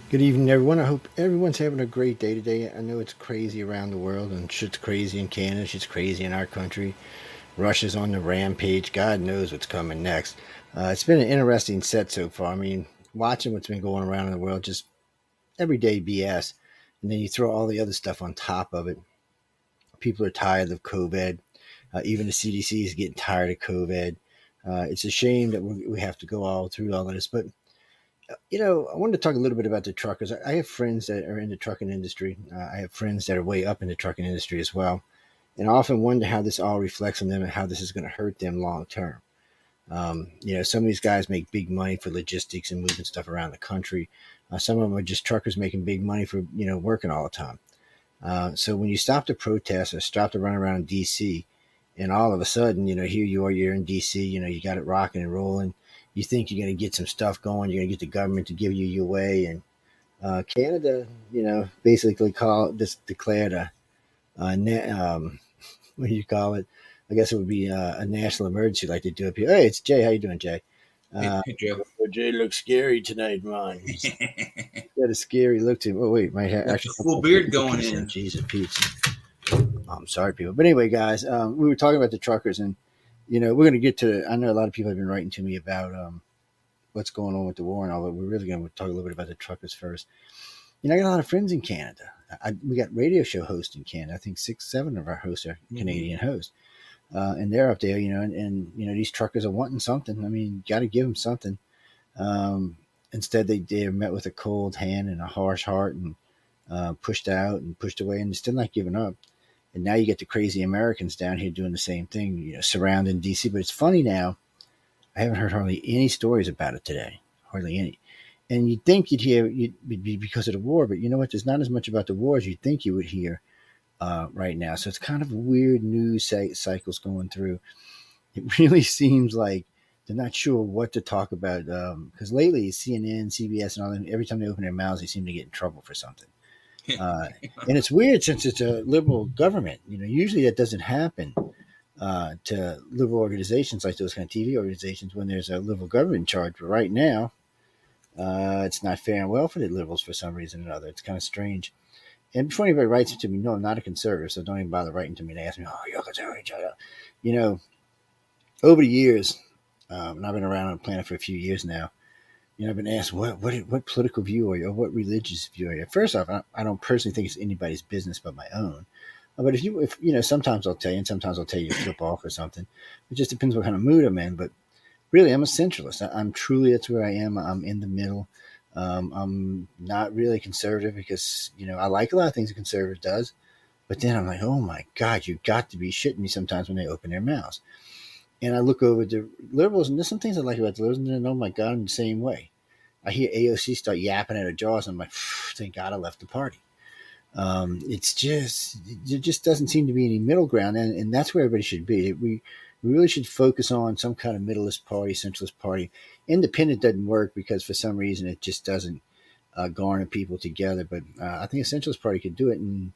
Good evening, everyone. I hope everyone's having a great day today. I know it's crazy around the world, and shit's crazy in Canada, shit's crazy in our country. Russia's on the rampage. God knows what's coming next. It's been an interesting set so far. I mean, watching what's been going around in the world, just everyday BS. And then you throw all the other stuff on top of it. People are tired of COVID. Even the CDC is getting tired of COVID. It's a shame that we have to go all through all of this, but I wanted to talk a little bit about the truckers. I have friends that are in the trucking industry. I have friends that are way up in the trucking industry as well. And I often wonder how this all reflects on them and how this is going to hurt them long term. Some of these guys make big money for logistics and moving stuff around the country. Some of them are just truckers making big money for, working all the time. So when you stop to protest or stop to run around DC, and all of a sudden, here you are, you're in DC, you got it rocking and rolling. You think you're going to get some stuff going. You're going to get the government to give you your way. And Canada, basically declared what do you call it? I guess it would be a national emergency like they do up here. Hey, it's Jay. How you doing, Jay? Hey, Uh, hey Joe. Jay looks scary tonight, man. He's got a scary look to him. Oh, wait, might Got the actually full beard a going piece in. in. Jesus, Pete. I'm sorry, people. But anyway, guys, we were talking about the truckers, and we're going to get to. I know a lot of people have been writing to me about what's going on with the war and all that. We're really going to talk a little bit about the truckers first. I got a lot of friends in Canada. We got radio show hosts in Canada. I think 6, 7 of our hosts are Canadian hosts, and they're up there. And these truckers are wanting something. I mean, got to give them something. Um, Instead, they're met with a cold hand and a harsh heart, and pushed out and pushed away, and they're still not giving up. And now you get the crazy Americans down here doing the same thing, surrounding DC. But it's funny now. I haven't heard hardly any stories about it today. Hardly any. And you'd think you'd be because of the war, but you know what? There's not as much about the war as you'd think you would hear right now. So it's kind of weird news cycles going through. It really seems like they're not sure what to talk about because lately CNN, CBS, and all them, every time they open their mouths, they seem to get in trouble for something. Uh, and it's weird since it's a liberal government. Usually that doesn't happen to liberal organizations like those kind of TV organizations when there's a liberal government in charge. But right now, it's not faring well for the liberals for some reason or another. It's kind of strange. And before anybody writes to me, no, I'm not a conservative, so don't even bother writing to me and ask me, oh, you're a conservative. You know, over the years, and I've been around on the planet for a few years now, I've been asked, what political view are you, or what religious view are you? First off, I don't personally think it's anybody's business but my own. But if sometimes I'll tell you, and sometimes I'll tell you to flip off or something. It just depends what kind of mood I'm in. But really, I'm a centralist. I'm truly, that's where I am. I'm in the middle. I'm not really conservative because I like a lot of things a conservative does, but then I'm like, oh my God, you've got to be shitting me sometimes when they open their mouths. And I look over the liberals, and there's some things I like about the liberals, and then oh my God, I'm the same way. I hear AOC start yapping at her jaws, and I'm like, thank God I left the party. It's just there just doesn't seem to be any middle ground, and that's where everybody should be. We really should focus on some kind of middleist party, centralist party. Independent doesn't work because for some reason it just doesn't garner people together. But I think a centralist party could do it, and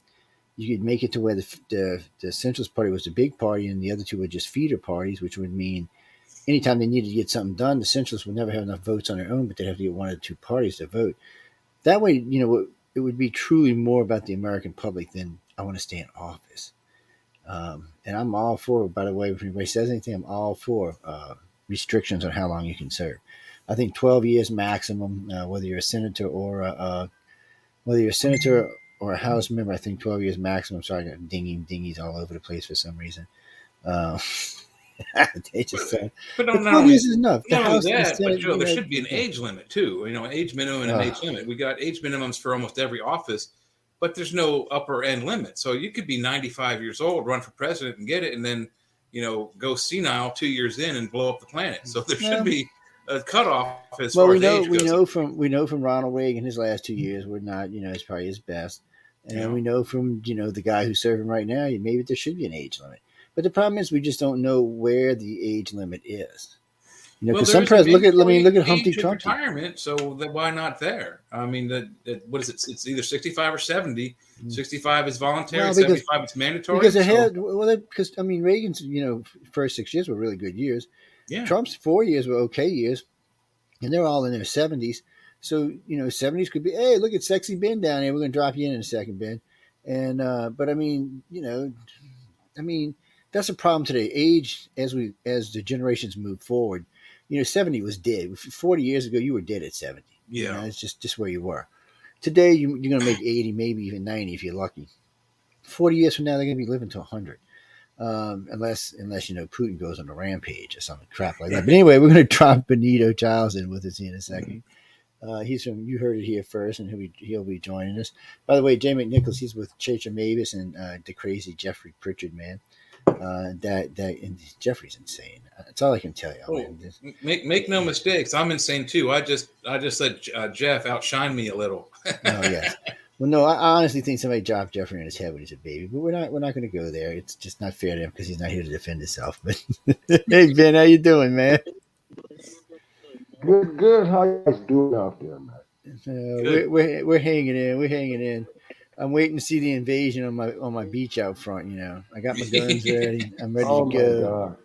you could make it to where the centralist party was the big party, and the other two were just feeder parties, which would mean anytime they needed to get something done, the centralists would never have enough votes on their own, but they'd have to get one of the two parties to vote. That way, it would be truly more about the American public than I want to stay in office. And I'm all for, by the way, if anybody says anything, I'm all for restrictions on how long you can serve. I think 12 years maximum, whether you're a senator or a House member. I think 12 years maximum. Sorry, I got dingies all over the place for some reason. Uh, they just But, but but not 12 only years is enough. The not only House and the that, but Senate, Joe, there should be an age limit too. Age minimum and an uh, age limit. We got age minimums for almost every office, but there's no upper end limit. So you could be 95 years old, run for president, and get it, and then go senile 2 years in and blow up the planet. So there should well, be a cutoff as well, far we as know age goes. from Ronald Reagan his last 2 years were not it's probably his best, You and we know, know from the guy who's serving right now maybe there should be an age limit, but the problem is we just don't know where the age limit is. well, Because there some is a presidents mandatory look at Humpty age of Dumpty. retirement, so why not there? I mean, what is it? It's either 65 or 70. 65 is voluntary, Well, 75 is mandatory. because it So had because I mean Reagan's first 6 years were really good years. yeah, Trump's 4 years were okay years, and they're all in their 70s. So, 70s could be, hey, look at sexy Ben down here. We're going to drop you in a second, Ben. And, but I mean, I mean, that's a problem today. Age, as the generations move forward, 70 was dead. 40 years ago, you were dead at 70. Yeah. It's just where you were. Today, you're going to make 80, maybe even 90 if you're lucky. 40 years from now, they're going to be living to 100. Unless Putin goes on a rampage or something crap like that. But anyway, we're going to drop Benito Giles in with us in a second. He's from, you heard it here first, and he'll be joining us. By the way, Jay McNichols, he's with Chacha Mavis and the crazy Jeffrey Pritchard, man. And Jeffrey's insane. That's all I can tell you. Oh, make no mistakes, I'm insane too. I just let Jeff outshine me a little. Oh yes. Well, no, I honestly think somebody dropped Jeffrey on his head when he's a baby, but we're not going to go there. It's just not fair to him because he's not here to defend himself. But hey, Ben, how you doing, man? Good. How you guys doing out there, man? We're hanging in. We're hanging in. I'm waiting to see the invasion on my beach out front. I got my guns ready. I'm ready to go.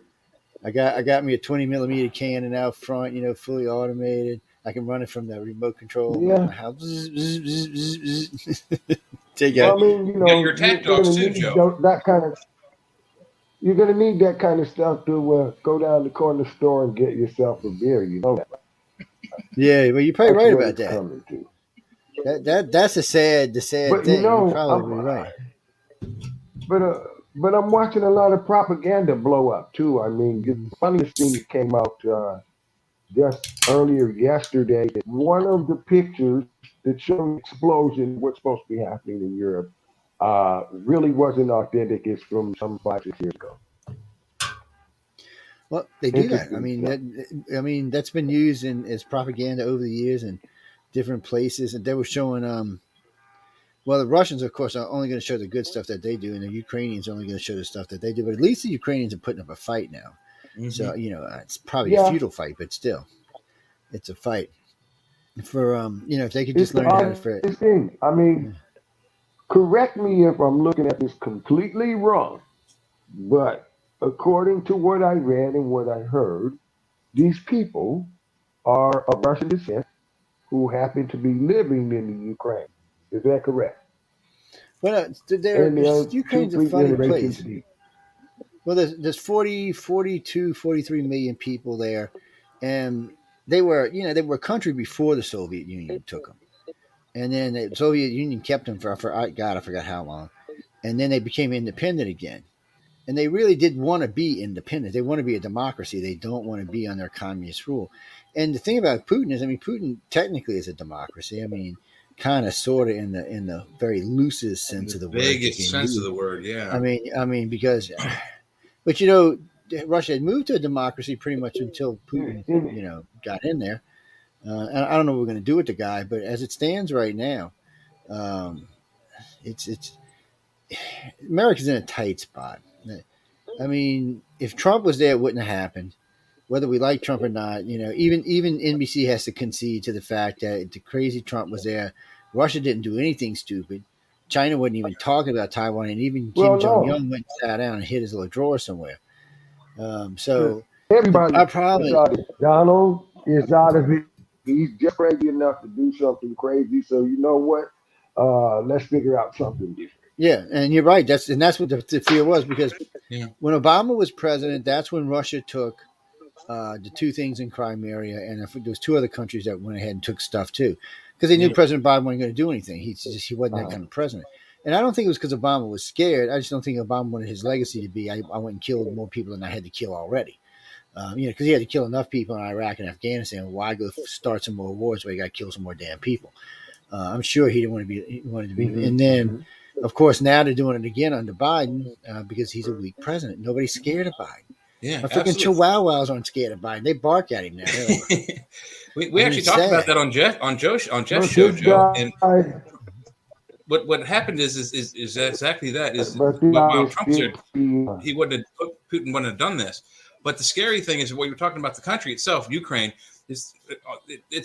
I got me a 20 millimeter cannon out front. Fully automated. I can run it from the remote control. Yeah. My house. Take it. Well, I mean, your attack dogs too, Joe. That kind of. You're gonna need that kind of stuff to go down the corner store and get yourself a beer. You know that. Yeah, well, you're probably right about that. That's the sad but thing. You're probably right. But I'm watching a lot of propaganda blow up too. I mean, the funniest thing that came out just earlier yesterday. One of the pictures that showed the explosion, what's supposed to be happening in Europe, really wasn't authentic. It's from some 5-6 years ago. Well, they do that. I mean, that's been used as propaganda over the years in different places. And they were showing, the Russians, of course, are only going to show the good stuff that they do, and the Ukrainians are only going to show the stuff that they do. But at least the Ukrainians are putting up a fight now. Mm-hmm. So it's probably a futile fight, but still, it's a fight. For if they could just learn how to fight. I mean, correct me if I'm looking at this completely wrong, but according to what I read and what I heard, these people are of Russian descent who happen to be living in the Ukraine. Is that correct? Well, Ukraine's a funny place. Well, there's 42, 43 million people there, and they were a country before the Soviet Union took them, and then the Soviet Union kept them for I forgot how long, and then they became independent again. And they really did want to be independent. They want to be a democracy. They don't want to be under communist rule. And the thing about Putin is, Putin technically is a democracy. Kind of, sort of, in the very loosest sense of the word. Vaguest sense of the word, yeah. Because, but Russia had moved to a democracy pretty much until Putin, got in there. And I don't know what we're going to do with the guy, but as it stands right now, it's America's in a tight spot. If Trump was there, it wouldn't have happened. Whether we like Trump or not, even NBC has to concede to the fact that the crazy Trump was there. Russia didn't do anything stupid. China wasn't even talking about Taiwan, and even Kim Jong-un went and sat down and hid his little drawer somewhere. So everybody, our problem, Donald is out of it. He's just crazy enough to do something crazy. So you know what? Let's figure out something different. Yeah, and you're right. That's what the fear was, because when Obama was president, that's when Russia took the two things in Crimea, and there was two other countries that went ahead and took stuff too, because they knew President Biden wasn't going to do anything. He wasn't that kind of president. And I don't think it was because Obama was scared. I just don't think Obama wanted his legacy to be, I went and killed more people than I had to kill already. Because he had to kill enough people in Iraq and Afghanistan. Why go start some more wars where you got to kill some more damn people? I'm sure he didn't want to be. He wanted to be, and then. Of course, now they're doing it again under Biden because he's a weak president. Nobody's scared of Biden. Yeah, freaking chihuahuas aren't scared of Biden. They bark at him now. we actually talked about that on Jeff's show, Joe. And what happened is exactly that. While Trump said Putin wouldn't have done this, but the scary thing is what you were talking about. The country itself, Ukraine, it's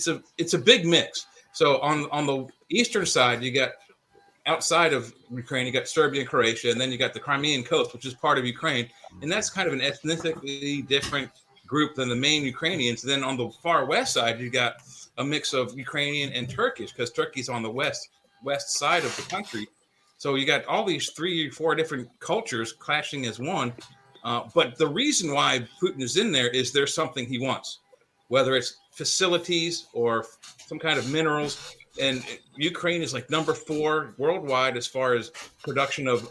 a big mix. So on the eastern side, you got. Outside of Ukraine, you got Serbia and Croatia, and then you got the Crimean coast, which is part of Ukraine, and that's kind of an ethnically different group than the main Ukrainians. Then on the far west side, you got a mix of Ukrainian and Turkish, because Turkey's on the west side of the country. So you got all these 3 or 4 different cultures clashing as one. But the reason why Putin is in there is there's something he wants, whether it's facilities or some kind of minerals. And Ukraine is like number 4 worldwide as far as production of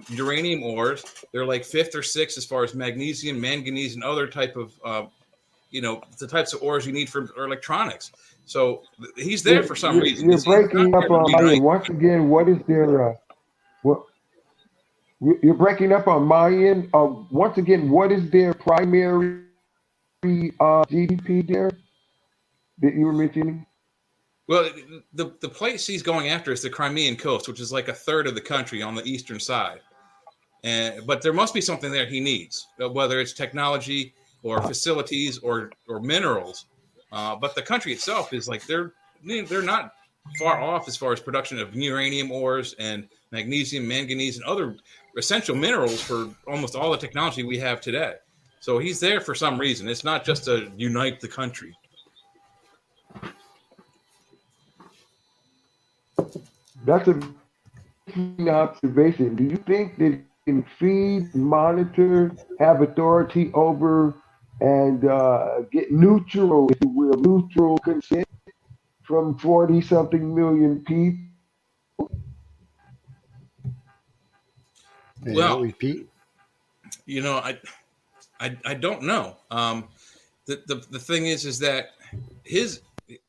uranium ores. They're like 5th or 6th as far as magnesium, manganese, and other type of the types of ores you need for electronics. So he's there for some reason. You're He's not breaking there up to on my unite. end. Once again, what is their what? You're breaking up on my end. Once again, what is their primary GDP there that you were mentioning? Well, the place he's going after is the Crimean coast, which is like a third of the country on the eastern side. But there must be something there he needs, whether it's technology or facilities or minerals. But the country itself is like they're not far off as far as production of uranium ores and magnesium, manganese, and other essential minerals for almost all the technology we have today. So he's there for some reason. It's not just to unite the country. That's a keen observation. Do you think that he can feed, monitor, have authority over, and get neutral, if you will, neutral consent from 40 something million people? Well, Repeat. you know, I don't know. The thing is that his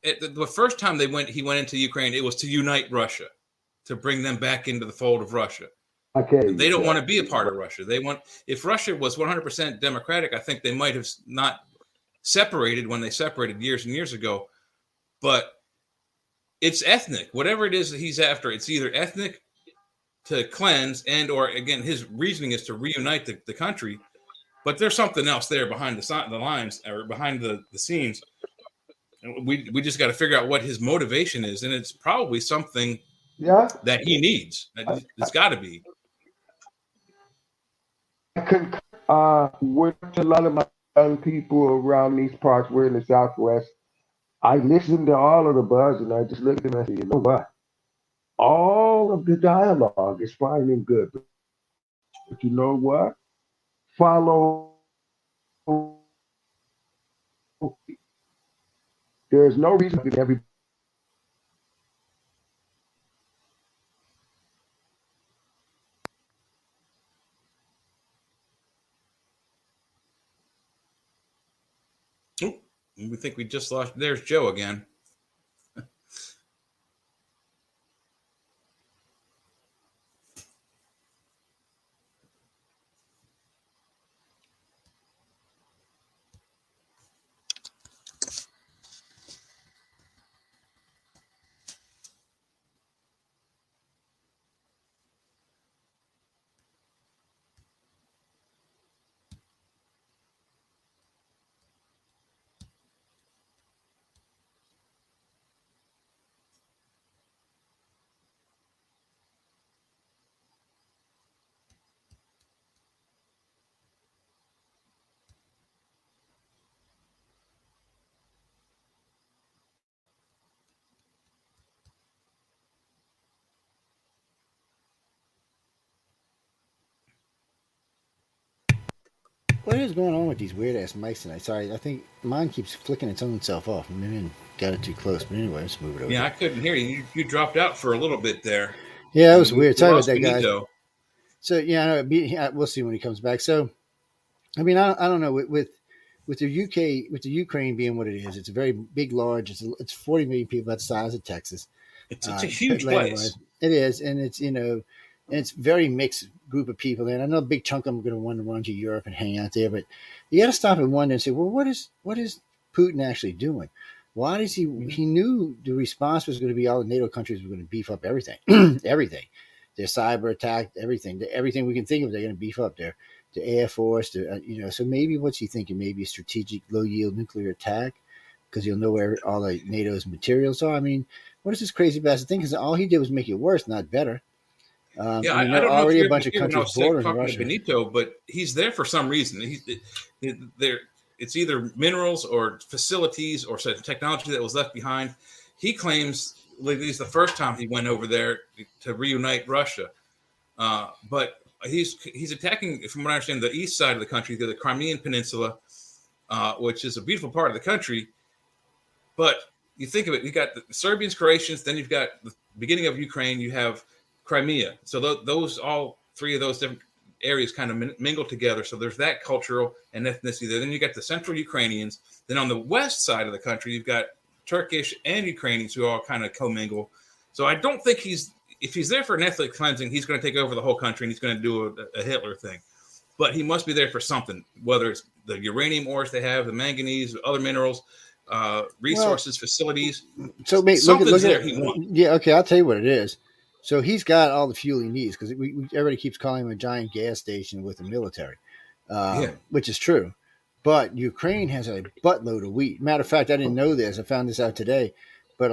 the first time he went into Ukraine, it was to unite Russia, to bring them back into the fold of Russia. Okay, They don't want to be a part of Russia. They want, if Russia was 100% democratic, I think they might have not separated when they separated years and years ago. But it's ethnic. Whatever it is that he's after, it's either ethnic to cleanse or again, his reasoning is to reunite the country. But there's something else there behind the lines or behind the scenes. We just got to figure out what his motivation is, and it's probably something yeah. that he needs. It's got to be. I concur with a lot of my young people around these parts. We're in the Southwest. I listen to all of the buzz and I just look at them and I say, you know what? All of the dialogue is fine and good. But you know what? Follow. There's no reason that every Ooh, we think we just lost. There's Joe again. What is going on with these weird ass mics tonight? Sorry, I think mine keeps flicking its own self off. Maybe I got it too close. But anyway, let's move it over. Yeah, I couldn't hear you. You dropped out for a little bit there. Yeah, that was weird. Sorry about that, guys. Benito. So yeah, we'll see when he comes back. So, I mean, I don't know with the UK, with the Ukraine being what it is. It's a very big, large. It's 40 million people, about the size of Texas. It's a huge place. It is, and it's and it's very mixed group of people. And I know a big chunk of them are going to want to run to Europe and hang out there. But you got to stop and wonder and say, well, what is Putin actually doing? Why does he? He knew the response was going to be all the NATO countries were going to beef up everything, everything, their cyber attack, everything we can think of. They're going to beef up the Air Force, So maybe what's he thinking? Maybe a strategic low yield nuclear attack because he'll know where all the NATO's materials are. I mean, what is this crazy bastard thing? Because all he did was make it worse, not better. I there don't are know already if a bunch of countries bordering talking Russia. to Benito, but he's there for some reason. it's either minerals or facilities or some technology that was left behind. He claims at least the first time he went over there to reunite Russia, but he's attacking, from what I understand, the east side of the country, the Crimean Peninsula, which is a beautiful part of the country. But you think of it, you got the Serbians, Croatians, then you've got the beginning of Ukraine, you have Crimea. So those all three of those different areas kind of mingle together. So there's that cultural and ethnicity there. Then you got the central Ukrainians. Then on the west side of the country, you've got Turkish and Ukrainians who all kind of commingle. So I don't think if he's there for an ethnic cleansing, he's going to take over the whole country and he's going to do a Hitler thing. But he must be there for something, whether it's the uranium ores they have, the manganese, other minerals, resources, facilities. So something's there he wants. Yeah, okay, I'll tell you what it is. So he's got all the fuel he needs because everybody keeps calling him a giant gas station with the military, which is true. But Ukraine has a buttload of wheat. Matter of fact, I didn't know this. I found this out today. But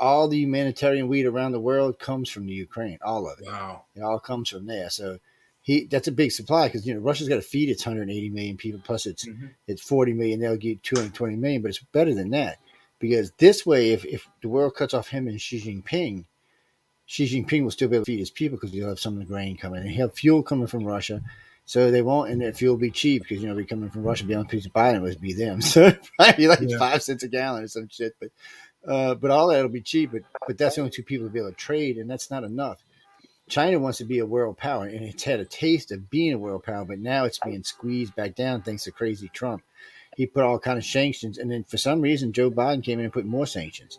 all the humanitarian wheat around the world comes from the Ukraine, all of it. Wow. It all comes from there. So that's a big supply because Russia's got to feed its 180 million people plus it's 40 million. They'll get 220 million, but it's better than that because this way, if the world cuts off him and Xi Jinping will still be able to feed his people because he'll have some of the grain coming and he'll have fuel coming from Russia. So they won't, and that fuel will be cheap because be coming from Russia. The only people buying it would be them. So probably like 5 cents a gallon or some shit. But all that will be cheap. But that's the only two people to be able to trade, and that's not enough. China wants to be a world power, and it's had a taste of being a world power, but now it's being squeezed back down thanks to crazy Trump. He put all kind of sanctions, and then for some reason Joe Biden came in and put more sanctions.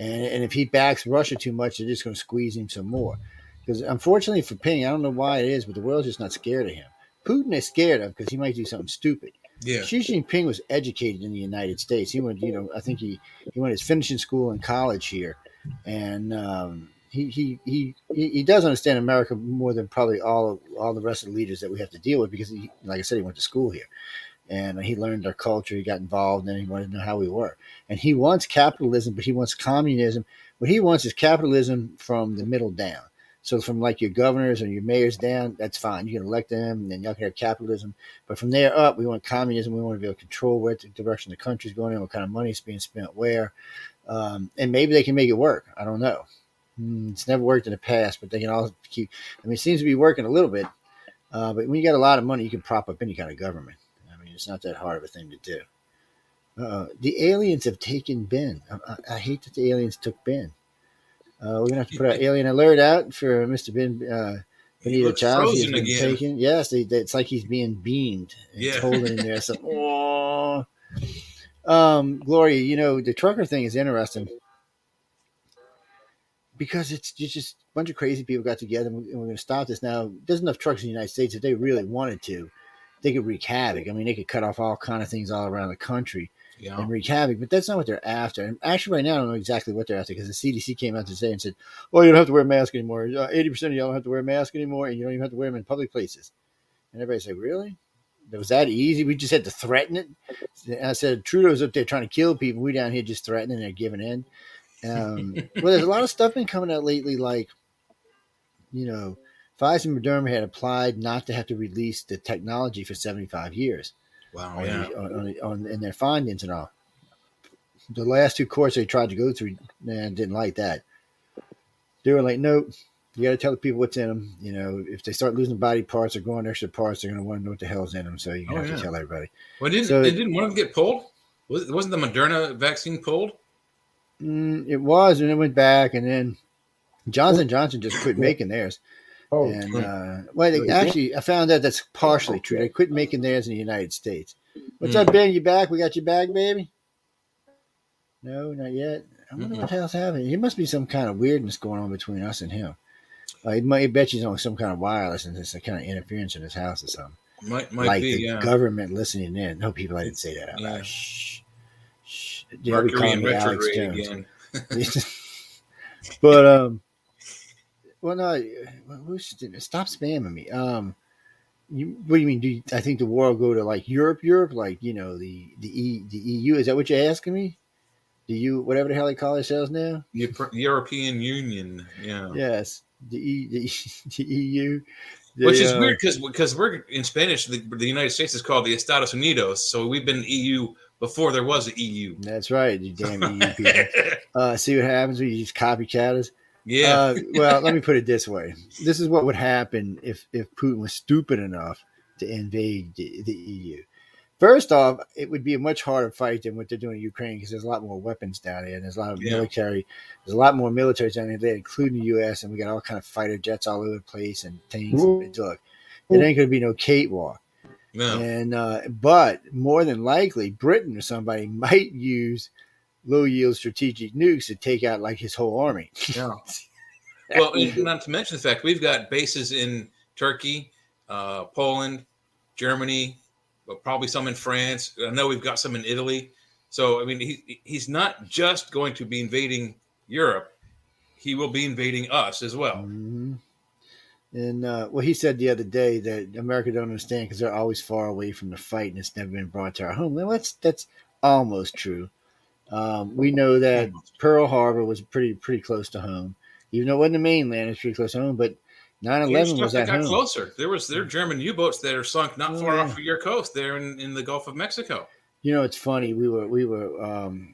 And if he backs Russia too much, they're just going to squeeze him some more. Because unfortunately for Ping, I don't know why it is, but the world's just not scared of him. Putin is scared of because he might do something stupid. Yeah. Xi Jinping was educated in the United States. He went, I think he went his finishing school and college here, and he does understand America more than probably all the rest of the leaders that we have to deal with because he, like I said, he went to school here. And he learned our culture. He got involved, and he wanted to know how we were. And he wants capitalism, but he wants communism. What he wants is capitalism from the middle down. So from like your governors or your mayors down, that's fine. You can elect them, and then y'all can have capitalism. But from there up, we want communism. We want to be able to control where the direction the country's going and what kind of money is being spent where. And maybe they can make it work. I don't know. It's never worked in the past, but they can all keep. I mean, it seems to be working a little bit. But when you got a lot of money, you can prop up any kind of government. I mean, it's not that hard of a thing to do. The aliens have taken Ben. I hate that the aliens took Ben. We're gonna have to put an alien alert out for Mr. Ben. He looks frozen again. Taken. Yes, it's like he's being beamed. It's holding in there. So, Gloria, the trucker thing is interesting because it's just a bunch of crazy people got together, and we're going to stop this now. There's enough trucks in the United States if they really wanted to. They could wreak havoc. I mean, they could cut off all kind of things all around the country and wreak havoc, but that's not what they're after. And actually, right now, I don't know exactly what they're after because the CDC came out today and said, "Oh, you don't have to wear a mask anymore. 80% of y'all don't have to wear a mask anymore, and you don't even have to wear them in public places." And everybody's like, "Really? It was that easy? We just had to threaten it?" And I said, "Trudeau's up there trying to kill people. We down here just threatening and giving in." Well, there's a lot of stuff been coming out lately, like Pfizer and Moderna had applied not to have to release the technology for 75 years. Wow, in their findings and all. The last 2 courts they tried to go through, didn't like that. They were like, nope, you got to tell the people what's in them. If they start losing body parts or growing extra parts, they're going to want to know what the hell's in them. So you have to tell everybody. Well, didn't one of them get pulled? Wasn't the Moderna vaccine pulled? It was, and it went back, and then Johnson & Johnson just quit making theirs. I found out that's partially true. They quit making theirs in the United States. What's up, Ben? You back? We got you back, baby? No, not yet. I wonder what the hell's happening. There must be some kind of weirdness going on between us and him. I bet he's on some kind of wireless and there's some kind of interference in his house or something. Might like be, the government listening in. No, people, I didn't say that out loud. Shh. Mercury in retrograde again. But, well, no, stop spamming me. What do you mean? I think the war will go to like Europe, like the EU? Is that what you're asking me? The EU, whatever the hell they call themselves now? European Union. Yeah. Yes, the EU. Which is They, weird because we're in Spanish. The United States is called the Estados Unidos, so we've been EU before there was an EU. that's right, you damn EU people. See what happens when you use copycatters. Yeah, Well, let me put it this way: this is what would happen if Putin was stupid enough to invade the EU. First off, it would be a much harder fight than what they're doing in Ukraine because there's a lot more weapons down there, and there's a lot of yeah. military. There's a lot more military down there, including the U.S., and we got all kind of fighter jets all over the place and tanks. And look, it ain't going to be no cakewalk. No. And but more than likely, Britain or somebody might use low yield strategic nukes to take out like his whole army. Yeah. Well, not to mention the fact we've got bases in Turkey, Poland, Germany, but probably some in France. I know we've got some in Italy. So I mean, he's not just going to be invading Europe; he will be invading us as well. Mm-hmm. And well, he said the other day that America don't understand because they're always far away from the fight and it's never been brought to our home. Well, that's almost true. We know that Pearl Harbor was pretty close to home, even though it wasn't the mainland. It's pretty close to home, but 9/11 was at home. Closer. There are German U-boats that are sunk not far off of your coast there in the Gulf of Mexico. You know, it's funny. We were.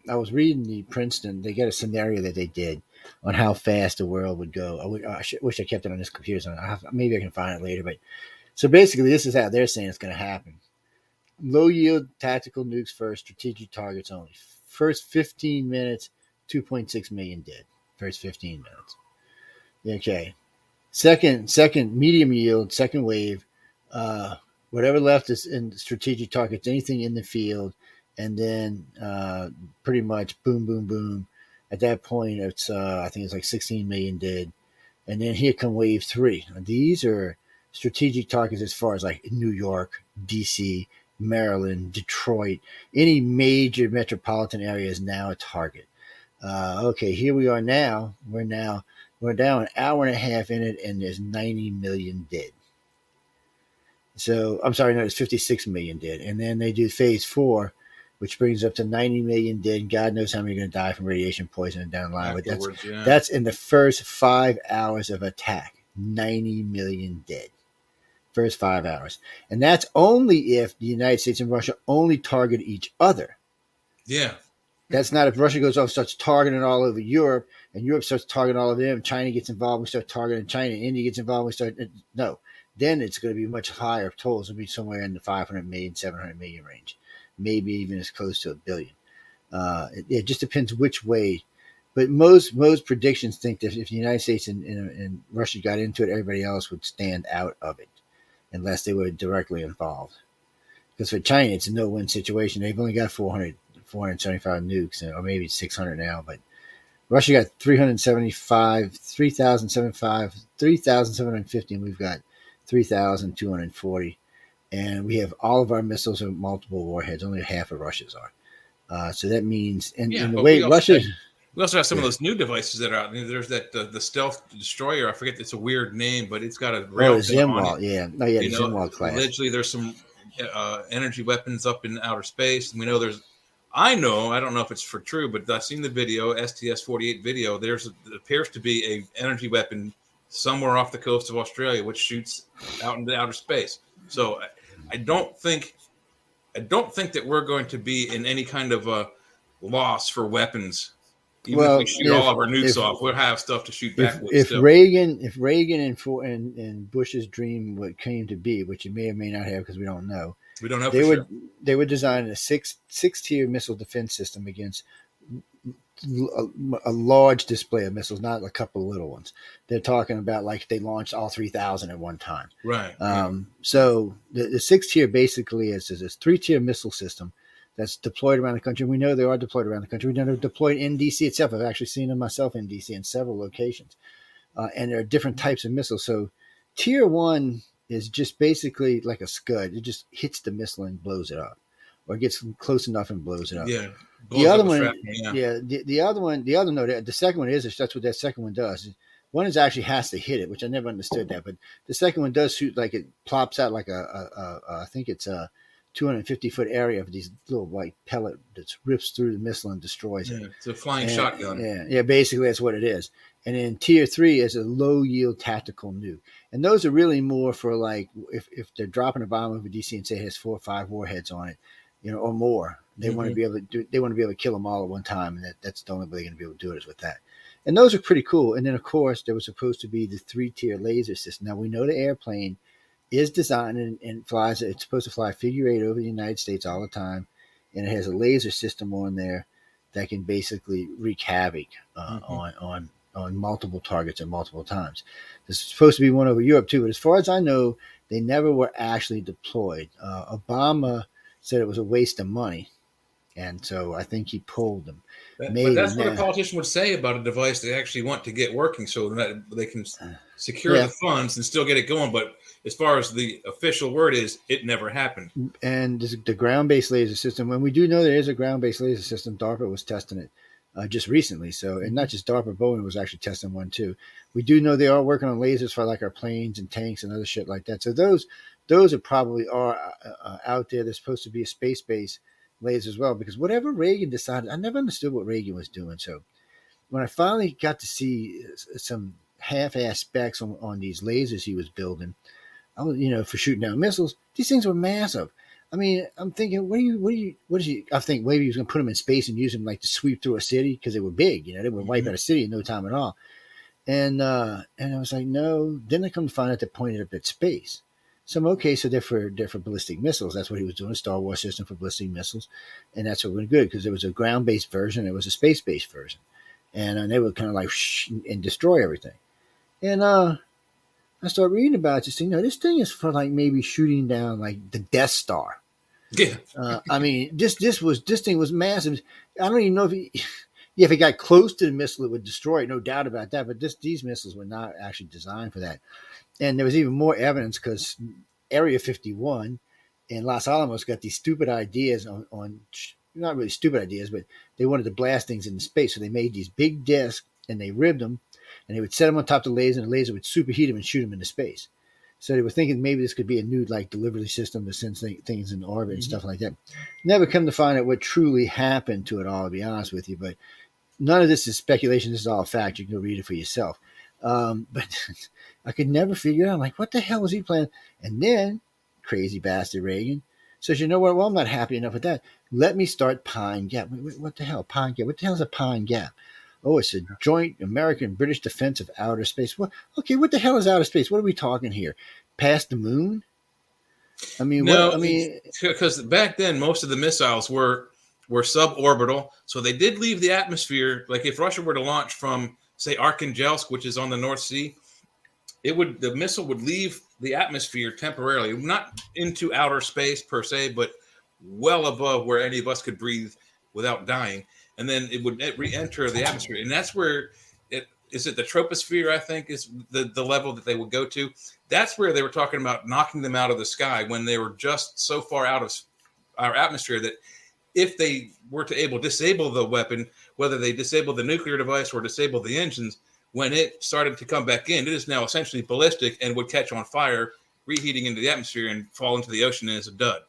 I was reading the Princeton. They got a scenario that they did on how fast the world would go. I wish I kept it on this computer. So maybe I can find it later. But so basically, this is how they're saying it's going to happen. Low yield tactical nukes first, strategic targets only. First 15 minutes, 2.6 million dead. First 15 minutes. Okay. Second medium yield, second wave. Whatever left is in strategic targets, anything in the field, and then pretty much boom, boom, boom. At that point, it's I think it's like 16 million dead, and then here come wave 3. Now, these are strategic targets as far as like New York, D.C., Maryland, Detroit, any major metropolitan area is now a target. Okay, here we are now. We're now an hour and a half in it, and there's 90 million dead. So I'm sorry, no, it's 56 million dead. And then they do phase 4, which brings up to 90 million dead. God knows how many are going to die from radiation poisoning down the line. But that's in the first 5 hours of attack. 90 million dead. First 5 hours. And that's only if the United States and Russia only target each other. Yeah. That's not if Russia goes off and starts targeting all over Europe, and Europe starts targeting all of them. China gets involved, we start targeting China. India gets involved, we start. No. Then it's going to be much higher totals. It'll be somewhere in the 500 million, 700 million range, maybe even as close to 1 billion. It just depends which way. But most predictions think that if the United States and Russia got into it, everybody else would stand out of it unless they were directly involved. Because for China, it's a no-win situation. They've only got 475 nukes, or maybe 600 now, but Russia got 375, 3,075, 3,750, and we've got 3,240, and we have all of our missiles are multiple warheads. Only half of Russia's are. So that means, and the way Russia. We also have some of those new devices that are out. There's that the stealth destroyer. I forget, it's a weird name, but it's got a rail Zimwalt, yeah. No, yeah, the Zimwalt class. Allegedly, there's some energy weapons up in outer space, and we know there's. I don't know if it's for true, but I've seen the video, STS-48 video. There appears to be a energy weapon somewhere off the coast of Australia, which shoots out into outer space. So I don't think that we're going to be in any kind of a loss for weapons. Even if we shoot all of our nukes off, we'll have stuff to shoot back with. If Reagan and Bush's dream what came to be, which it may or may not have because we don't know. We don't know. They would design a six-tier missile defense system against a large display of missiles, not a couple of little ones. They're talking about like they launched all 3,000 at one time. Right. So the 6-tier basically is this 3-tier missile system that's deployed around the country. We know they are deployed around the country. We know they're deployed in D.C. itself. I've actually seen them myself in D.C. in several locations. And there are different types of missiles. So tier 1 is just basically like a scud. It just hits the missile and blows it up, or gets close enough and blows it up. Yeah. The other one, the other one, the second one is that's what that second one does. One is actually has to hit it, which I never understood that, but the second one does shoot like it plops out like I think it's 250-foot area of these little white pellet that rips through the missile and destroys it. Yeah, it's a flying And shotgun. yeah, basically that's what it is. And then tier 3 is a low yield tactical nuke. And those are really more for like if they're dropping a bomb over DC and say it has 4 or 5 warheads on it, or more. They want to be able to do. They want to be able to kill them all at one time, and that's the only way they're going to be able to do it is with that. And those are pretty cool. And then of course there was supposed to be the 3-tier laser system. Now we know the airplane is designed and flies. It's supposed to fly figure 8 over the United States all the time, and it has a laser system on there that can basically wreak havoc on multiple targets at multiple times. This is supposed to be one over Europe too, but as far as I know, they never were actually deployed. Obama said it was a waste of money, and so I think he pulled them. But that's what a politician would say about a device they actually want to get working, so that they can secure the funds and still get it going. But as far as the official word is, it never happened. And the ground-based laser system, when we do know there is a ground-based laser system, DARPA was testing it just recently. So, and not just DARPA, Boeing was actually testing one too. We do know they are working on lasers for like our planes and tanks and other shit like that. So those are probably out there. There's supposed to be a space-based laser as well, because whatever Reagan decided, I never understood what Reagan was doing. So when I finally got to see some half-ass specs on these lasers he was building, I was, for shooting down missiles, these things were massive. I mean, I'm thinking, what is he? I think maybe he was going to put them in space and use them like to sweep through a city because they were big. They would wipe out a city in no time at all. And I was like, no. Then I come to find out they pointed up at space. So I'm okay. So they're for ballistic missiles. That's what he was doing, a Star Wars system for ballistic missiles, and that's what went good because there was a ground-based version, there was a space-based version, and they would kind of like and destroy everything. And I started reading about it, just saying, this thing is for like maybe shooting down like the Death Star. Yeah. I mean, this thing was massive. I don't even know if it got close to the missile, it would destroy it. No doubt about that. But these missiles were not actually designed for that. And there was even more evidence because Area 51 in Los Alamos got these stupid ideas on not really stupid ideas, but they wanted to blast things into space. So they made these big discs and they ribbed them, and they would set them on top of the laser, and the laser would superheat them and shoot them into space. So they were thinking maybe this could be a new like delivery system to send things in orbit and stuff like that. Never come to find out what truly happened to it all, to be honest with you. But none of this is speculation. This is all fact. You can go read it for yourself. But I could never figure out, like, what the hell was he planning? And then, crazy bastard Reagan says, you know what? Well, I'm not happy enough with that. Let me start Pine Gap. What the hell? Pine Gap? What the hell is a Pine Gap? Oh, it's a joint American-British defense of outer space. What the hell is outer space? What are we talking here? Past the moon? I mean, no, because back then most of the missiles were suborbital, so they did leave the atmosphere. Like if Russia were to launch from, say, Arkhangelsk, which is on the North Sea, the missile would leave the atmosphere temporarily, not into outer space per se, but well above where any of us could breathe without dying. And then it would re-enter the atmosphere. And that's where the troposphere, I think, is the level that they would go to. That's where they were talking about knocking them out of the sky when they were just so far out of our atmosphere that if they were to disable the weapon, whether they disable the nuclear device or disable the engines, when it started to come back in, it is now essentially ballistic and would catch on fire, reheating into the atmosphere and fall into the ocean as a dud.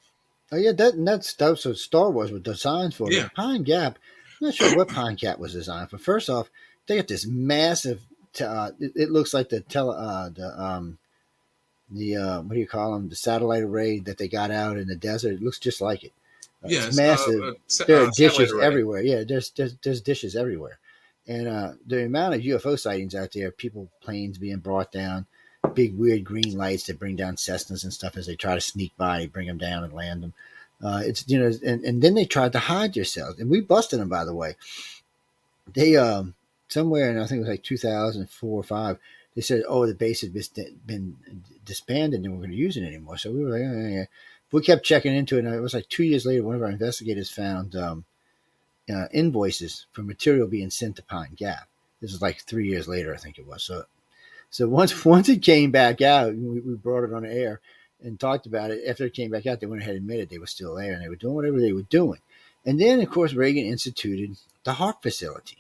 Oh, yeah, that's what Star Wars was designed for. Yeah. Pine Gap, I'm not sure what Pine Gap was designed for. First off, they got this massive. It looks like what do you call them? The satellite array that they got out in the desert. It looks just like it. It's massive. There are dishes everywhere. Yeah, there's dishes everywhere, and the amount of UFO sightings out there, planes being brought down, big weird green lights that bring down Cessnas and stuff as they try to sneak by, bring them down and land them. It's and then they tried to hide themselves, and we busted them, by the way. They somewhere in, I think it was like 2004 or 5, they said, oh, the base had been disbanded and we're going to use it anymore. So we were like, oh, yeah. We kept checking into it, and it was like 2 years later, one of our investigators found invoices for material being sent to Pine Gap. This is like 3 years later, I think it was. So once it came back out, we brought it on air and talked about it. After it came back out, they went ahead and admitted they were still there and they were doing whatever they were doing. And then, of course, Reagan instituted the Hawk facility,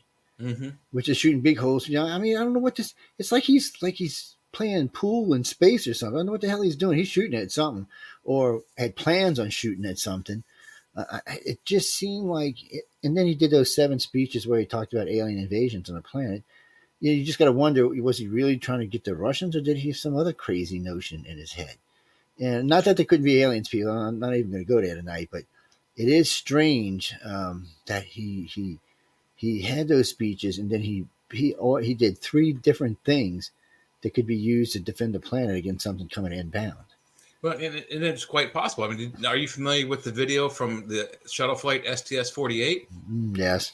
which is shooting big holes. I mean, I don't know what this. It's like he's playing pool in space or something. I don't know what the hell he's doing. He's shooting at something, or had plans on shooting at something. It just seemed like, and then he did those 7 speeches where he talked about alien invasions on the planet. You just got to wonder, was he really trying to get the Russians, or did he have some other crazy notion in his head? And not that there couldn't be aliens, people. I'm not even going to go there tonight, but it is strange that he had those speeches, and then he did 3 different things that could be used to defend the planet against something coming inbound. Well, and it's quite possible. I mean, are you familiar with the video from the shuttle flight STS-48? Yes.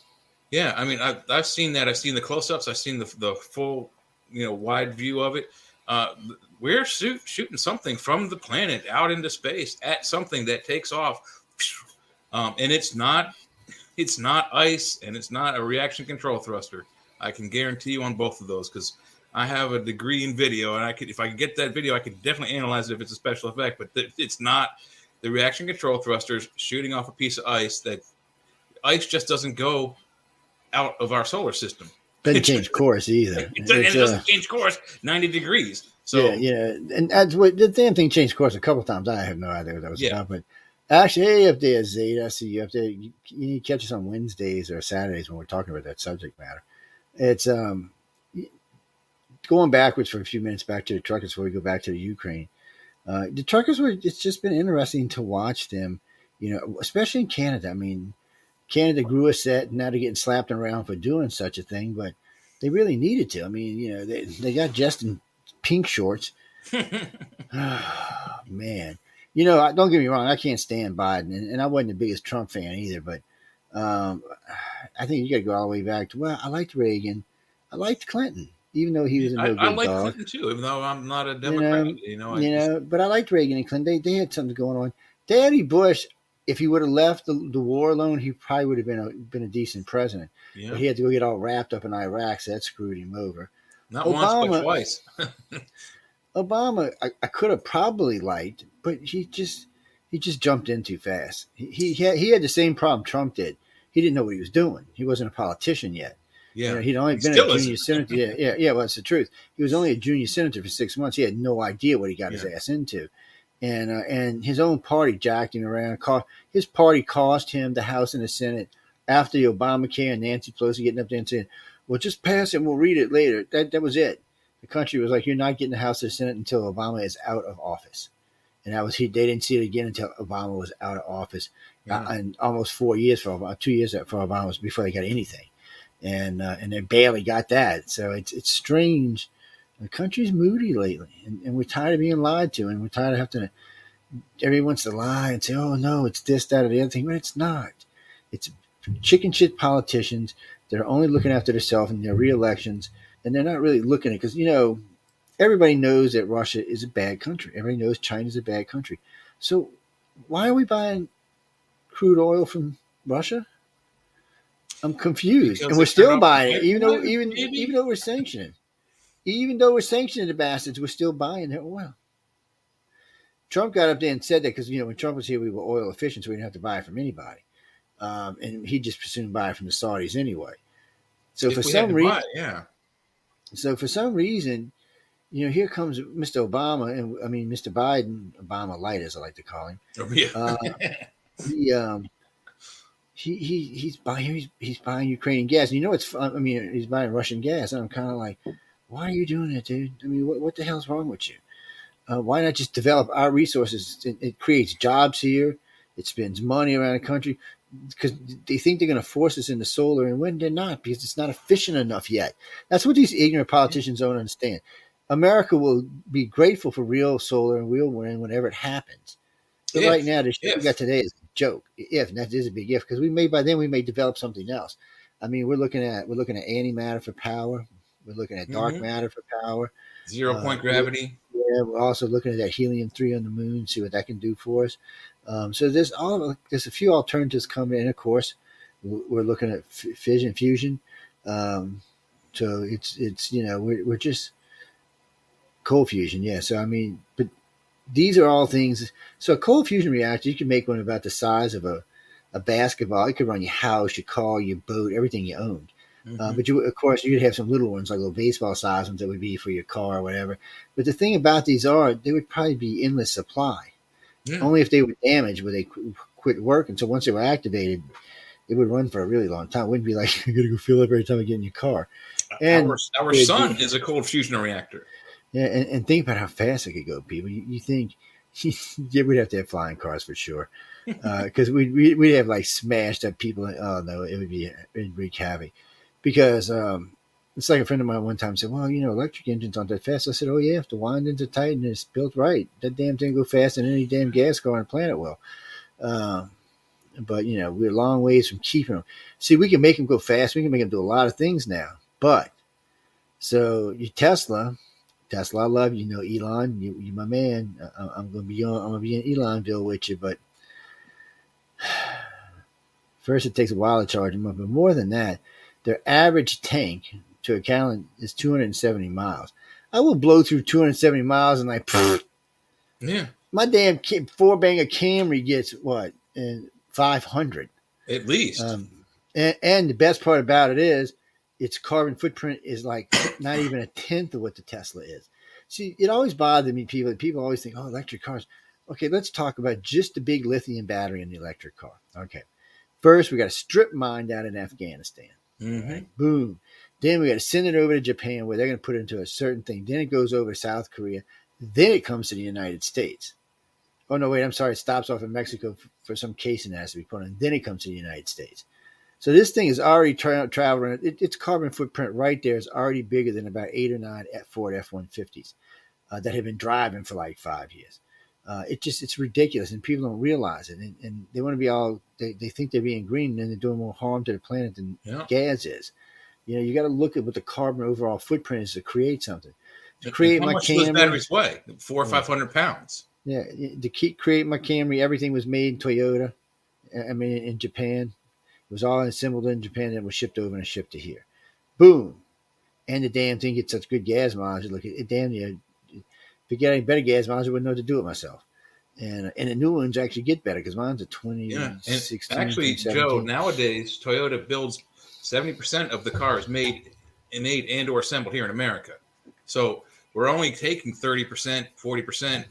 Yeah, I mean, I've seen that. I've seen the close-ups. I've seen the full, wide view of it. We're shooting something from the planet out into space at something that takes off, and it's not ice, and it's not a reaction control thruster. I can guarantee you on both of those, because I have a degree in video, and if I could get that video, I could definitely analyze it if it's a special effect. But it's not the reaction control thrusters shooting off a piece of ice. That ice just doesn't go out of our solar system. Doesn't change course either. And it doesn't change course 90 degrees. So yeah, and that's what the damn thing changed course a couple times. I have no idea what that was about, but actually, hey, up there, Zeta, I see you up there. You need to catch us on Wednesdays or Saturdays when we're talking about that subject matter. It's going backwards for a few minutes back to the truckers before we go back to the Ukraine. The truckers it's just been interesting to watch them, especially in Canada. I mean, Canada grew a set, and now they're getting slapped around for doing such a thing, but they really needed to. I mean, they got Justin pink shorts. Oh, man. Don't get me wrong, I can't stand Biden, and I wasn't the biggest Trump fan either, but I think you got to go all the way back to, I liked Reagan. I liked Clinton, even though he was a no good dog. I like Clinton too, even though I'm not a Democrat. But I liked Reagan and Clinton. They had something going on. Daddy Bush, if he would have left the war alone, he probably would have been a decent president. Yeah. But he had to go get all wrapped up in Iraq, so that screwed him over. Not Obama, once, but twice. Obama, I could have probably liked, but he just jumped in too fast. He had the same problem Trump did. He didn't know what he was doing. He wasn't a politician yet. Yeah, he'd only been a junior senator. Yeah. Well, it's the truth. He was only a junior senator for 6 months. He had no idea what he got his ass into, and his own party jacked him around. His party cost him the House and the Senate after the Obamacare and Nancy Pelosi getting up there and saying, "Well, just pass it and we'll read it later." That was it. The country was like, "You're not getting the House or the Senate until Obama is out of office," and that was They didn't see it again until Obama was out of office, and almost 4 years for Obama, 2 years for Obama before they got anything. And they barely got that. So it's strange. The country's moody lately, and we're tired of being lied to, and we're tired of having to. Everyone wants to lie and say, "Oh no, it's this, that, or the other thing," but it's not. It's chicken shit politicians that are only looking after themselves and their re-elections, and they're not really looking at it because everybody knows that Russia is a bad country. Everybody knows China's a bad country. So why are we buying crude oil from Russia? I'm confused, because and we're still buying it, even though we're sanctioning. Even though we're sanctioning the bastards, we're still buying their oil. Trump got up there and said that because when Trump was here, we were oil efficient, so we didn't have to buy it from anybody, and he just presumed buy it from the Saudis anyway. So for some reason, for some reason, here comes Mr. Obama, and I mean Mr. Biden, Obama light as I like to call him. Oh, yeah. He's buying Ukrainian gas. And it's fun. I mean, he's buying Russian gas. And I'm kind of like, why are you doing that, dude? I mean, what the hell's wrong with you? Why not just develop our resources? It creates jobs here. It spends money around the country because they think they're going to force us into solar, and when they're not, because it's not efficient enough yet. That's what these ignorant politicians don't understand. America will be grateful for real solar and real wind whenever it happens. But right now, the shit we got today is joke. And that is a big if, because we may develop something else. I mean, we're looking at antimatter for power. We're looking at dark matter for power. 0 point gravity. We're also looking at that helium-3 on the moon, see what that can do for us. So there's a few alternatives coming in. Of course, we're looking at fission fusion. So it's we're just cold fusion. Yeah. So I mean, but these are all things. So a cold fusion reactor, you can make one about the size of a basketball. It could run your house, your car, your boat, everything you owned. But of course, you'd have some little ones, like little baseball size ones that would be for your car or whatever. But the thing about these they would probably be endless supply. Yeah. Only if they were damaged would they quit working. So once they were activated, it would run for a really long time. It wouldn't be like you got to go fill up every time I get in your car. Our And our sun is a cold fusion reactor. yeah, and think about how fast it could go, people. You think yeah, we'd have to have flying cars for sure, because we'd have like smashed up people. Oh no, it'd wreak havoc. Because it's like a friend of mine one time said, "Well, electric engines aren't that fast." I said, "Oh yeah, if the windings are tight and it's built right, that damn thing go faster than any damn gas car on the planet will." Uh, but we're a long ways from keeping them. See, we can make them go fast. We can make them do a lot of things now. But so you Tesla, I love you. Elon, you my man. I'm gonna be in Elonville with you. But first, it takes a while to charge them up. But more than that, their average tank to a gallon is 270 miles. I will blow through 270 miles and like Yeah, my damn four banger Camry gets what and 500. at least. And the best part about it is its carbon footprint is like not even a tenth of what the Tesla is. See, it always bothered me, people. People always think, oh, electric cars. Okay, let's talk about just the big lithium battery in the electric car. Okay. First, we got to strip mine down in Afghanistan. All Mm-hmm. right. Boom. Then we got to send it over to Japan where they're going to put it into a certain thing. Then it goes over to South Korea. Then it comes to the United States. Oh, no, wait, I'm sorry. It stops off in Mexico for some casing that has to be put on. Then it comes to the United States. So this thing is already traveling. Its carbon footprint right there is already bigger than about 8 or 9 Ford F-150s that have been driving for like 5 years. It's ridiculous, and people don't realize it. And they want to be they think they're being green, and they're doing more harm to the planet than Yeah. gas is. You got to look at what the carbon overall footprint is to create something. To And create how my much do those Camry, batteries weigh? 400 or 500 pounds. yeah, create my Camry, everything was made in Toyota. I mean, in Japan. It was all assembled in Japan and was shipped over and shipped to here. Boom. And the damn thing gets such good gas mileage. Look, it damn near, if it get any better gas mileage, I wouldn't know how to do it myself. And the new ones actually get better because mine's a Yeah. And 2016, actually, Joe, 2017. nowadays, Toyota builds 70% of the cars made and or assembled here in America. So we're only taking 30%, 40%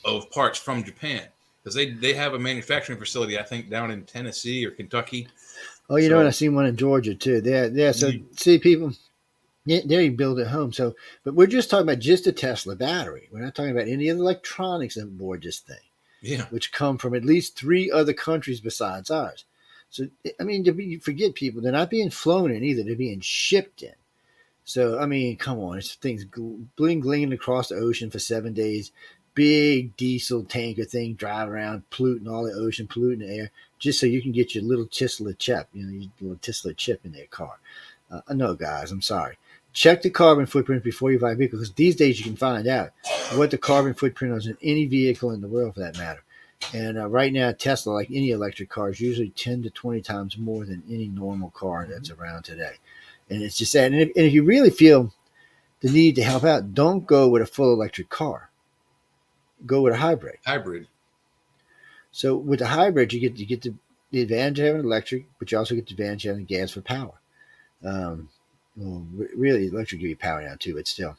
of parts from Japan because they have a manufacturing facility, I think, down in Tennessee or Kentucky. Oh, and I So seen one in Georgia too. Yeah. So mhm. see, people, yeah, there you build at home. So, but we're just talking about just a Tesla battery. We're not talking about any of the electronics on board this thing, Yeah. which come from at least 3 other countries besides ours. So, I mean, you forget, people, they're not being flown in either; they're being shipped in. So, I mean, come on, it's things bling blinging across the ocean for 7 days. Big diesel tanker thing driving around, polluting all the ocean, polluting the air, just so you can get your little Tesla chip, your little Tesla chip in their car. No, guys, I'm sorry. Check the carbon footprint before you buy a vehicle, because these days you can find out what the carbon footprint is in any vehicle in the world, for that matter. And right now, Tesla, like any electric car, is usually 10 to 20 times more than any normal car that's around today. And it's just sad. And if you really feel the need to help out, don't go with a full electric car. Go with a hybrid. Hybrid. So with the hybrid, you get the advantage of having electric, but you also get the advantage of having gas for power. Well, really, electric give you power now too, but still,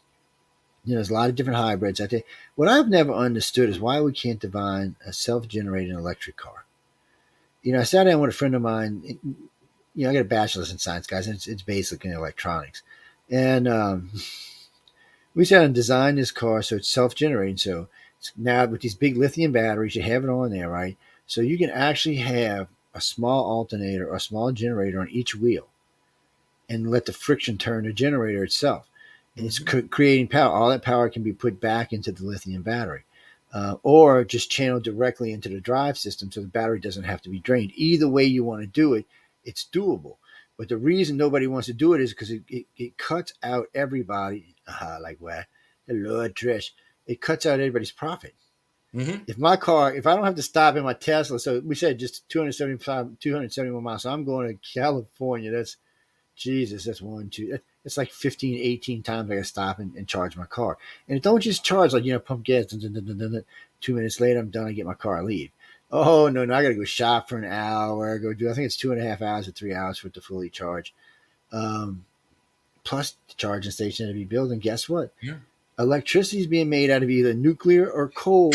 there's a lot of different hybrids out there. What I've never understood is why we can't divine a self-generating electric car. I sat down with a friend of mine. I got a bachelor's in science, guys, and it's basic in electronics. And we sat down and designed this car so it's self-generating. So now with these big lithium batteries, you have it on there, right? So you can actually have a small alternator or a small generator on each wheel and let the friction turn the generator itself. And it's creating power. All that power can be put back into the lithium battery. Or just channeled directly into the drive system so the battery doesn't have to be drained. Either way you want to do it, it's doable. But the reason nobody wants to do it is because it cuts out everybody. Like what? Hello, Trish. It cuts out everybody's profit. Mm-hmm. If I don't have to stop in my Tesla, so we said just 271 miles. So I'm going to California. That's Jesus. That's one, two. It's like 15, 18 times I got to stop and charge my car. And it don't just charge like, pump gas. 2 minutes later, I'm done. I get my car, I leave. Oh, no, I got to go shop for an hour. I think it's 2.5 hours or 3 hours for it to fully charge. Plus the charging station to be built. And guess what? Yeah. electricity is being made out of either nuclear or coal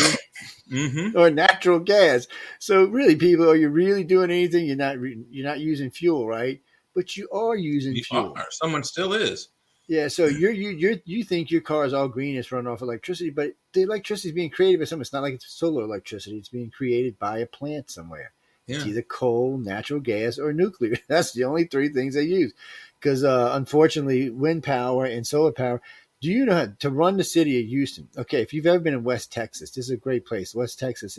Mm-hmm. or natural gas. So really, people, are you really doing anything? You're not using fuel, right? But you are using You fuel. are. Someone still is. Yeah, so you think your car is all green, it's running off electricity, but the electricity is being created by someone. It's not like it's solar electricity; it's being created by a plant somewhere. It's Yeah. either coal, natural gas, or nuclear. That's the only three things they use. Because unfortunately, wind power and solar power. Do you know how to run the city of Houston? Okay, if you've ever been in West Texas, this is a great place. West Texas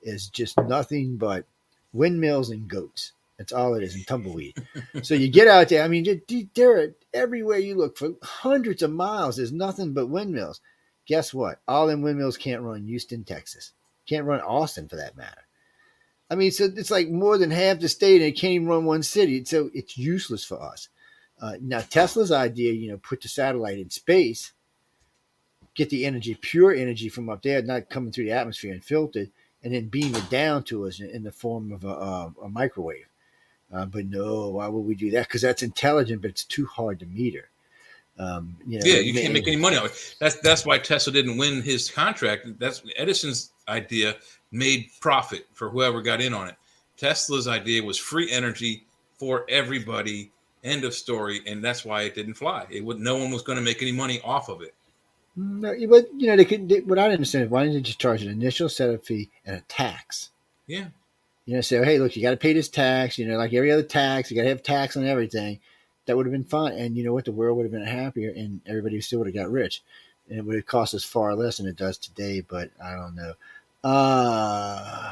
is just nothing but windmills and goats. That's all it is, and tumbleweed. So you get out there. I mean, there are everywhere you look for hundreds of miles. There's nothing but windmills. Guess what? All them windmills can't run Houston, Texas. Can't run Austin for that matter. I mean, so it's like more than half the state, and it can't even run one city. So it's useless for us. Now Tesla's idea, put the satellite in space, get the energy, pure energy from up there, not coming through the atmosphere and filtered, and then beam it down to us in the form of a microwave. But no, why would we do that? Because that's intelligent, but it's too hard to meter. Yeah, you can't make any money on it. That's why Tesla didn't win his contract. That's Edison's idea made profit for whoever got in on it. Tesla's idea was free energy for everybody. End of story. And that's why it didn't fly. No one was going to make any money off of it. no, but they could. What I don't understand is why didn't they just charge an initial setup fee and a tax? Yeah. Say, hey, look, you got to pay this tax. Like every other tax, you got to have tax on everything. That would have been fine, and you know what? The world would have been happier, and everybody still would have got rich, and it would have cost us far less than it does today. But I don't know.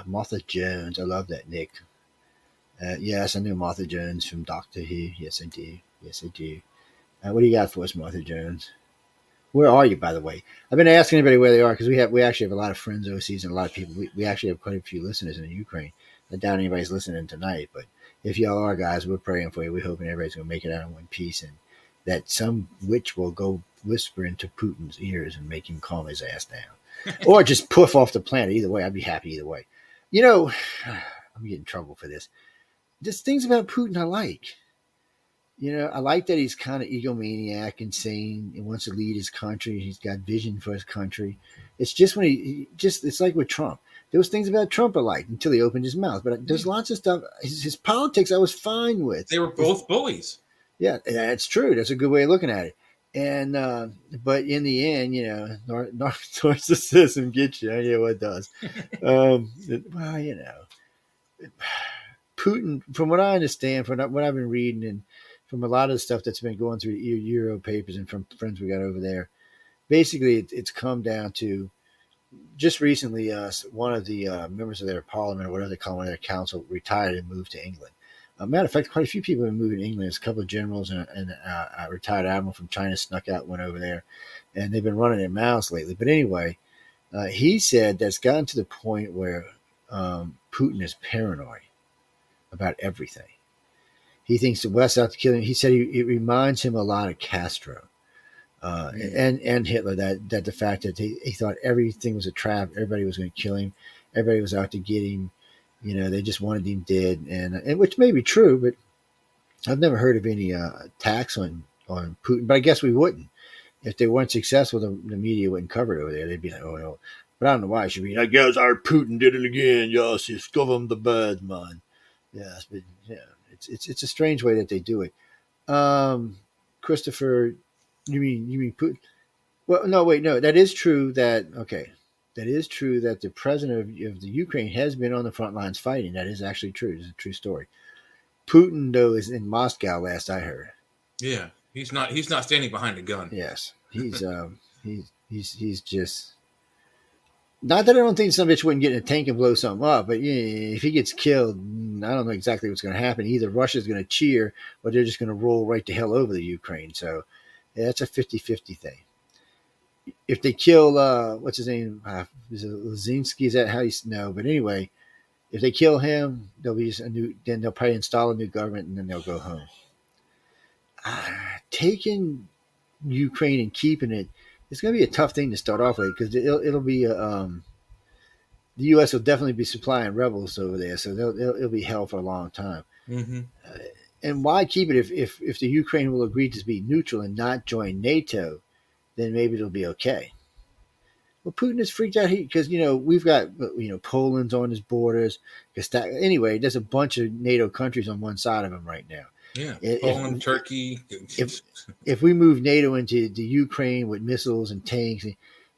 Martha Jones, I love that, Nick. Yes, I know Martha Jones from Doctor Who. Yes, I do. Yes, I do. What do you got for us, Martha Jones? Where are you, by the way? I've been asking everybody where they are because we actually have a lot of friends overseas and a lot of people. We actually have quite a few listeners in the Ukraine. I doubt anybody's listening tonight, but if y'all are, guys, we're praying for you. We're hoping everybody's going to make it out in one piece and that some witch will go whisper into Putin's ears and make him calm his ass down. Or just poof off the planet. Either way, I'd be happy either way. I'm getting in trouble for this. There's things about Putin I like. I like that he's kind of egomaniac, insane, and wants to lead his country. He's got vision for his country. It's just when it's like with Trump. There was things about Trump I liked until he opened his mouth. But there's lots of stuff. His politics I was fine with. They were both bullies. Yeah, that's true. That's a good way of looking at it. And but in the end, narcissism gets you. Yeah, what it does. Putin, from what I understand, from what I've been reading, and from a lot of the stuff that's been going through Euro papers and from friends we got over there, basically it's come down to just recently one of the members of their parliament or whatever they call it, their council, retired and moved to England. Matter of fact, quite a few people have been moving to England. There's a couple of generals and a retired admiral from China snuck out, went over there, and they've been running their mouths lately. But anyway, he said that's gotten to the point where Putin is paranoid about everything. He thinks the West out to kill him. He said it reminds him a lot of Castro and Hitler. That the fact that he thought everything was a trap, everybody was going to kill him, everybody was out to get him. They just wanted him dead, and which may be true, but I've never heard of any attacks on Putin. But I guess we wouldn't if they weren't successful. The media wouldn't cover it over there. They'd be like, oh no. But I don't know why it should be. I guess our Putin did it again. Yes, he's give him the bad man. Yes, but yeah. It's a strange way that they do it. Christopher, you mean Putin? Well, no, wait, no. That is true. That is true that the president of the Ukraine has been on the front lines fighting. That is actually true. It's a true story. Putin, though, is in Moscow. Last I heard. Yeah, he's not standing behind a gun. Yes, he's he's just. Not that I don't think some bitch wouldn't get in a tank and blow something up, but if he gets killed, I don't know exactly what's going to happen. Either Russia's going to cheer or they're just going to roll right to hell over the Ukraine. So that's a 50-50 thing. If they kill, what's his name? Is it Lazinski? Is that how you know? But anyway, if they kill him, then they'll probably install a new government and then they'll go home. Taking Ukraine and keeping it, it's going to be a tough thing to start off with because it'll be the U.S. will definitely be supplying rebels over there, so it'll be hell for a long time. Mm-hmm. And why keep it if the Ukraine will agree to be neutral and not join NATO? then maybe it'll be okay. Well, Putin is freaked out because we've got Poland's on his borders. Anyway, there's a bunch of NATO countries on one side of him right now. Yeah, If Poland, Turkey. if if we move NATO into the Ukraine with missiles and tanks,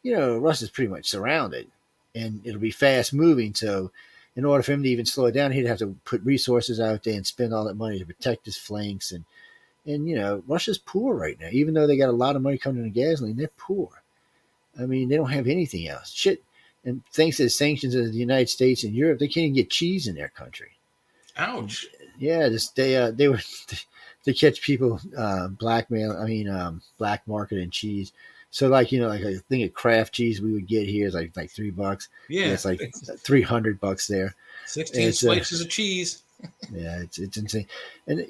Russia's pretty much surrounded, and it'll be fast moving. So, in order for him to even slow it down, he'd have to put resources out there and spend all that money to protect his flanks. And Russia's poor right now, even though they got a lot of money coming into gasoline. They're poor. I mean, they don't have anything else. Shit. And thanks to the sanctions of the United States and Europe, they can't even get cheese in their country. Ouch. Yeah, they were they catch people blackmail. I mean, black marketing cheese. So like like a thing of Kraft cheese we would get here is like $3. Yeah, and it's like $300 there. 16 slices of cheese. Yeah, it's insane, and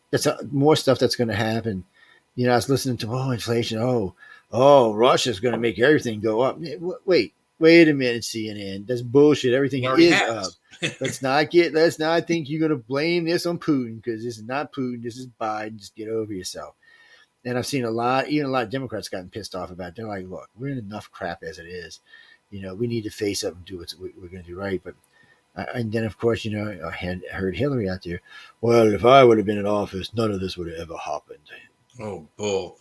that's more stuff that's going to happen. I was listening to inflation. Russia's going to make everything go up. Wait a minute, CNN. That's bullshit. Everything is up. Let's not think you're going to blame this on Putin, because this is not Putin. This is Biden. Just get over yourself. And I've seen a lot of Democrats gotten pissed off about it. They're like, look, we're in enough crap as it is. We need to face up and do what we're going to do right. But and then, of course, I had heard Hillary out there. Well, if I would have been in office, none of this would have ever happened. Oh, bull.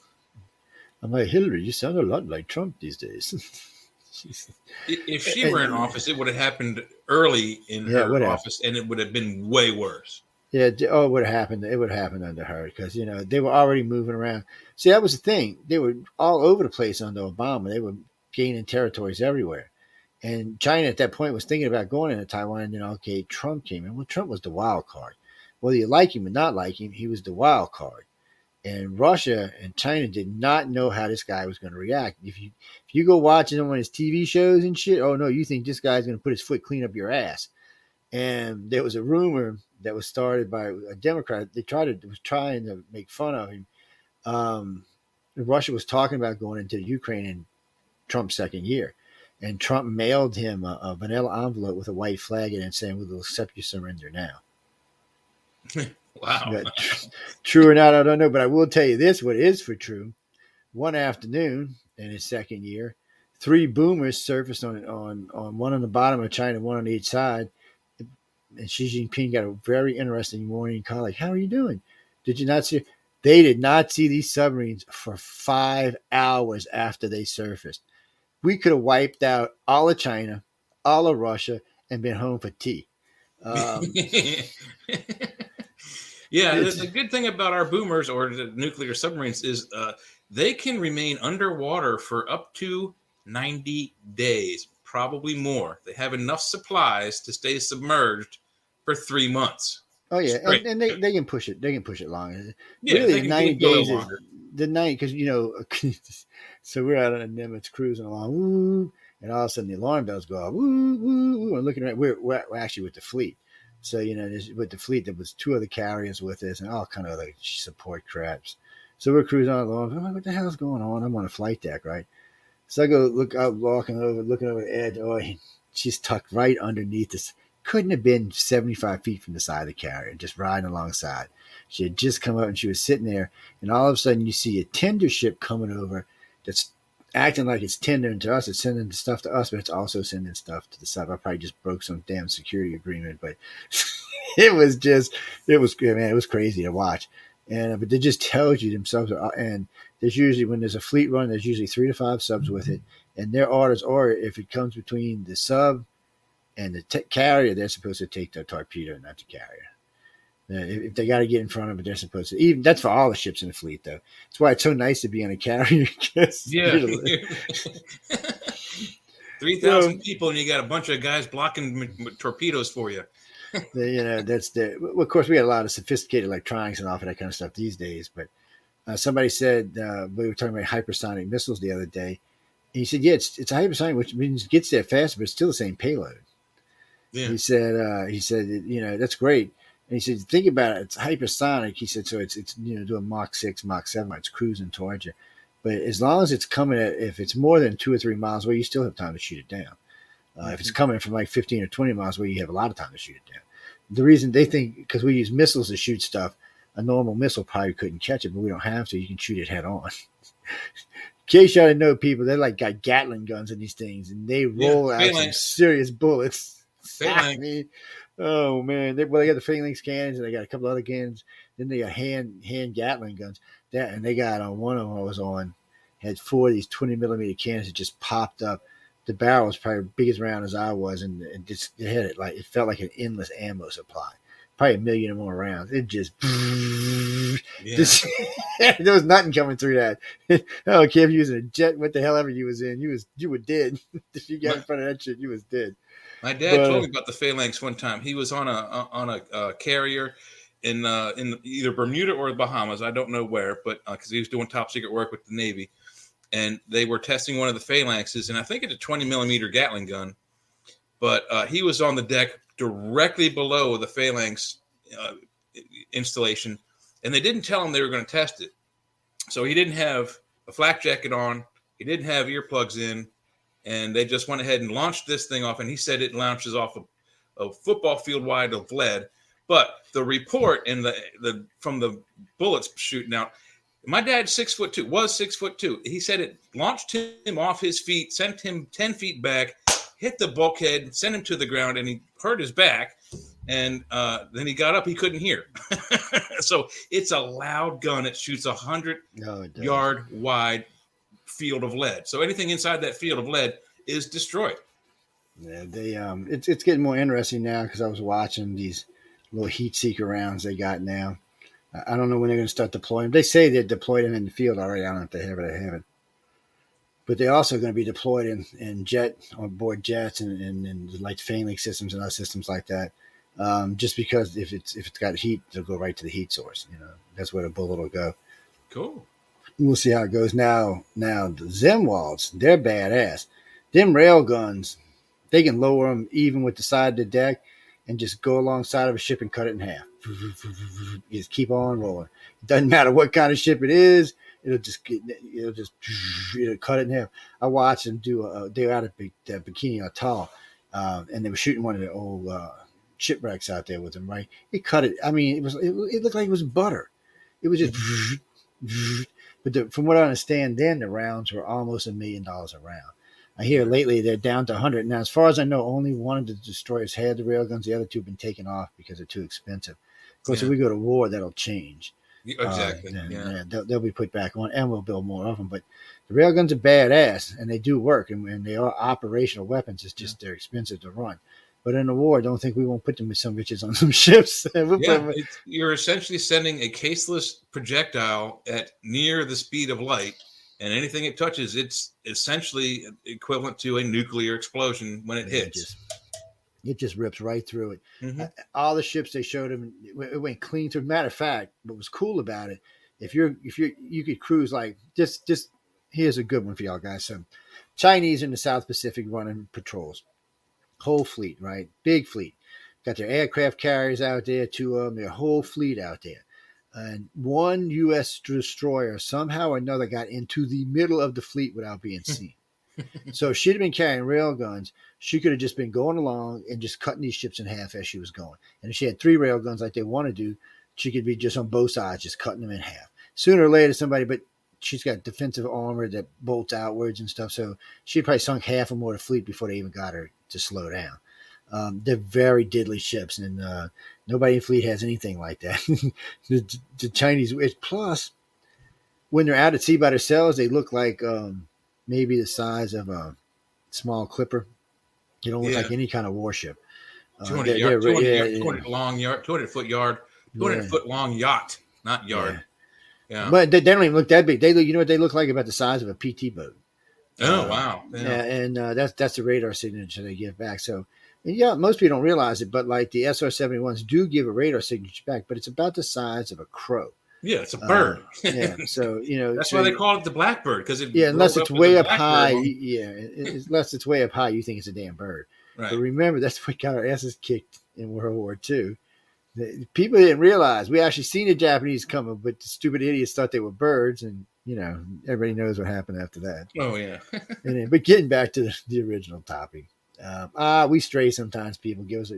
I'm like, Hillary, you sound a lot like Trump these days. If she were in office, it would have happened early in her office, and it would have been way worse. Yeah, it would have happened. It would have happened under her, because they were already moving around. See, that was the thing. They were all over the place under Obama. They were gaining territories everywhere, and China at that point was thinking about going into Taiwan. And then, okay, Trump came in. Well, Trump was the wild card. Whether you like him or not like him, he was the wild card. And Russia and China did not know how this guy was going to react. If you go watching him on his TV shows and shit, oh no, you think this guy's going to put his foot clean up your ass. And there was a rumor that was started by a Democrat. Was trying to make fun of him. Russia was talking about going into the Ukraine in Trump's second year, and Trump mailed him a vanilla envelope with a white flag in it saying, "We'll accept your surrender now." Wow. True or not, I don't know, but I will tell you this: what is for true. One afternoon in his second year, 3 boomers surfaced on one on the bottom of China, one on each side. And Xi Jinping got a very interesting morning call, like, "How are you doing? Did you not see?" They did not see these submarines for 5 hours after they surfaced. We could have wiped out all of China, all of Russia, and been home for tea. Yeah, the good thing about our boomers or the nuclear submarines is they can remain underwater for up to 90 days, probably more. They have enough supplies to stay submerged for 3 months. Oh yeah, and they can push it. They can push it longer. Yeah, really, 90 days is the 90, because so we're out on a Nimitz cruising along, woo, and all of a sudden the alarm bells go off, woo, woo, woo, and looking around. We're actually with the fleet. So, with the fleet, there was 2 other carriers with us and all kind of like support craps. So we're cruising on along. I'm like, what the hell's going on? I'm on a flight deck, right? So I go looking over the edge. Oh, she's tucked right underneath us. Couldn't have been 75 feet from the side of the carrier, just riding alongside. She had just come up and she was sitting there. And all of a sudden you see a tender ship coming over that's acting like it's tendering to us. It's sending stuff to us, but it's also sending stuff to the side. I probably just broke some damn security agreement, but it was crazy to watch. And but it just tells you themselves. And there's usually, when there's a fleet run, there's usually 3 to 5 subs with it. And their orders are, if it comes between the sub and the carrier, they're supposed to take the torpedo, not the carrier. If they got to get in front of it, they're supposed to. Even that's for all the ships in the fleet, though. That's why it's so nice to be on a carrier. Yeah, 3,000 people, and you got a bunch of guys blocking torpedoes for you. Of course, we got a lot of sophisticated electronics and all of that kind of stuff these days. But somebody said we were talking about hypersonic missiles the other day. And he said, "Yeah, it's a hypersonic, which means it gets there faster, but it's still the same payload." Yeah. He said, that's great. And he said, think about it. It's hypersonic. He said, so it's doing Mach 6, Mach 7. It's cruising towards you. But as long as it's coming if it's more than 2 or 3 miles away, you still have time to shoot it down. If it's coming from like 15 or 20 miles away, you have a lot of time to shoot it down. The reason they think, because we use missiles to shoot stuff, a normal missile probably couldn't catch it, but we don't have to. You can shoot it head on. case y'all didn't know, people, they like got Gatling guns in these things, and they Yeah, roll out some phalanx, serious bullets. I phalanx. mean, oh man, they got the phalanx cannons, and they got a couple other cannons. Then they got hand Gatling guns. That and they got on one of them I was on had four of these 20 millimeter cannons that just popped up. The barrel was probably big as round as I was, and just it had it like it felt like an endless ammo supply. Probably a million or more rounds. It just, Yeah, just there was nothing coming through that. I don't care if you was in a jet, what the hell ever you was in, you were dead. If you got my, in front of that shit, you was dead. my dad But told me about the phalanx one time. He was on a carrier in either Bermuda or the Bahamas. I don't know where, but because he was doing top secret work with the Navy, and they were testing one of the phalanxes, and I think it's a 20 millimeter Gatling gun. But he was on the deck directly below the phalanx uh, installation, and they didn't tell him they were going to test it. So he didn't have a flak jacket on, he didn't have earplugs in, and they just went ahead and launched this thing off. And he said it launches off a football field wide of lead. But the report and the from the bullets shooting out, my dad's 6'2", was 6'2". He said it launched him off his feet, sent him 10 feet back, hit the bulkhead, sent him to the ground, and he hurt his back. And then he got up, he couldn't hear. So it's a loud gun. It shoots 100 no, it does. yard wide field of lead. So anything inside that field of lead is destroyed. Yeah, they it's getting more interesting now because I was watching these little heat seeker rounds they got now. I don't know when they're going to start deploying them. They say they deployed them in the field already. I don't know if they have it or haven't. But they're also going to be deployed in jet on board jets and like phalanx systems and other systems like that. Just because if it's got heat, it'll go right to the heat source. You know, that's where the bullet will go. Cool. We'll see how it goes. Now the Zimwalds, they're badass. Them rail guns, they can lower them even with the side of the deck and just go alongside of a ship and cut it in half. You just keep on rolling. It doesn't matter what kind of ship it is. It'll just cut it in half. I watched them they were out at Bikini Atoll, and they were shooting one of the old shipwrecks out there with them. Right, it cut it. I mean, it looked like it was butter. It was just. But from what I understand, then the rounds were almost $1 million a round. I hear lately they're down to 100. Now, as far as I know, only one of the destroyers had the railguns. The other two have been taken off because they're too expensive. Of course, if we go to war, that'll change. Exactly. They'll be put back on, and we'll build more of them. But the railguns are badass, and they do work, and they are operational weapons. It's just they're expensive to run. But in the war, I don't think we won't put them with some bitches on some ships. You're essentially sending a caseless projectile at near the speed of light, and anything it touches, it's essentially equivalent to a nuclear explosion when it hits. It just rips right through it. Mm-hmm. All the ships they showed them, it went clean through. Matter of fact, what was cool about it, if you could cruise like just here's a good one for y'all guys. So Chinese in the South Pacific running patrols. Whole fleet, right? Big fleet. Got their aircraft carriers out there, two of them, their whole fleet out there. And one U.S. destroyer somehow or another got into the middle of the fleet without being seen. So if she'd have been carrying rail guns, she could have just been going along and just cutting these ships in half as she was going. And if she had 3 rail guns like they want to do, she could be just on both sides, just cutting them in half. Sooner or later, but she's got defensive armor that bolts outwards and stuff. So she probably sunk half or more of the fleet before they even got her to slow down. They're very deadly ships, and nobody in the fleet has anything like that. the Chinese, plus when they're out at sea by themselves, they look like maybe the size of a small clipper. They don't look like any kind of warship. 200 long yard, 200 foot yard, 200 foot long yacht, not yard. Yeah. But they don't even look that big. They look, you know what they look like? About the size of a PT boat. Oh wow! And that's the radar signature they give back. So, and most people don't realize it, but like the SR-71s do give a radar signature back, but it's about the size of a crow. Yeah, it's a bird. So that's why they call it the blackbird, because unless it's way up high. Unless it's way up high, you think it's a damn bird. Right. But remember, that's what got our asses kicked in World War II. People didn't realize we actually seen the Japanese coming, but the stupid idiots thought they were birds, and everybody knows what happened after that. Oh yeah. But getting back to the original topic, we stray sometimes. People give us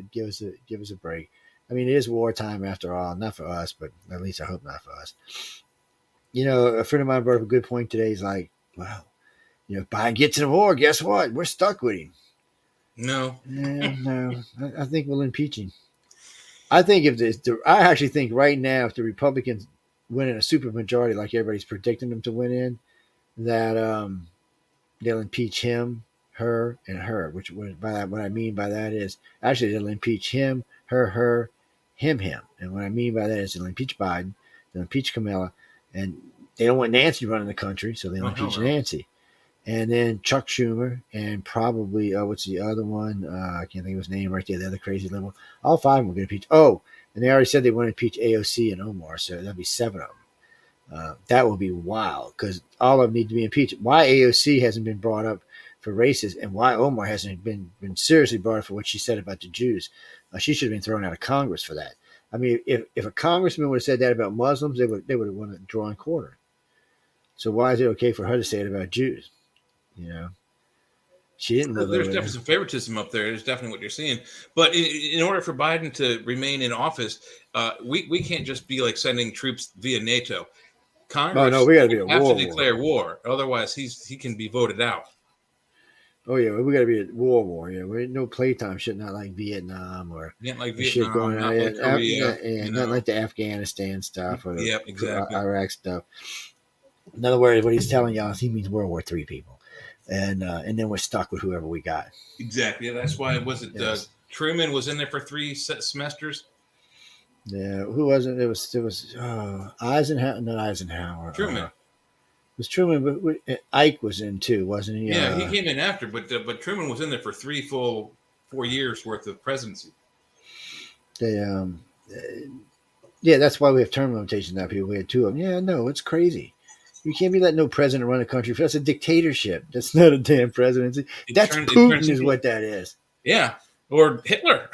a break. I mean, it is wartime after all. Not for us, but at least I hope not for us. A friend of mine brought up a good point today. He's like, Wow. If Biden gets in the war, guess what? We're stuck with him. No. No. I think we'll impeach him. I think I actually think right now, if the Republicans win in a supermajority like everybody's predicting them to win in, that they'll impeach him, her, and her. Which by that, what I mean by that is actually they'll impeach him, her, him. And what I mean by that is they'll impeach Biden, they'll impeach Kamala, and they don't want Nancy running the country, so they'll Oh, hell impeach no. Nancy. And then Chuck Schumer, and probably what's the other one? I can't think of his name right there. The other crazy liberal. All five of them are going to impeach. Oh, and they already said they want to impeach AOC and Omar, so that'll be seven of them. That will be wild because all of them need to be impeached. Why AOC hasn't been brought up for races, and why Omar hasn't been seriously brought up for what she said about the Jews? She should have been thrown out of Congress for that. I mean, if a congressman would have said that about Muslims, they would have won a drawing quarter. So why is it okay for her to say it about Jews? She didn't live There's over definitely there. some favoritism up there. It's definitely what you're seeing. But in order for Biden to remain in office, we can't just be like sending troops via NATO. Oh no, Congress we got to be would a have to war. declare war. Otherwise, he can be voted out. Oh yeah, we got to be a war. Yeah, we no playtime shit, not like Vietnam or Not like the shit Vietnam, going on. not like Korea. Not like the Afghanistan stuff or the Yep, exactly. Iraq stuff. In other words, what he's telling y'all is he means World War III people, and then we're stuck with whoever we got. Exactly. That's why Yes. Truman was in there for 3 semesters. Yeah, who was it? It was Eisenhower, not Eisenhower. Truman. It was Truman, but Ike was in too, wasn't he? Yeah, he came in after, but Truman was in there for 4 years worth of presidency. They yeah, that's why we have term limitations now. People, we had two of them. Yeah, no, it's crazy. You can't be letting no president run a country. That's a dictatorship. That's not a damn presidency. That's Putin, is what that is. Yeah, or Hitler.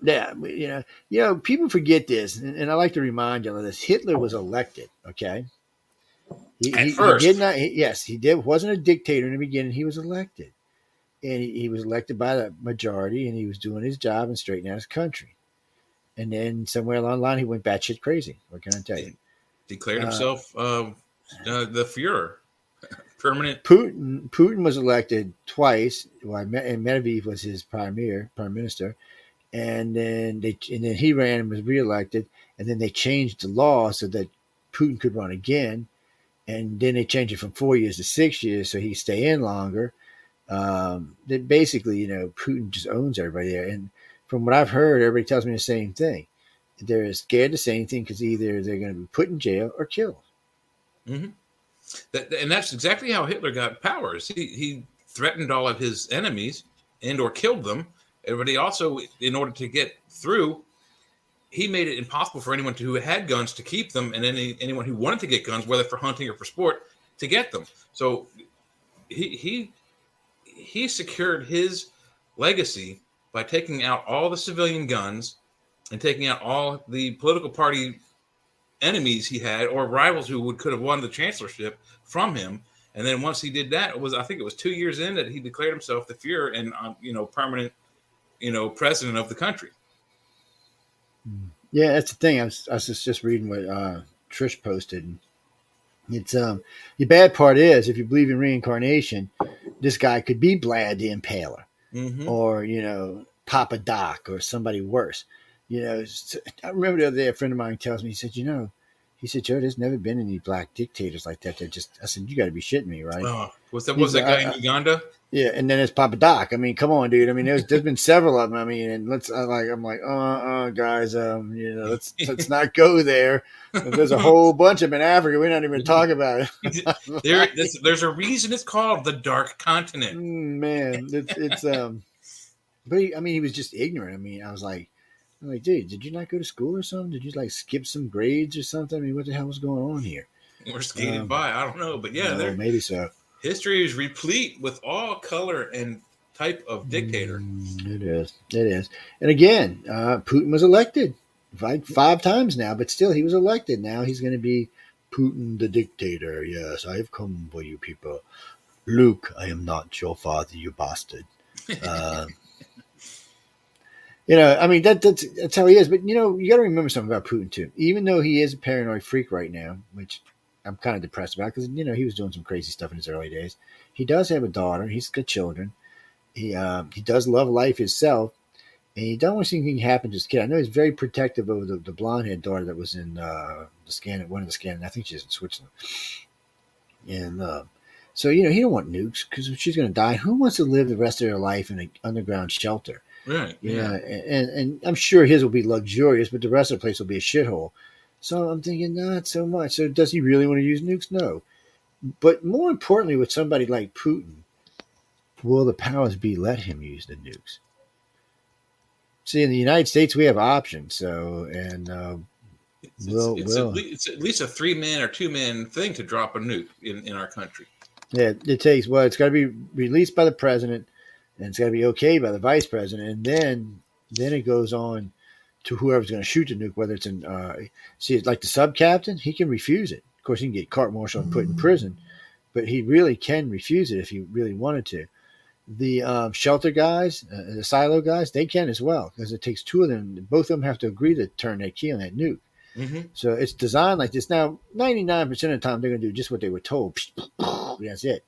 Yeah, people forget this, and I like to remind you of this. Hitler was elected. Okay, At first. he did not. Yes, he did. Wasn't a dictator in the beginning. He was elected, and he was elected by the majority, and he was doing his job and straightening out his country. And then somewhere along the line, he went batshit crazy. What can I tell you? Declared himself the Führer, permanent. Putin was elected twice. And Medvedev was his prime minister, and then he ran and was reelected. And then they changed the law so that Putin could run again. And then they changed it from 4 years to 6 years, so he could stay in longer. That basically, Putin just owns everybody there. And from what I've heard, everybody tells me the same thing. They're scared to say anything because either they're going to be put in jail or killed. Mm-hmm. And that's exactly how Hitler got powers. He threatened all of his enemies and or killed them. But he also, in order to get through, he made it impossible for anyone who had guns to keep them, and anyone who wanted to get guns, whether for hunting or for sport, to get them. So he secured his legacy by taking out all the civilian guns and taking out all the political party enemies he had or rivals who could have won the chancellorship from him. And then once he did that, I think it was 2 years in that he declared himself the Führer and permanent president of the country. Yeah, that's the thing. I was just reading what Trish posted. It's the bad part is if you believe in reincarnation, this guy could be Vlad the Impaler, or Papa Doc or somebody worse. I remember the other day a friend of mine tells me, he said, Joe, there's never been any black dictators like that. I said, you got to be shitting me, right? Was that guy in Uganda? Yeah, and then it's Papa Doc. I mean, come on, dude. I mean, there's been several of them. I mean, and I'm like, guys, let's not go there. There's a whole bunch of them in Africa. We're not even talking about it. There's a reason it's called the Dark Continent. Man, it's but he was just ignorant. I mean, I'm like, dude, did you not go to school or something? Did you like skip some grades or something? I mean, what the hell was going on here? We're skating by. I don't know, but yeah, maybe so. History is replete with all color and type of dictator. It is. And again, Putin was elected 5 times now, but still he was elected. Now he's going to be Putin the dictator. Yes, I've come for you people. Luke, I am not your father, you bastard. I mean, that's how he is. But, you got to remember something about Putin, too. Even though he is a paranoid freak right now, which I'm kind of depressed about because he was doing some crazy stuff in his early days. He does have a daughter. He's got children. He does love life himself, and he don't want anything to happen to his kid. I know he's very protective over the blonde haired daughter that was in the scan. One of the scan. I think she's in Switzerland, and so he don't want nukes because she's going to die. Who wants to live the rest of their life in an underground shelter? Right. Yeah, and I'm sure his will be luxurious, but the rest of the place will be a shithole. So I'm thinking not so much. So does he really want to use nukes? No. But more importantly, with somebody like Putin, will the powers be let him use the nukes? See, in the United States, we have options. So, and It's at least a 3-man or 2-man thing to drop a nuke in our country. yeah, it takes it's got to be released by the president, and it's got to be okay by the vice president, and then it goes on to whoever's going to shoot the nuke. Whether it's see, like the sub captain, he can refuse it. Of course, he can get court-martialed and put in prison, but he really can refuse it if he really wanted to. The shelter guys, the silo guys, they can as well because it takes two of them. Both of them have to agree to turn that key on that nuke. Mm-hmm. So it's designed like this. Now, 99% of the time, they're going to do just what they were told. That's it.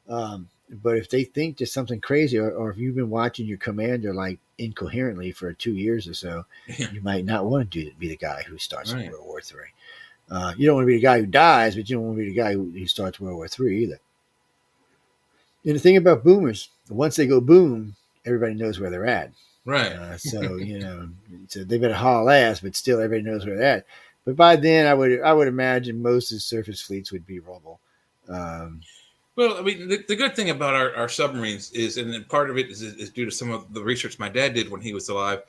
But if they think there's something crazy, or if you've been watching your commander like incoherently for 2 years or so, you might not want to be the guy who starts World War III. You don't want to be the guy who dies, but you don't want to be the guy who starts World War III either. And the thing about boomers, once they go boom, everybody knows where they're at. Right. So they better haul ass, but still everybody knows where they're at. But by then, I would imagine most of the surface fleets would be rubble. Well, I mean, the good thing about our submarines is, and part of it is due to some of the research my dad did when he was alive.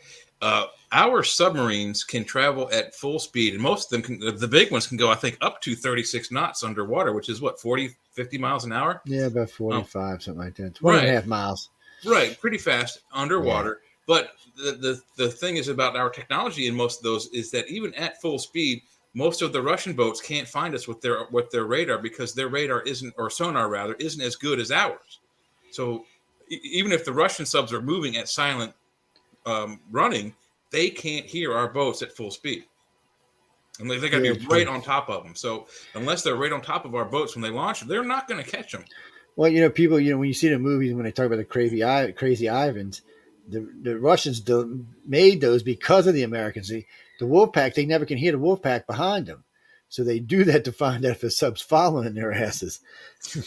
Our submarines can travel at full speed, and most of them the big ones can go, I think, up to 36 knots underwater, which is what, 40, 50 miles an hour? Yeah, about 45, something like that. 20 and a half miles. Right, pretty fast underwater. Yeah. But the thing is about our technology in most of those is that even at full speed, most of the Russian boats can't find us with their radar because their radar sonar isn't as good as ours. So even if the Russian subs are moving at silent running, they can't hear our boats at full speed. And they got to be right on top of them. So unless they're right on top of our boats when they launch, they're not going to catch them. Well, people, when you see the movies, when they talk about the crazy Ivans, the Russians made those because of the Americans. The Wolfpack, they never can hear the Wolfpack behind them. So they do that to find out if the sub's following their asses.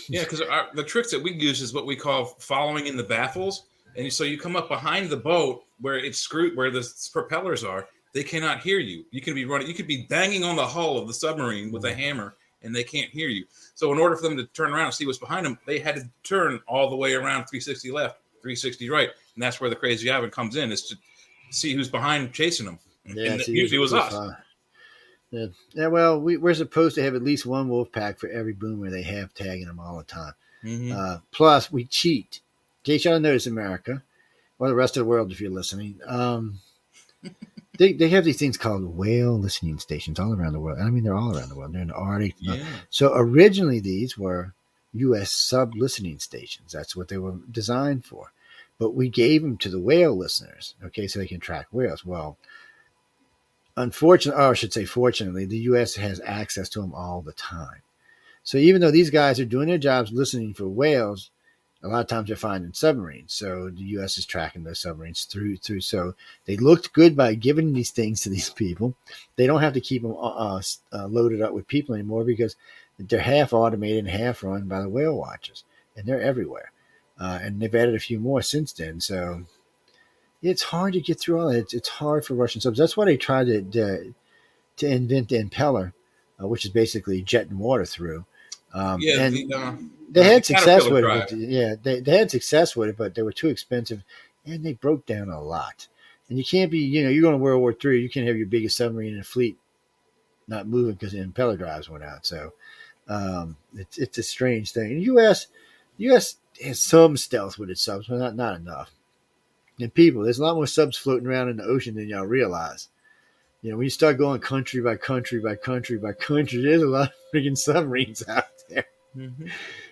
Yeah, because the tricks that we use is what we call following in the baffles. And so you come up behind the boat where it's screwed, where the propellers are. They cannot hear you. You can be running. You could be banging on the hull of the submarine with a hammer, and they can't hear you. So in order for them to turn around and see what's behind them, they had to turn all the way around 360 left, 360 right. And that's where the crazy Ivan comes in, is to see who's behind chasing them. Yeah, and usually it was us. Yeah, well, we're supposed to have at least one wolf pack for every boomer they have tagging them all the time. Mm-hmm. Plus, we cheat. In case y'all notice, America, or the rest of the world if you're listening, they have these things called whale listening stations all around the world. I mean, they're all around the world. They're in the Arctic. Yeah. So originally, these were U.S. sub-listening stations. That's what they were designed for. But we gave them to the whale listeners, okay, so they can track whales. Well, unfortunately, or I should say fortunately, the U.S. has access to them all the time. So even though these guys are doing their jobs listening for whales, a lot of times they're finding submarines. So the U.S. is tracking those submarines through. So they looked good by giving these things to these people. They don't have to keep them loaded up with people anymore because they're half automated and half run by the whale watchers, and they're everywhere. And they've added a few more since then. So it's hard to get through all that. It's hard for Russian subs. That's why they tried to invent the impeller, which is basically jetting water through. They had success with it. They had success with it, but they were too expensive, and they broke down a lot. And you can't be, you're going to World War III. You can't have your biggest submarine in the fleet not moving because the impeller drives went out. So it's a strange thing. The U.S. has some stealth with its subs, but not enough. And people, there's a lot more subs floating around in the ocean than y'all realize. When you start going country by country by country by country, there's a lot of freaking submarines out there. Mm-hmm.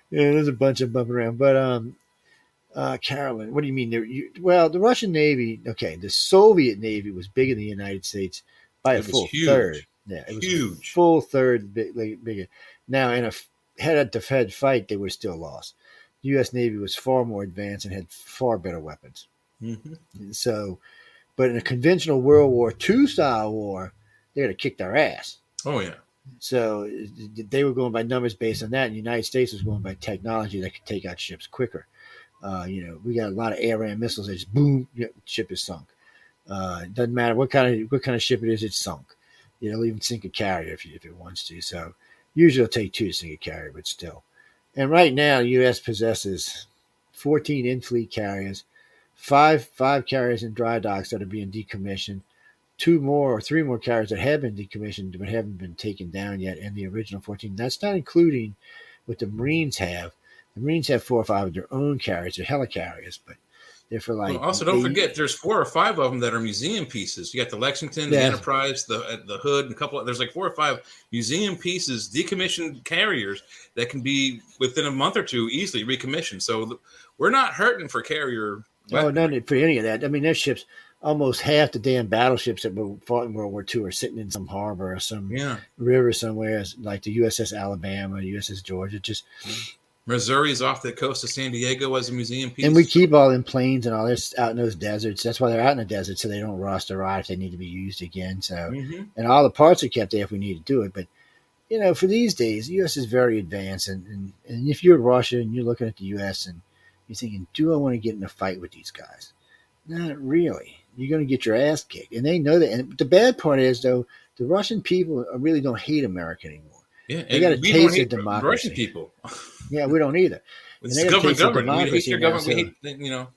Yeah, there's a bunch of them bumping around. But Carolyn, what do you mean? The Russian Navy, okay, the Soviet Navy was bigger than the United States by a full third. Yeah, it was a Huge. full third bigger. Now, in a head-to-head fight, they would have still lost. The U.S. Navy was far more advanced and had far better weapons. Hmm. So, but in a conventional World War II style war, they would have kicked our ass. Oh yeah. So they were going by numbers based on that, and the United States was going by technology that could take out ships quicker. We got a lot of air ram missiles that just boom, ship is sunk. It doesn't matter what kind of ship it is, it's sunk. It'll even sink a carrier if it wants to. So usually it'll take two to sink a carrier, but still. And right now, the U.S. possesses 14 in-fleet carriers, five carriers in dry docks that are being decommissioned, two more or three more carriers that have been decommissioned but haven't been taken down yet, and the original 14. That's not including what the Marines have. The Marines have 4 or 5 of their own carriers, they're helicarriers, but they're for Well, like also, don't forget, there's 4 or 5 of them that are museum pieces. You got the Lexington, the yeah. Enterprise, the Hood, and a couple. There's like 4 or 5 museum pieces, decommissioned carriers that can be within a month or two easily recommissioned. So we're not hurting for carrier. Oh, none for any of that. I mean, their ships, almost half the damn battleships that were fought in World War II are sitting in some harbor or some river somewhere, like the USS Alabama, USS Georgia. Just Missouri's off the coast of San Diego as a museum piece. and we keep all them planes and all this out in those deserts. That's why they're out in the desert, so they don't rust or rot if they need to be used again. So, and all the parts are kept there if we need to do it. But for these days, the U.S. is very advanced, and if you're Russia and you're looking at the U.S. and you're thinking, do I want to get in a fight with these guys? Not really. You're going to get your ass kicked, and they know that. And the bad part is, though, the Russian people really don't hate America anymore. Yeah, they got a taste of democracy. Russian people. Yeah, we don't either. It's government. We hate their government.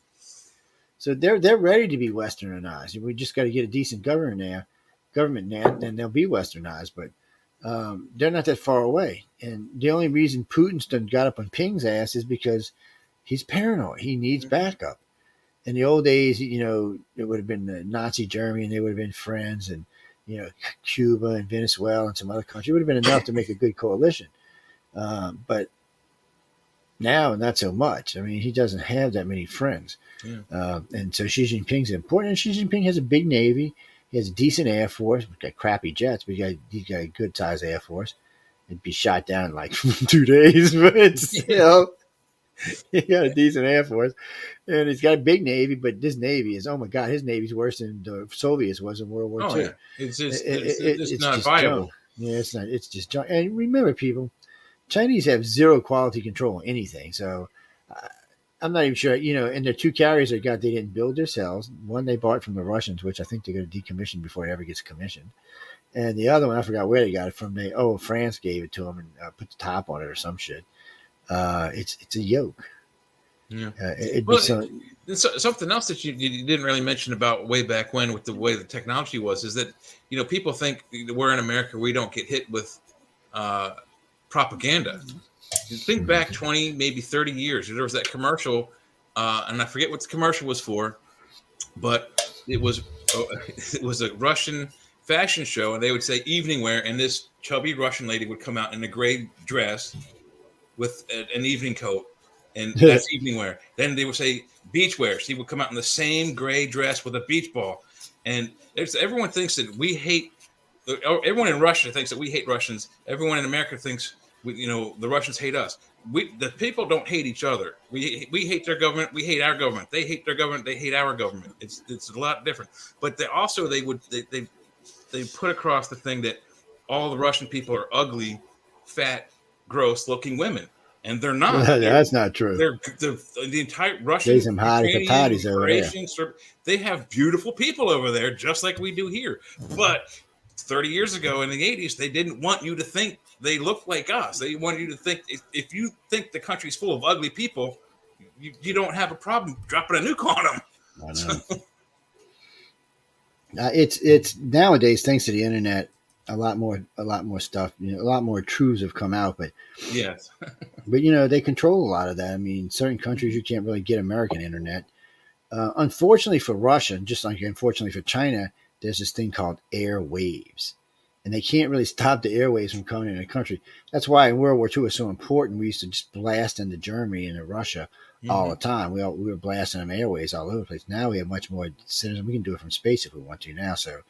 So they're ready to be westernized. We just got to get a decent government now, and they'll be westernized. But they're not that far away. And the only reason Putin's done got up on Ping's ass is because he's paranoid. He needs backup. In the old days, it would have been Nazi Germany, and they would have been friends, and Cuba and Venezuela and some other countries. It would have been enough to make a good coalition. But now, not so much. I mean, he doesn't have that many friends. Yeah. And so Xi Jinping's important. And Xi Jinping has a big navy. He has a decent air force. We've got crappy jets, but he's got a good size air force. It'd be shot down in like 2 days, but still, he got a decent air force. And he's got a big navy, but this navy is, oh my God, his navy's worse than the Soviets was in World War II. Yeah. It's not viable. Junk. Yeah, it's not. It's just junk. And remember, people, Chinese have zero quality control on anything. So I'm not even sure, and the 2 carriers they didn't build themselves. One they bought from the Russians, which I think they're going to decommission before it ever gets commissioned. And the other one, I forgot where they got it from. France gave it to them and put the top on it or some shit. It's a yoke. Yeah. Something else that you didn't really mention about way back when with the way the technology was is that, people think we're in America, we don't get hit with propaganda. You think back 20, maybe 30 years, there was that commercial, and I forget what the commercial was for, but it was a Russian fashion show, and they would say evening wear, and this chubby Russian lady would come out in a gray dress with an evening coat, and that's evening wear. Then they would say beach wear. She would come out in the same gray dress with a beach ball, and everyone thinks that we hate. Everyone in Russia thinks that we hate Russians. Everyone in America thinks the Russians hate us. The people don't hate each other. We hate their government. We hate our government. They hate their government. They hate our government. It's a lot different. But they put across the thing that all the Russian people are ugly, fat, gross-looking women, and they're not. That's not true. They're the entire Russian, There's some hotties over there. They have beautiful people over there, just like we do here. But 30 years ago in the 80s, they didn't want you to think they look like us. They wanted you to think if you think the country's full of ugly people, you don't have a problem dropping a nuke on them. I know. It's nowadays, thanks to the internet, a lot more stuff. A lot more truths have come out, but yes, but they control a lot of that. I mean, certain countries you can't really get American internet. Unfortunately for Russia, just like unfortunately for China, there's this thing called airwaves, and they can't really stop the airwaves from coming in the country. That's why in World War II was so important. We used to just blast into Germany and into Russia all the time. We were blasting them airways all over the place. Now we have much more citizens. We can do it from space if we want to now. So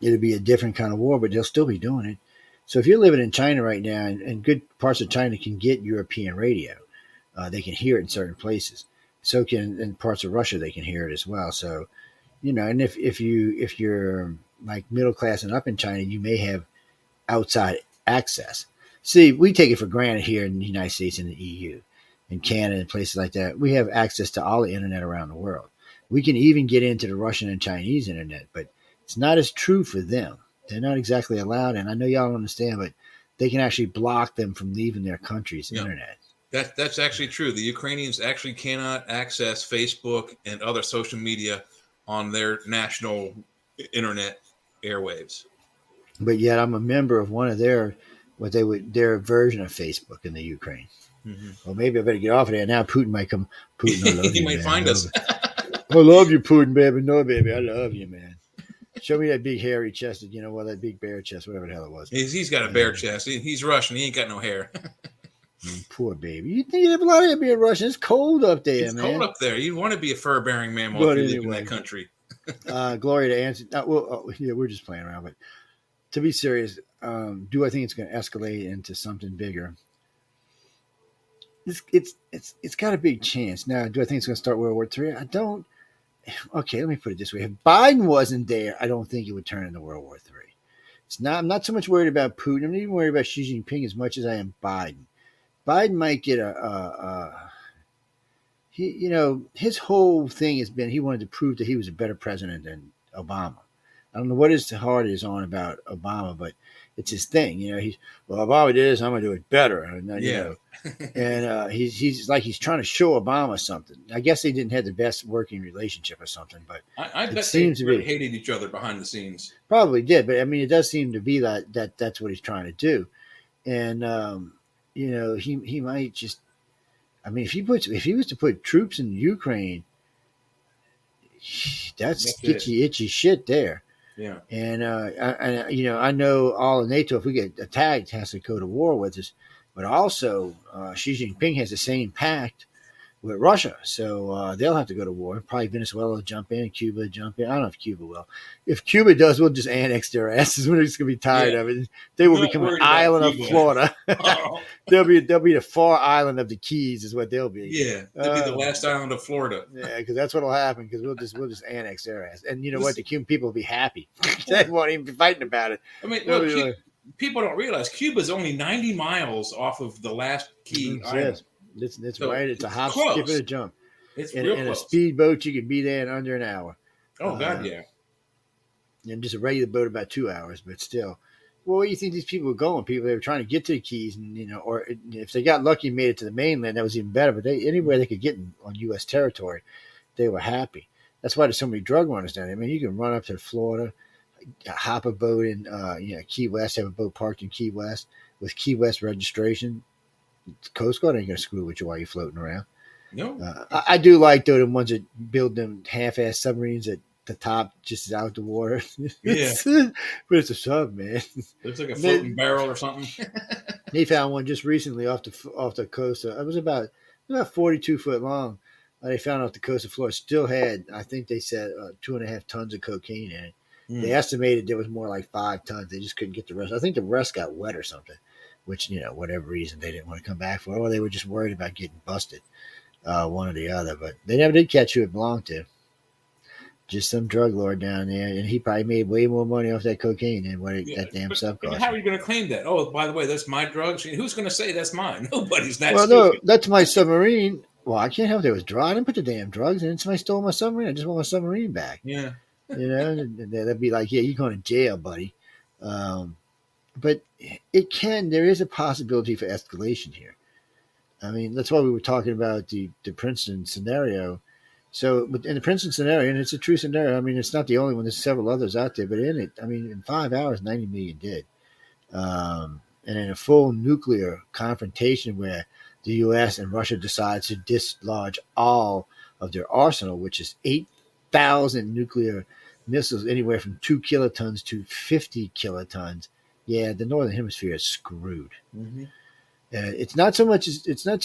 it'll be a different kind of war, but they'll still be doing it. So if you're living in China right now, and good parts of China can get European radio, they can hear it in certain places. So can in parts of Russia they can hear it as well. So and if you're like middle class and up in China, you may have outside access. See, we take it for granted here in the United States and the EU and Canada and places like that. We have access to all the internet around the world. We can even get into the Russian and Chinese internet, but it's not as true for them. They're not exactly allowed, and I know y'all don't understand, but they can actually block them from leaving their country's internet. That's actually true. The Ukrainians actually cannot access Facebook and other social media on their national internet airwaves. But yet, I'm a member of one of their version of Facebook in the Ukraine. Mm-hmm. Well, maybe I better get off of there now. Putin might come. Putin, I love he you, might man. find us. I love you, Putin, baby. No, baby, I love you, man. Show me that big hairy chested, that big bear chest, whatever the hell it was. He's got a bear chest. He's Russian. He ain't got no hair. Poor baby. You think you have a lot of hair being Russian? It's cold up there, it's man. It's cold up there. You want to be a fur-bearing mammal if you live in that country. Gloria to answer. We're just playing around, but to be serious, do I think it's going to escalate into something bigger? It's got a big chance. Now, do I think it's going to start World War III? I don't. Okay, let me put it this way: if Biden wasn't there, I don't think it would turn into World War III. I'm not so much worried about Putin. I'm not even worried about Xi Jinping as much as I am Biden. Biden might get his whole thing has been he wanted to prove that he was a better president than Obama. I don't know what his heart is on about Obama, but it's his thing. Obama did this, I'm going to do it better. And he's trying to show Obama something. I guess they didn't have the best working relationship or something, but I bet they really hated each other behind the scenes. Probably did, but I mean, it does seem to be that's what he's trying to do. And, he might just. I mean, if he was to put troops in Ukraine, that's itchy shit there. Yeah. And I know all of NATO, if we get attacked, has to go to war with us. But also, Xi Jinping has the same pact with Russia, so they'll have to go to war. Probably Venezuela will jump in, Cuba will jump in. I don't know if Cuba will. If Cuba does, we'll just annex their asses. We're just gonna be tired of it. They will become an island of Florida. They'll be the far island of the Keys, is what they'll be. Yeah, they'll be the last island of Florida. Yeah, because that's what'll happen. Because we'll just annex their ass, and you know what? The Cuban people will be happy. They won't even be fighting about it. I mean, look, people don't realize Cuba's only 90 miles off of the last key island. It's so right. It's a hop, skip, and a jump. It's real close. A speedboat, you can be there in under an hour. Oh God, yeah. And just a regular boat about 2 hours, but still. Well, where do you think these people were going? People, they were trying to get to the Keys, and or if they got lucky and made it to the mainland, that was even better. But anywhere they could get on U.S. territory, they were happy. That's why there's so many drug runners down there. I mean, you can run up to Florida, hop a boat in, Key West, have a boat parked in Key West with Key West registration. The Coast Guard ain't gonna screw with you while you're floating around. No, I do like though the ones that build them half-ass submarines at the top, just out the water. Yeah, but it's a sub, man. Looks like a floating barrel or something. They found one just recently off the coast. It was about 42 foot long. They found off the coast of Florida. Still had, I think they said 2.5 tons of cocaine in it. They estimated there was more like 5 tons. They just couldn't get the rest. I think the rest got wet or something. Which, whatever reason they didn't want to come back for, or they were just worried about getting busted, one or the other. But they never did catch who it belonged to. Just some drug lord down there, and he probably made way more money off that cocaine than what that damn sub cost. How are you going to claim that? Oh, by the way, that's my drugs. Who's going to say that's mine? Nobody's that stupid. No, that's my submarine. Well, I can't help it. It was dry. I didn't put the damn drugs in. Somebody stole my submarine. I just want my submarine back. Yeah. They'd be like, yeah, you're going to jail, buddy. But there is a possibility for escalation here. I mean, that's why we were talking about the Princeton scenario. So, in the Princeton scenario, and it's a true scenario, I mean, it's not the only one. There's several others out there, but in it, I mean, in 5 hours, 90 million dead. And in a full nuclear confrontation where the U.S. and Russia decides to dislodge all of their arsenal, which is 8,000 nuclear missiles, anywhere from 2 kilotons to 50 kilotons. Yeah, the Northern Hemisphere is screwed. Mm-hmm. It's not so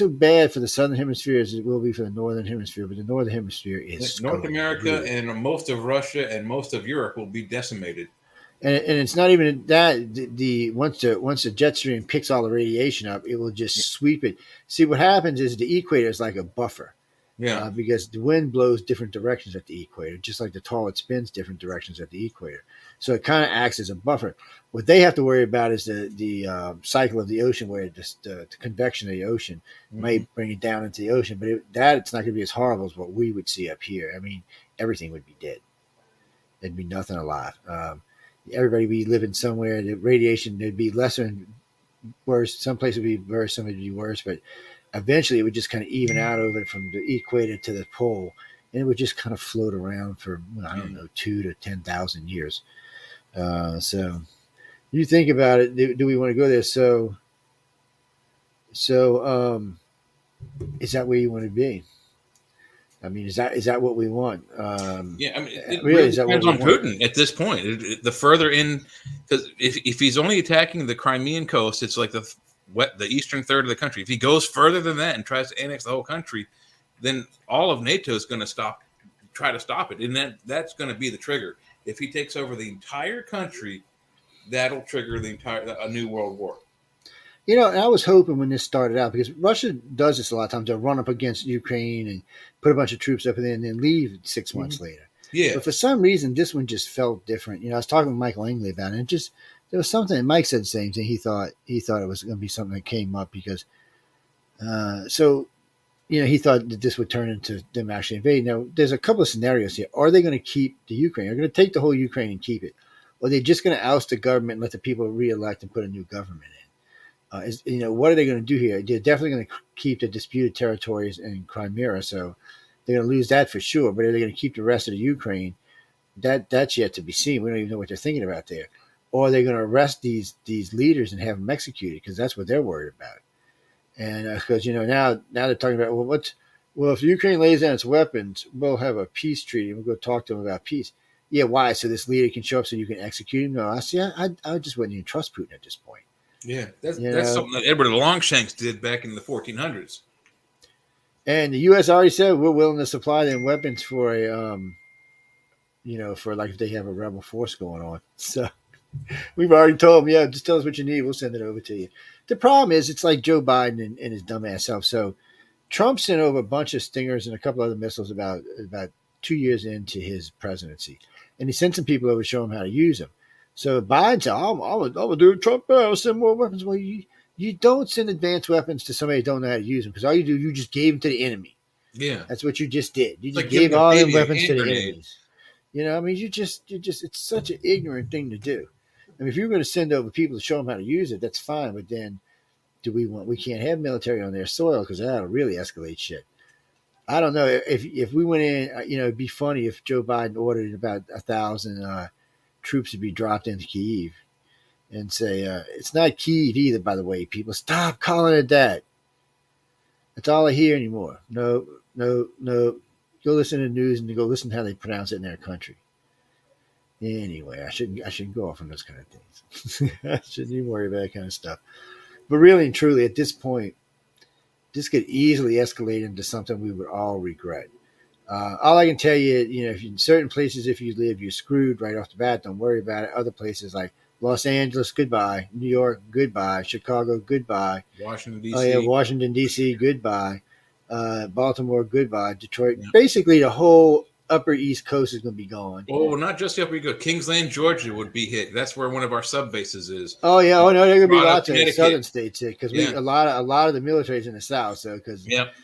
bad for the Southern Hemisphere as it will be for the Northern Hemisphere, but the Northern Hemisphere is North America and most of Russia and most of Europe will be decimated. and it's not even that the once the jet stream picks all the radiation up, it will just sweep it. See, what happens is the equator is like a buffer. Yeah. Because the wind blows different directions at the equator, just like the tall, it spins different directions at the equator. So it kind of acts as a buffer. What they have to worry about is the cycle of the ocean, where just the convection of the ocean may Mhm. bring it down into the ocean. But it's not going to be as horrible as what we would see up here. I mean, everything would be dead. There'd be nothing alive. Everybody would be living somewhere. The radiation, there'd be lesser and worse. Some places would be worse, some would be worse. But eventually it would just kind of even out over from the equator to the pole, and it would just kind of float around for, well, I don't know, 2 to 10,000 years. So you think about it. Do we want to go there? So is that where you want to be? I mean, is that what we want? Yeah, I mean, it Really, really is that what depends we on want? Putin at this point. The further in, because if he's only attacking the Crimean coast, it's like the eastern third of the country. If he goes further than that and tries to annex the whole country, then all of NATO is going to try to stop it, and that's going to be the trigger. If he takes over the entire country, that'll trigger a new world war. And I was hoping when this started out, because Russia does this a lot of times, they'll run up against Ukraine and put a bunch of troops up there and then leave 6 months later. Yeah, But for some reason, this one just felt different. I was talking with Michael Langley about it, and there was something. And Mike said the same thing. He thought it was going to be something that came up because, he thought that this would turn into them actually invading. Now, there's a couple of scenarios here. Are they going to keep the Ukraine? Are they going to take the whole Ukraine and keep it, or are they just going to oust the government and let the people reelect and put a new government in? What are they going to do here? They're definitely going to keep the disputed territories in Crimea, so they're going to lose that for sure. But are they going to keep the rest of the Ukraine? That's yet to be seen. We don't even know what they're thinking about there. Or are they going to arrest these leaders and have them executed? Because that's what they're worried about. And because now they're talking about, if Ukraine lays down its weapons, we'll have a peace treaty. We'll go talk to them about peace. Yeah, why? So this leader can show up so you can execute him? No, I just wouldn't even trust Putin at this point. yeah, that's something that Edward Longshanks did back in the 1400s. And the U.S. already said we're willing to supply them weapons for for like if they have a rebel force going on. So we've already told them, yeah, just tell us what you need. We'll send it over to you. The problem is it's like Joe Biden and his dumbass self. So Trump sent over a bunch of Stingers and a couple other missiles about 2 years into his presidency. And he sent some people over to show him how to use them. So Biden said, I'm going to do Trump. I'll send more weapons. Well, you don't send advanced weapons to somebody who don't know how to use them, because all you do, you just gave them to the enemy. Yeah, That's what you just did. You it's just like gave giving a all them baby a weapons to hand the grenade. enemies. I mean, it's such an ignorant thing to do. I mean, if you're going to send over people to show them how to use it, that's fine. But then we can't have military on their soil, because that'll really escalate shit. I don't know if we went in, it'd be funny if Joe Biden ordered about 1,000 troops to be dropped into Kyiv and say, it's not Kyiv either, by the way, people. Stop calling it that. That's all I hear anymore. No, no, no. Go listen to the news and go listen to how they pronounce it in their country. Anyway, I shouldn't go off on those kind of things. I shouldn't even worry about that kind of stuff. But really and truly, at this point, this could easily escalate into something we would all regret. All I can tell you, if in certain places, if you live, you're screwed right off the bat. Don't worry about it. Other places like Los Angeles, goodbye. New York, goodbye. Chicago, goodbye. Washington D.C. Oh yeah, Washington D.C., goodbye. Baltimore, goodbye. Detroit, Yeah. basically the whole Upper East Coast is going to be gone. Oh, not just up where you go. Kingsland, Georgia would be hit. That's where one of our sub bases is. Oh yeah, no, there are going to be Toronto, lots of Connecticut. southern states here, because Yeah. a lot of the military is in the South, so because Yep.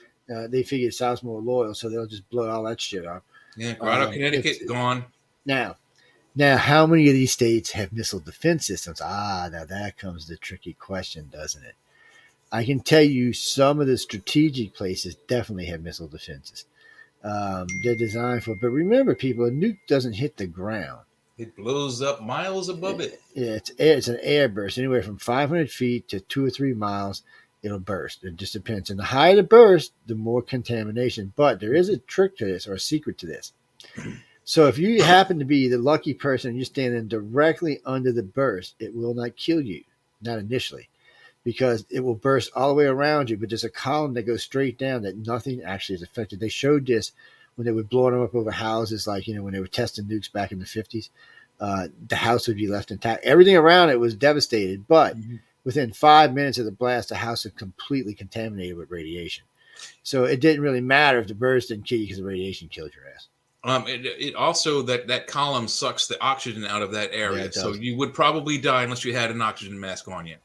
they figure the South's more loyal, so they'll just blow all that shit up. Yeah, Toronto, Connecticut, gone. Now, how many of these states have missile defense systems? Now that comes the tricky question, doesn't it? I can tell you some of the strategic places definitely have missile defenses. They're designed for, but remember, people, a nuke doesn't hit the ground. It blows up miles above it. It's an air burst, anywhere from 500 feet to 2 or 3 miles. It'll burst. It just depends. And the higher the burst, the more contamination. But there is a trick to this, or a secret to this. So if you happen to be the lucky person and you're standing directly under the burst, it will not kill you, not initially, because it will burst all the way around you. But there's a column that goes straight down that nothing actually is affected. They showed this when they were blowing them up over houses, like when they were testing nukes back in the 50s. the house would be left intact. Everything around it was devastated, but within 5 minutes of the blast, the house was completely contaminated with radiation. So it didn't really matter if the birds didn't kill you because the radiation killed your ass. It also that column sucks the oxygen out of that Yeah, area, it so does. you would probably die unless you had an oxygen mask on you.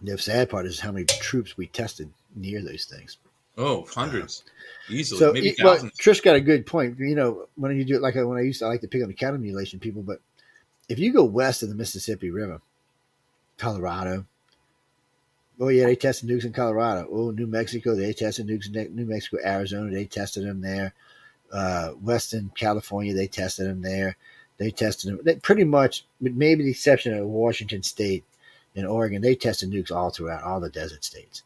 The sad part is how many troops we tested near those things. Oh, hundreds, easily, So, maybe well, thousands. Trish got a good point. When you do it, like when I like to pick on the cattle mutilation people, but if you go west of the Mississippi River, Colorado, oh yeah, they tested nukes in Colorado. Oh, New Mexico, they tested nukes in New Mexico, Arizona, they tested them there. Western California, they tested them there. They tested them pretty much, with maybe the exception of Washington State and Oregon. They tested nukes all throughout all the desert states,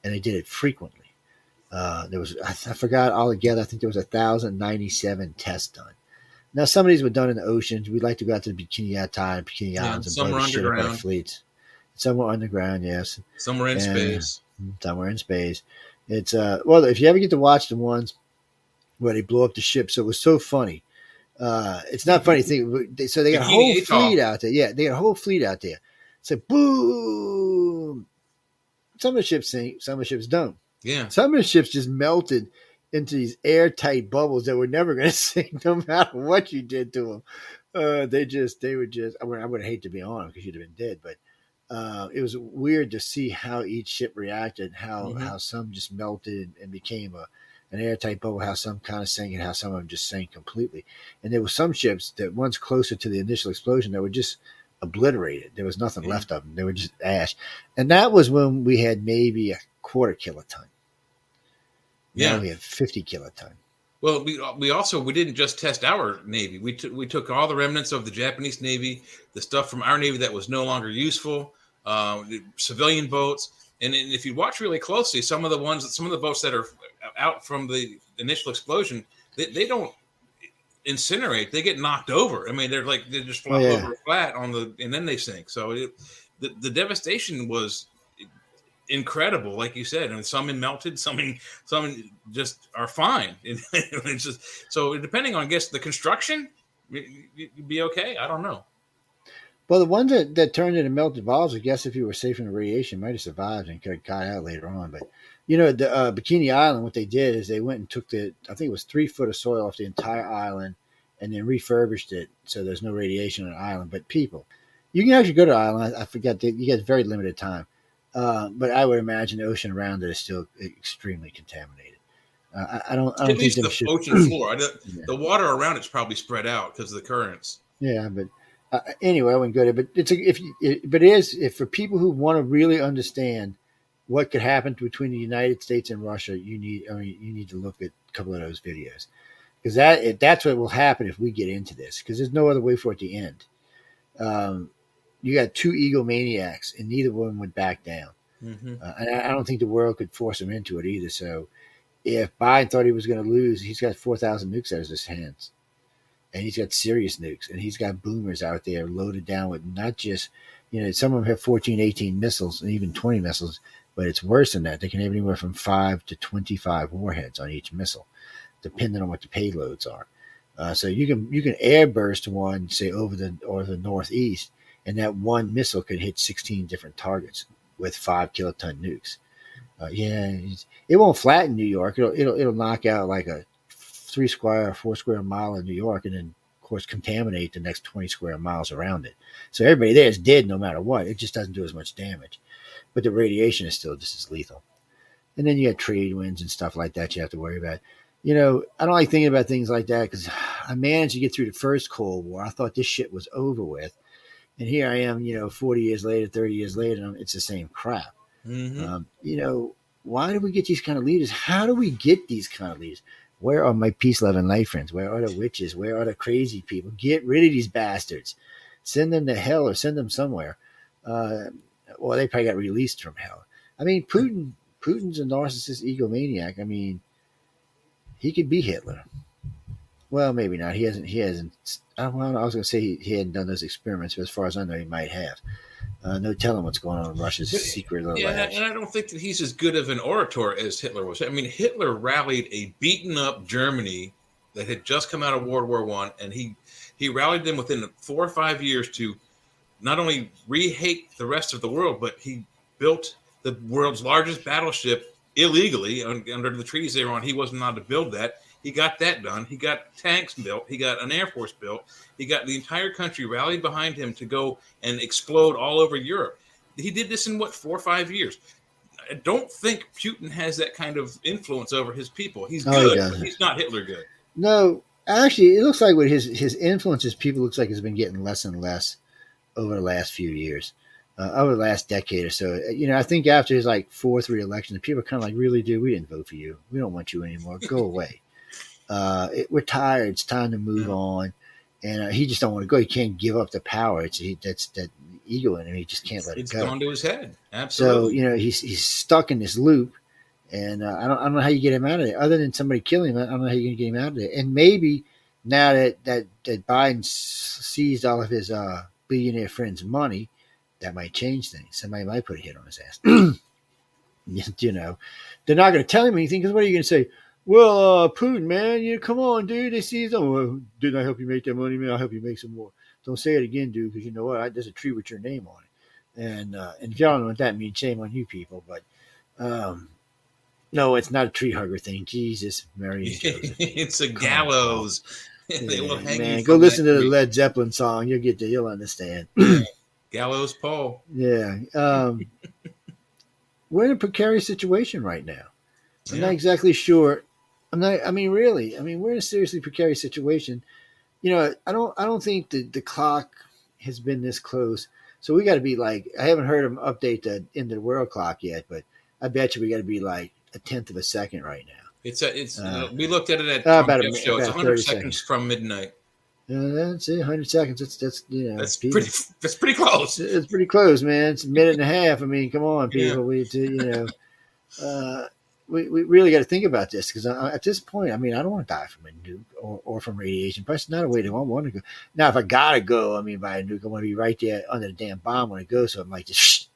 and they did it frequently. There was I forgot altogether. I think there was 1,097 tests done. Now some of these were done in the oceans. We'd like to go out to the Bikini Atoll, Bikini Yeah, Islands, and some blow were the shit up our underground, fleets. Some were underground, yes, some were in and space. somewhere in space. It's well, if you ever get to watch the ones where they blow up the ship, so it was so funny. It's not funny thing. So they got a whole Bikini fleet Atoll. out there. Yeah, they got a whole fleet out there. So boom. Some of the ships sink, some of the ships don't. Yeah, Some of the ships just melted into these airtight bubbles that were never going to sink, no matter what you did to them. They would just. I would hate to be on them because you'd have been dead, but it was weird to see how each ship reacted, how some just melted and became an airtight bubble, how some kind of sank, and how some of them just sank completely. And there were some ships that once closer to the initial explosion that were just obliterated. There was nothing left of them. They were just ash. And that was when we had maybe a quarter kiloton. Now yeah. we have 50 kiloton. Well, we didn't just test our Navy. We took all the remnants of the Japanese Navy, the stuff from our Navy that was no longer useful, the civilian boats, and if you watch really closely, some of the boats that are out from the initial explosion, they don't incinerate; they get knocked over. I mean, they just flop over flat and then they sink. So the devastation was incredible, like you said, and some melted, some just are fine. It's just so depending on, I guess, the construction, you'd be okay. I don't know. Well, the ones that turned into melted balls, I guess if you were safe from the radiation, might have survived and could have got out later on. But the Bikini Island, what they did is they went and took I think it was 3 foot of soil off the entire island, and then refurbished it so there's no radiation on the island. But people, you can actually go to the island. I forgot that you get very limited time. But I would imagine the ocean around it is still extremely contaminated. I don't At think least them the should. ocean floor. Yeah. The water around it's probably spread out because of the currents. Yeah, but anyway, I wouldn't go there. But but it is if for people who want to really understand what could happen between the United States and Russia, you need to look at a couple of those videos because that's what will happen if we get into this because there's no other way for it to end. You got 2 egomaniacs, and neither one would back down. And I don't think the world could force him into it either. So if Biden thought he was going to lose, he's got 4,000 nukes out of his hands. And he's got serious nukes. And he's got boomers out there loaded down with not just, some of them have 14, 18 missiles and even 20 missiles. But it's worse than that. They can have anywhere from 5 to 25 warheads on each missile, depending on what the payloads are. So you can airburst one, say, over the northeast, and that one missile could hit 16 different targets with 5 kiloton nukes. It won't flatten New York. It'll knock out like a 3 square or 4 square mile in New York, and then of course contaminate the next 20 square miles around it. So everybody there is dead no matter what. It just doesn't do as much damage, but the radiation is still just as lethal. And then you have trade winds and stuff like that you have to worry about. I don't like thinking about things like that because I managed to get through the first Cold War. I thought this shit was over with. And here I am, 40 years later, 30 years later, and it's the same crap. Why do we get these kind of leaders? How do we get these kind of leaders? Where are my peace-loving light friends? Where are the witches? Where are the crazy people? Get rid of these bastards. Send them to hell or send them somewhere. Well, they probably got released from hell. I mean, Putin's a narcissist egomaniac. I mean, he could be Hitler. Well, maybe not. He hasn't. I was going to say he hadn't done those experiments, but as far as I know, he might have. No telling what's going on in Russia's secret little labs. And I don't think that he's as good of an orator as Hitler was. I mean, Hitler rallied a beaten-up Germany that had just come out of World War I, and he He rallied them within 4 or 5 years to not only re-hate the rest of the world, but he built the world's largest battleship illegally under the treaties they were on. He wasn't allowed to build that. He got that done. He got tanks built. He got an air force built. He got the entire country rallied behind him to go and explode all over Europe. He did this in, 4 or 5 years. I don't think Putin has that kind of influence over his people. He's good, but he's not Hitler good. No, actually, it looks like with his influence as people looks like has been getting less and less over the last few years, over the last decade or so. I think after his fourth re-election, the people are kind of like, really, dude, we didn't vote for you. We don't want you anymore. Go away. We're tired. It's time to move on. And he just don't want to go. He can't give up the power. That's that ego in him. He just can't let it go. It's gone to his head. Absolutely. So he's stuck in this loop, and I don't know how you get him out of it. Other than somebody killing him, I don't know how you're going to get him out of it. And maybe now that Biden seized all of his billionaire friends' money, that might change things. Somebody might put a hit on his ass. They're not going to tell him anything because what are you going to say? Well, Putin, man, come on, dude. They see them. Well, didn't I help you make that money, man? I'll help you make some more. Don't say it again, dude, because you know what? There's a tree with your name on it. And if y'all don't know what that means, shame on you people. But no, it's not a tree hugger thing. Jesus, Mary and Joseph. It's a gallows. They will hang you. Go listen to the Led Zeppelin song. You'll understand. Gallows pole. Yeah. We're in a precarious situation right now. I'm not exactly sure. Really. We're in a seriously precarious situation. I don't think the clock has been this close. So we got to be I haven't heard them update the end of the world clock yet, but I bet you we got to be a tenth of a second right now. We looked at it at about Jeff's show. It's 100 seconds seconds from midnight. That's it. 100 seconds. That's pretty close. It's pretty close, man. It's a minute and a half. Come on, people. We really got to think about this because at this point, I don't want to die from a nuke or from radiation. But it's not a way that I want to go. Now, if I gotta go, by a nuke, I want to be right there under the damn bomb when it goes. So I'm like, just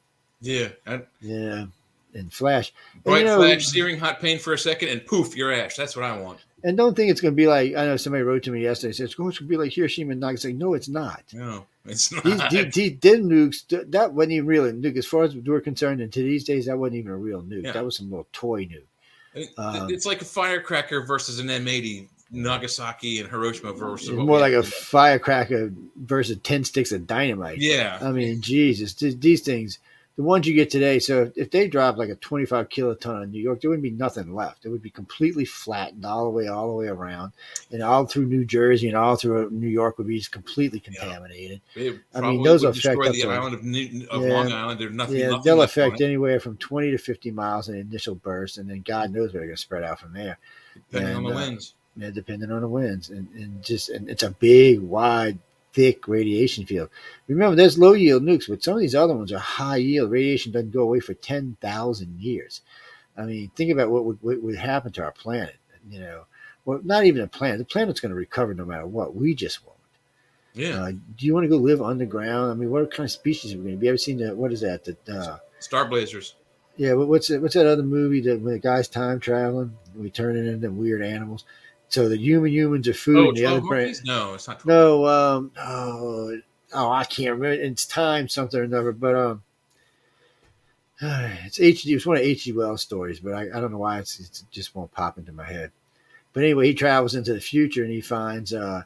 and flash. Bright flash, searing hot pain for a second, and poof, you're ash. That's what I want. And don't think it's going to be I know somebody wrote to me yesterday. Said it's going to be like Hiroshima and Nagasaki. No, it's not. No, it's not. These nukes, that wasn't even really a nuke. As far as we're concerned, into these days, that wasn't even a real nuke. Yeah. That was some little toy nuke. It's like a firecracker versus an M80. Nagasaki and Hiroshima versus more like a firecracker versus 10 sticks of dynamite. Yeah. Jesus, these things. The ones you get today, so if they dropped a 25 kiloton on New York, there wouldn't be nothing left. It would be completely flattened all the way around, and all through New Jersey and all through New York would be just completely contaminated. Yeah. Those will affect the island of Long Island. There's nothing. Yeah, they'll affect anywhere from 20 to 50 miles in the initial burst, and then God knows where they're going to spread out from there. Depending on the winds. Yeah, depending on the winds, and it's a big, wide, thick radiation field. Remember, there's low yield nukes, but some of these other ones are high yield. Radiation doesn't go away for 10,000 years. Think about what would happen to our planet. Well, not even a planet. The planet's going to recover no matter what. We just won't. Yeah. Do you want to go live underground? What kind of species are we going to be? Ever seen what is that? Star Blazers. Yeah. What's that other movie that when the guy's time traveling, we turn it into weird animals? So the humans are food. And the other monkeys? No, it's not. No, I can't remember. It's time something or another, but it's H.G. It's one of H.G. Wells' stories, but I don't know why it just won't pop into my head. But anyway, he travels into the future and he finds there's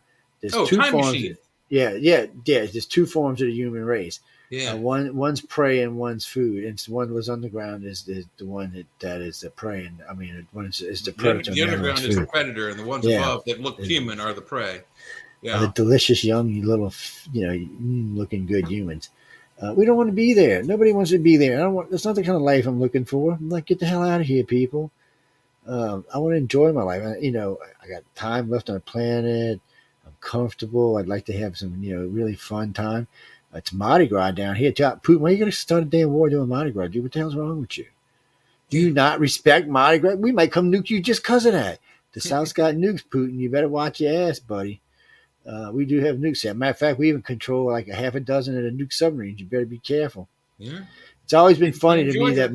two time forms. Machine. Yeah. There's two forms of the human race. Yeah. One's prey and one's food. And one was underground is the one that is the prey. And one is the predator. The underground is the predator, and the ones above that look human are the prey. Yeah. The delicious, young, little, looking good humans. We don't want to be there. Nobody wants to be there. That's not the kind of life I'm looking for. I'm like, get the hell out of here, people. I want to enjoy my life. I got time left on the planet. I'm comfortable. I'd like to have some, really fun time. It's Mardi Gras down here. Putin, why are you going to start a damn war doing Mardi Gras, dude? What the hell's wrong with you? Do you not respect Mardi Gras? We might come nuke you just because of that. The South's got nukes, Putin. You better watch your ass, buddy. We do have nukes. As a matter of fact, we even control a half a dozen of the nuke submarines. You better be careful. Yeah. It's always been funny to me that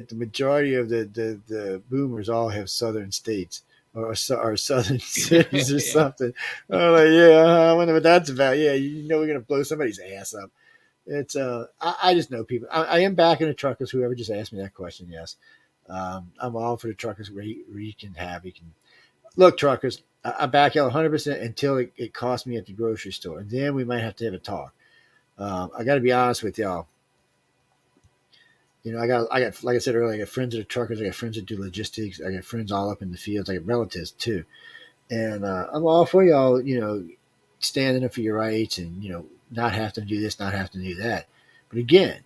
the majority of the boomers all have southern states. or southern cities or Yeah. something. I'm like, yeah, I wonder what that's about. Yeah, we're gonna blow somebody's ass up. It's I just know people. I am backing the truckers. Whoever just asked me that question, yes, I'm all for the truckers where you can have you can look truckers. I back out 100% until it costs me at the grocery store, and then we might have to have a talk. I got to be honest with y'all. I got like I said earlier, I got friends that are truckers. I got friends that do logistics. I got friends all up in the fields. I got relatives too, and I'm all for y'all. Standing up for your rights and not have to do this, not have to do that. But again,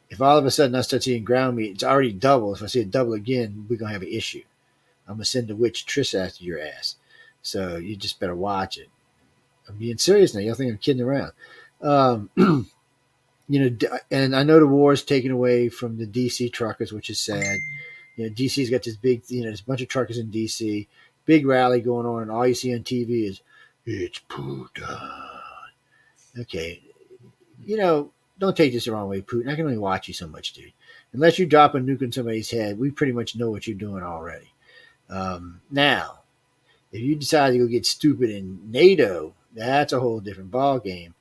if all of a sudden I start seeing ground meat, it's already double. If I see it double again, we're gonna have an issue. I'm gonna send the witch Trish after your ass. So you just better watch it. I'm being serious now. You don't think I'm kidding around? Um, and I know the war is taken away from the DC truckers, which is sad. DC's got this big, there's a bunch of truckers in DC, big rally going on, and all you see on TV is it's Putin. Okay, don't take this the wrong way, Putin. I can only watch you so much, dude. Unless you drop a nuke on somebody's head, we pretty much know what you're doing already. Now, if you decide to go get stupid in NATO, that's a whole different ball game.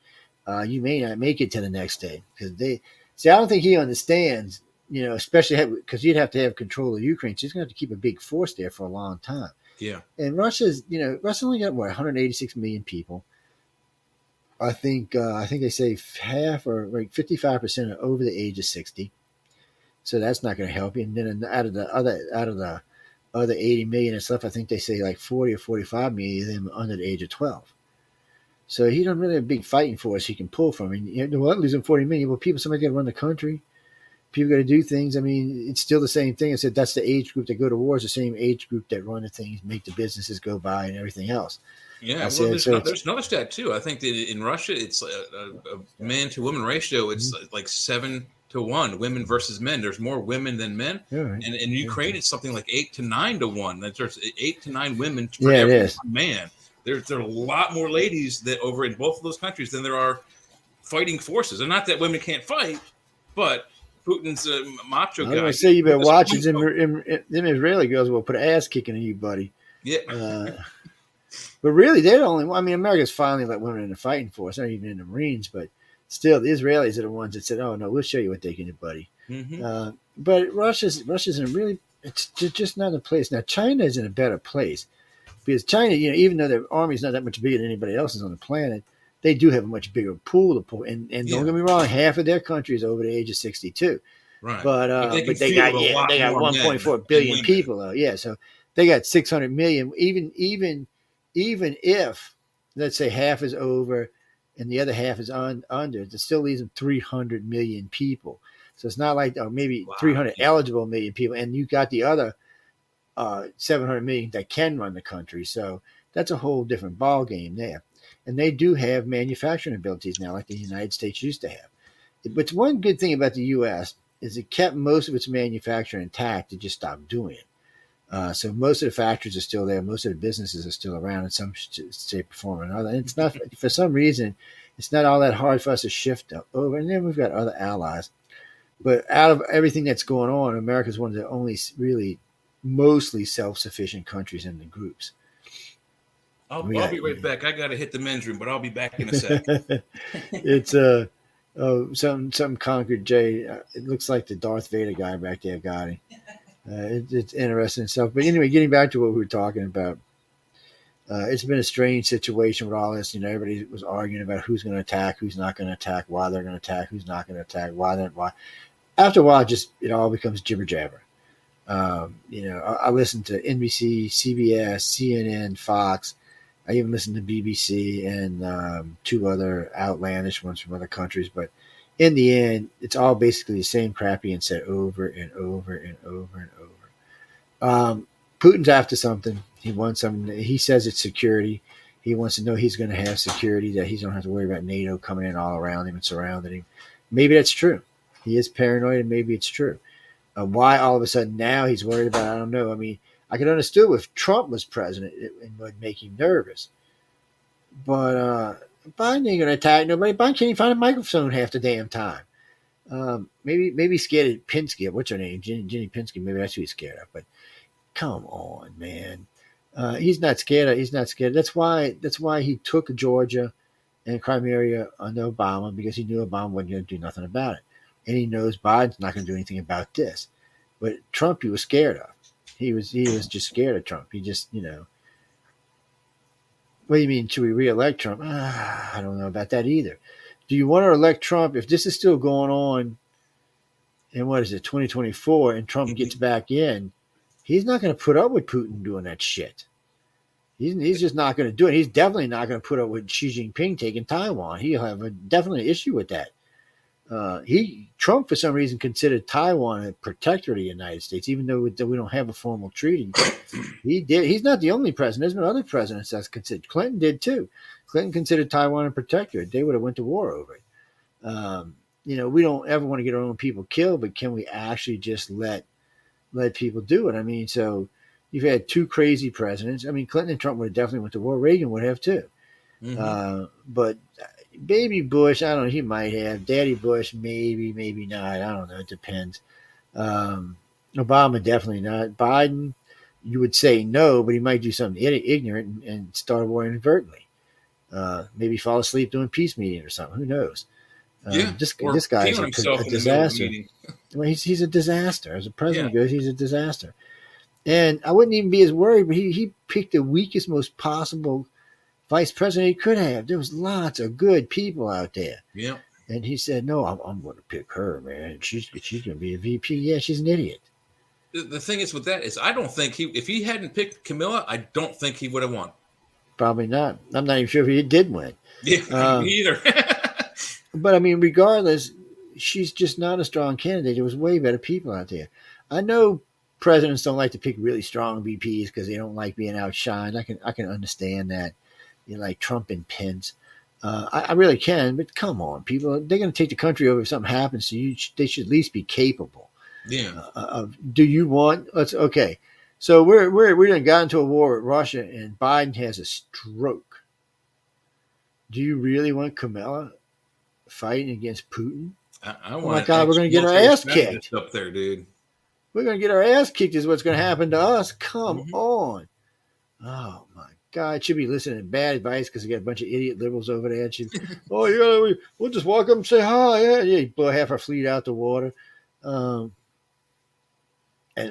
You may not make it to the next day because they see. I don't think he understands. Especially because you'd have to have control of Ukraine. So he's going to have to keep a big force there for a long time. Yeah. And Russia's only got 186 million people. I think they say half or like 55% are over the age of 60. So that's not going to help you. And then out of the other 80 million and stuff, I think they say like 40 or 45 million of them under the age of 12. So he don't really have a big fighting force he can pull from. And losing 40 million. Well, somebody got to run the country. People got to do things. I mean, it's still the same thing. I said that's the age group that go to war is the same age group that run the things, make the businesses go by, and everything else. Yeah, I well, said so. there's another stat too. I think that in Russia, it's a man to woman ratio. It's like 7-1, women versus men. There's more women than men, Right. and in Ukraine, it's something like 8-9 to 1. There's 8 to 9 women for Yeah, it every is. man. There are a lot more ladies that over in both of those countries than there are fighting forces. And not that women can't fight, but Putin's a macho I was guy. gonna say you He better doesn't watch want it. to- Them Israeli girls will put an ass kicking in you, buddy. Yeah, But really, they're the only one. I mean, America's finally let women in the fighting force, not even in the Marines, but still, the Israelis are the ones that said, "Oh no, we'll show you what they can do, buddy." mm-hmm. But Russia's in a really, it's just not a place. Now China is in a better place because China, even though their army is not that much bigger than anybody else's on the planet, they do have a much bigger pool to pull. And don't get me wrong, half of their country is over the age of 62. Right. But They can they got field a lot they got more men 1.4 than billion women. people though. Yeah, so they got 600 million. Even if let's say half is over and the other half is under, it still leaves them 300 million people. So it's not like maybe 300 eligible million people, and you got the other 700 million that can run the country. So that's a whole different ball game there. And they do have manufacturing abilities now, like the United States used to have. But one good thing about the U.S. is it kept most of its manufacturing intact. It just stopped doing it. So most of the factories are still there. Most of the businesses are still around in some shape, form, or another. And it's not for some reason. It's not all that hard for us to shift over. And then we've got other allies. But out of everything that's going on, America is one of the only really mostly self-sufficient countries in the groups. I'll be right back. I got to hit the men's room, but I'll be back in a sec. It's something conquered Jay. It looks like the Darth Vader guy back there got him. It's interesting stuff. But anyway, getting back to what we were talking about, it's been a strange situation with all this. Everybody was arguing about who's going to attack, who's not going to attack, why they're going to attack, who's not going to attack, why. After a while, it all becomes jibber jabber. I listen to NBC, CBS, CNN, Fox. I even listen to BBC and two other outlandish ones from other countries. But in the end, it's all basically the same crap being said over and over and over and over. Putin's after something. He wants something. He says it's security. He wants to know he's going to have security, that he's don't have to worry about NATO coming in all around him and surrounding him. Maybe that's true. He is paranoid, and maybe it's true. Why all of a sudden now he's worried about it, I don't know. I mean, I could understand if Trump was president, it would make him nervous. But Biden ain't going to attack nobody. Biden can't even find a microphone half the damn time. Maybe he's scared of Penske. What's her name? Jenny Penske. Maybe that's who he's scared of. But come on, man. He's not scared. He's not scared. That's why. That's why he took Georgia and Crimea under Obama, because he knew Obama wasn't going to do nothing about it, and he knows Biden's not going to do anything about this. But Trump, he was scared of. He was just scared of Trump. He just, what do you mean? Should we reelect Trump? I don't know about that either. Do you want to elect Trump if this is still going on? And what is it, 2024, and Trump gets back in? He's not going to put up with Putin doing that shit. He's just not going to do it. He's definitely not going to put up with Xi Jinping taking Taiwan. He'll have definitely an issue with that. Trump, for some reason, considered Taiwan a protectorate of the United States, even though we don't have a formal treaty. He did. He's not the only president. There's been other presidents that's considered. Clinton did too. Clinton considered Taiwan a protectorate. They would have went to war over it. We don't ever want to get our own people killed, but can we actually just let people do it? I mean, so you've had two crazy presidents. I mean, Clinton and Trump would have definitely went to war. Reagan would have too. But baby Bush, I don't know. He might have. Daddy Bush, maybe, maybe not. I don't know. It depends. Obama, definitely not. Biden, you would say no, but he might do something ignorant and start a war inadvertently. Maybe fall asleep doing peace meeting or something. Who knows? This guy's a disaster. Well, he's a disaster. As a president goes, he's a disaster. And I wouldn't even be as worried, but he picked the weakest, most possible vice president he could have. There was lots of good people out there. Yeah. And he said, no, I'm going to pick her, man. She's going to be a VP. Yeah, she's an idiot. The thing is with that is I don't think if he hadn't picked Camilla, I don't think he would have won. Probably not. I'm not even sure if he did win. Yeah, me either. But, I mean, regardless, she's just not a strong candidate. There was way better people out there. I know presidents don't like to pick really strong VPs because they don't like being outshined. I can understand that. Like Trump and Pence. I really can, but come on, people. They're going to take the country over if something happens to you. They should at least be capable. Yeah. Do you want? Okay. So we done got into a war with Russia, and Biden has a stroke. Do you really want Kamala fighting against Putin? I oh my God, we're going to get our ass kicked up there, dude. We're going to get our ass kicked. Is what's going to happen to us? Come on. Oh my God, I should be listening to bad advice because we got a bunch of idiot liberals over there. We'll just walk up and say hi. Yeah, blow half our fleet out the water. And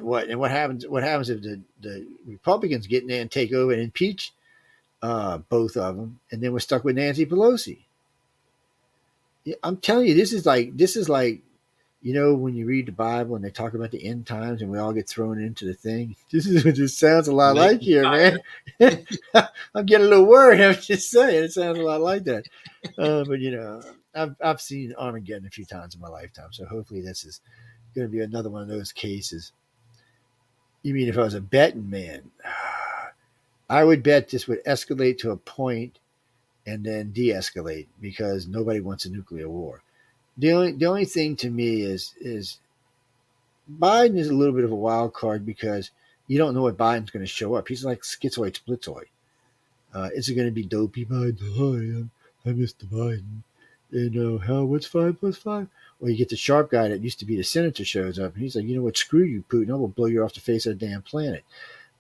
what happens? What happens if the Republicans get in there and take over and impeach both of them, and then we're stuck with Nancy Pelosi? Yeah, I'm telling you, this is like when you read the Bible and they talk about the end times and we all get thrown into the thing. This is what it sounds a lot like here, man. I'm getting a little worried. I'm just saying, it sounds a lot like that. But I've seen Armageddon a few times in my lifetime, so hopefully this is going to be another one of those cases. You mean if I was a betting man, I would bet this would escalate to a point and then de-escalate because nobody wants a nuclear war. The only thing to me is Biden is a little bit of a wild card because you don't know what Biden's going to show up. He's like schizoid splitzoid. Is it going to be dopey Biden? Hi, I'm Mr. Biden. How? What's 5 + 5? Or you get the sharp guy that used to be the senator shows up and he's like, you know what? Screw you, Putin. I will blow you off the face of the damn planet.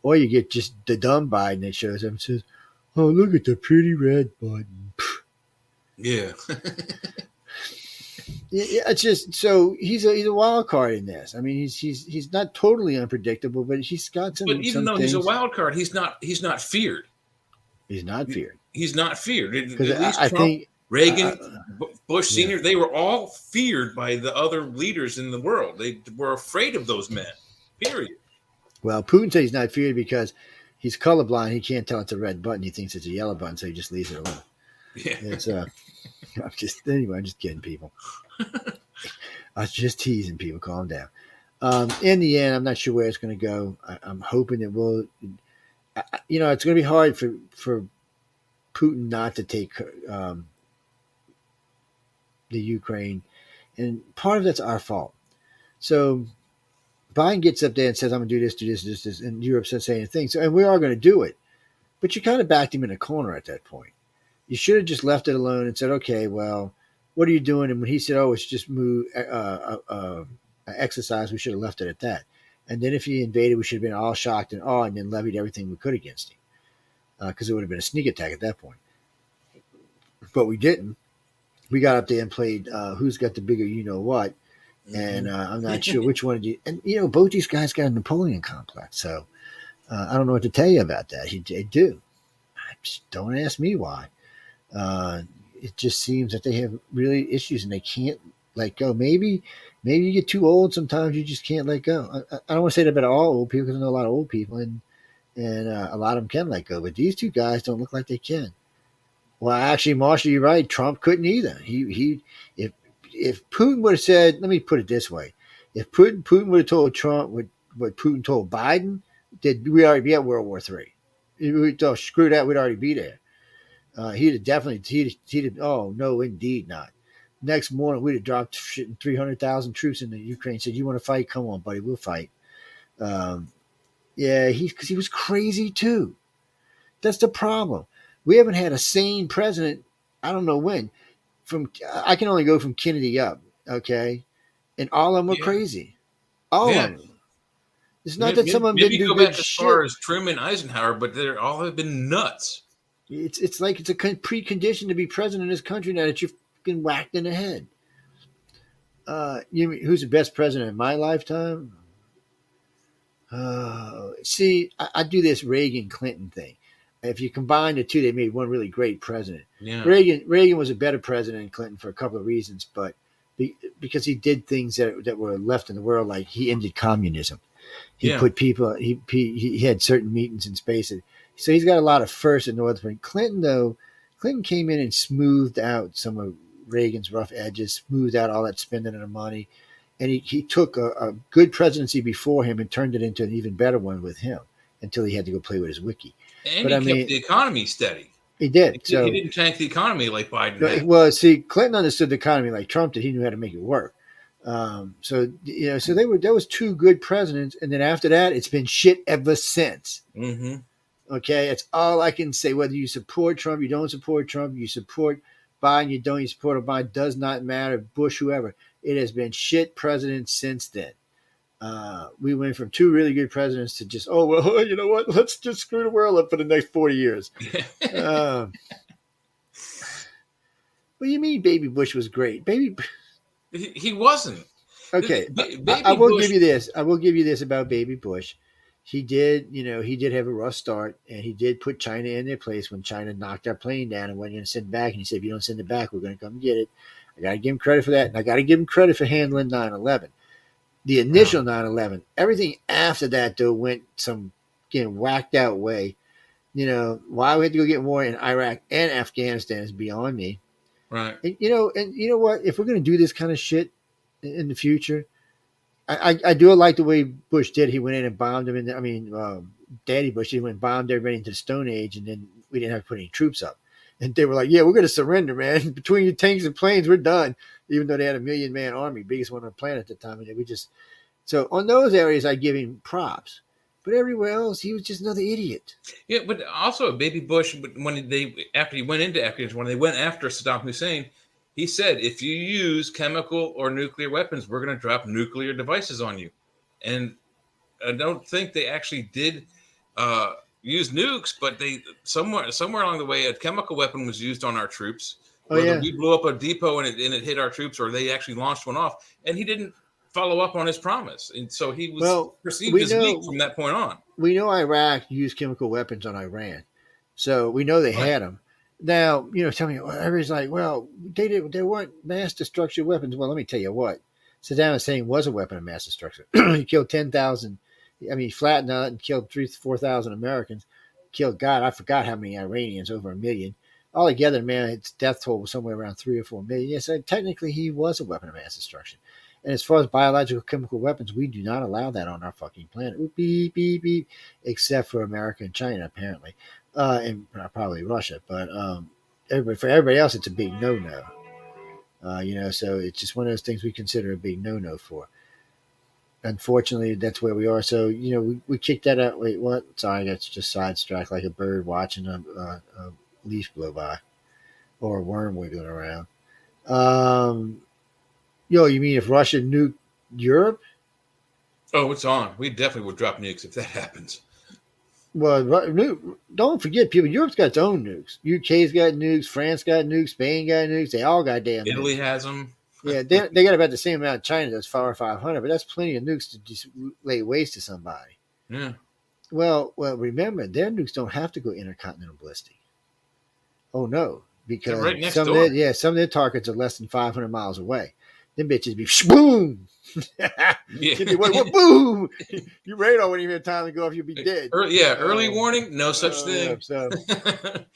Or you get just the dumb Biden that shows up and says, oh, look at the pretty red button. Yeah. Yeah, it's just so he's a wild card in this. I mean, he's not totally unpredictable, but he's got some. But even though he's a wild card, he's not feared. He's not feared. He's not feared. At Because least I Trump, think Reagan, Bush Sr., they were all feared by the other leaders in the world. They were afraid of those men. Period. Well, Putin says he's not feared because he's colorblind. He can't tell it's a red button. He thinks it's a yellow button, so he just leaves it alone. Yeah. It's I'm just kidding people. I was just teasing people. Calm down. In the end, I'm not sure where it's going to go. I'm hoping it will. It's going to be hard for Putin not to take the Ukraine, and part of that's our fault. So Biden gets up there and says, "I'm going to do this," and Europe's not saying anything. So, and we are going to do it, but you kind of backed him in a corner at that point. You should have just left it alone and said, "Okay, well, what are you doing?" And when he said, "Oh, it's just exercise," we should have left it at that. And then if he invaded, we should have been all shocked and awe, and then levied everything we could against him, because it would have been a sneak attack at that point. But we didn't. We got up there and played who's got the bigger you know what, and I'm not sure which one. And both these guys got a Napoleon complex, so I don't know what to tell you about that. They do. Just don't ask me why. Uh, it just seems that they have really issues and they can't let go. Maybe you get too old. Sometimes you just can't let go. I don't want to say that about all old people because I know a lot of old people and a lot of them can let go. But these two guys don't look like they can. Well, actually, Marshall, you're right. Trump couldn't either. If Putin would have said, let me put it this way, if Putin would have told Trump what Putin told Biden, that we already be at World War III. Screw that, we'd already be there. He'd have definitely, oh, no, indeed not. Next morning, we'd have dropped 300,000 troops into Ukraine. Said, you want to fight? Come on, buddy, we'll fight. Yeah, because he was crazy too. That's the problem. We haven't had a sane president. I don't know when. I can only go from Kennedy up, okay, and all of them were Yeah. crazy. All Yeah. of them. It's not that some of them Maybe didn't do go good back as shit. far as Truman, Eisenhower, but they all have been nuts. It's like it's a precondition to be president of this country now that you're fucking whacked in the head. Who's the best president in my lifetime? See, I do this Reagan Clinton thing. If you combine the two, they made one really great president. Yeah. Reagan was a better president than Clinton for a couple of reasons, but because he did things that were left in the world, like he ended communism. He put people. He had certain meetings in space, so he's got a lot of first and north. Clinton came in and smoothed out some of Reagan's rough edges, smoothed out all that spending of the money, and he took a good presidency before him and turned it into an even better one with him until he had to go play with his wiki. And he kept the economy steady. He did. He didn't tank the economy like Biden had. Well, see, Clinton understood the economy like Trump did. He knew how to make it work. So there was two good presidents, and then after that, it's been shit ever since. Mm-hmm. Okay, that's all I can say. Whether you support Trump, you don't support Trump, you support Biden, you don't, you support Biden, does not matter. Bush, whoever, it has been shit presidents since then. We went from two really good presidents to just, oh well, you know what? Let's just screw the world up for the next 40 years. What do you mean, Baby Bush was great? He wasn't. Okay, I will give you this. I will give you this about Baby Bush. He did have a rough start, and he did put China in their place when China knocked our plane down and went in and sent it back. And he said, if you don't send it back, we're going to come get it. I got to give him credit for that, and I got to give him credit for handling 9/11. The initial 9/11, everything after that, though, went some whacked out way. Why we had to go get war in Iraq and Afghanistan is beyond me. Right. And you know what? If we're going to do this kind of shit in the future, I do like the way Bush did. He went in and bombed them. Daddy Bush, he went and bombed everybody into the Stone Age, and then we didn't have to put any troops up. And they were like, yeah, we're going to surrender, man. Between your tanks and planes, we're done. Even though they had a 1 million man army, biggest one on the planet at the time. And so on those areas, I give him props. But everywhere else, he was just another idiot. Yeah, but also Baby Bush, after he went into Afghanistan, when they went after Saddam Hussein, he said, if you use chemical or nuclear weapons, we're going to drop nuclear devices on you. And I don't think they actually did use nukes, but they somewhere along the way, a chemical weapon was used on our troops. Whether we blew up a depot and it hit our troops, or they actually launched one off, and he didn't follow up on his promise, and so he was perceived as weak from that point on. We know Iraq used chemical weapons on Iran, so we know they had them. Now, tell me, everybody's like, well, they weren't mass destruction weapons. Well, let me tell you what, Saddam Hussein was a weapon of mass destruction. He killed 10,000. He flattened out and killed 4,000 Americans. Killed, God, I forgot how many Iranians, over 1 million. Altogether, man, its death toll was somewhere around 3 or 4 million. Yes, technically he was a weapon of mass destruction. And as far as biological chemical weapons, we do not allow that on our fucking planet. Beep, beep, beep, except for America and China, apparently. And probably Russia. But for everybody else, it's a big no-no. So it's just one of those things we consider a big no-no for. Unfortunately, that's where we are. So, we kicked that out. Wait, what? Sorry, that's just sidetracked like a bird watching a leaf blow by or a worm wiggling around. You mean if Russia nuked Europe? Oh, it's on. We definitely would drop nukes if that happens. Well, don't forget, people. Europe's got its own nukes. UK's got nukes. France got nukes. Spain got nukes. They all got damn Italy nukes. has them. Yeah, they got about the same amount China does, 500, but that's plenty of nukes to just lay waste to somebody. Yeah. Well, remember, their nukes don't have to go intercontinental ballistic. Oh no, They're because right next door. some of their targets are less than 500 miles away. Them bitches be boom. Yeah. what boom? Your radar wouldn't even have time to go off. You'd be dead. Early warning, no such Yeah, thing. so,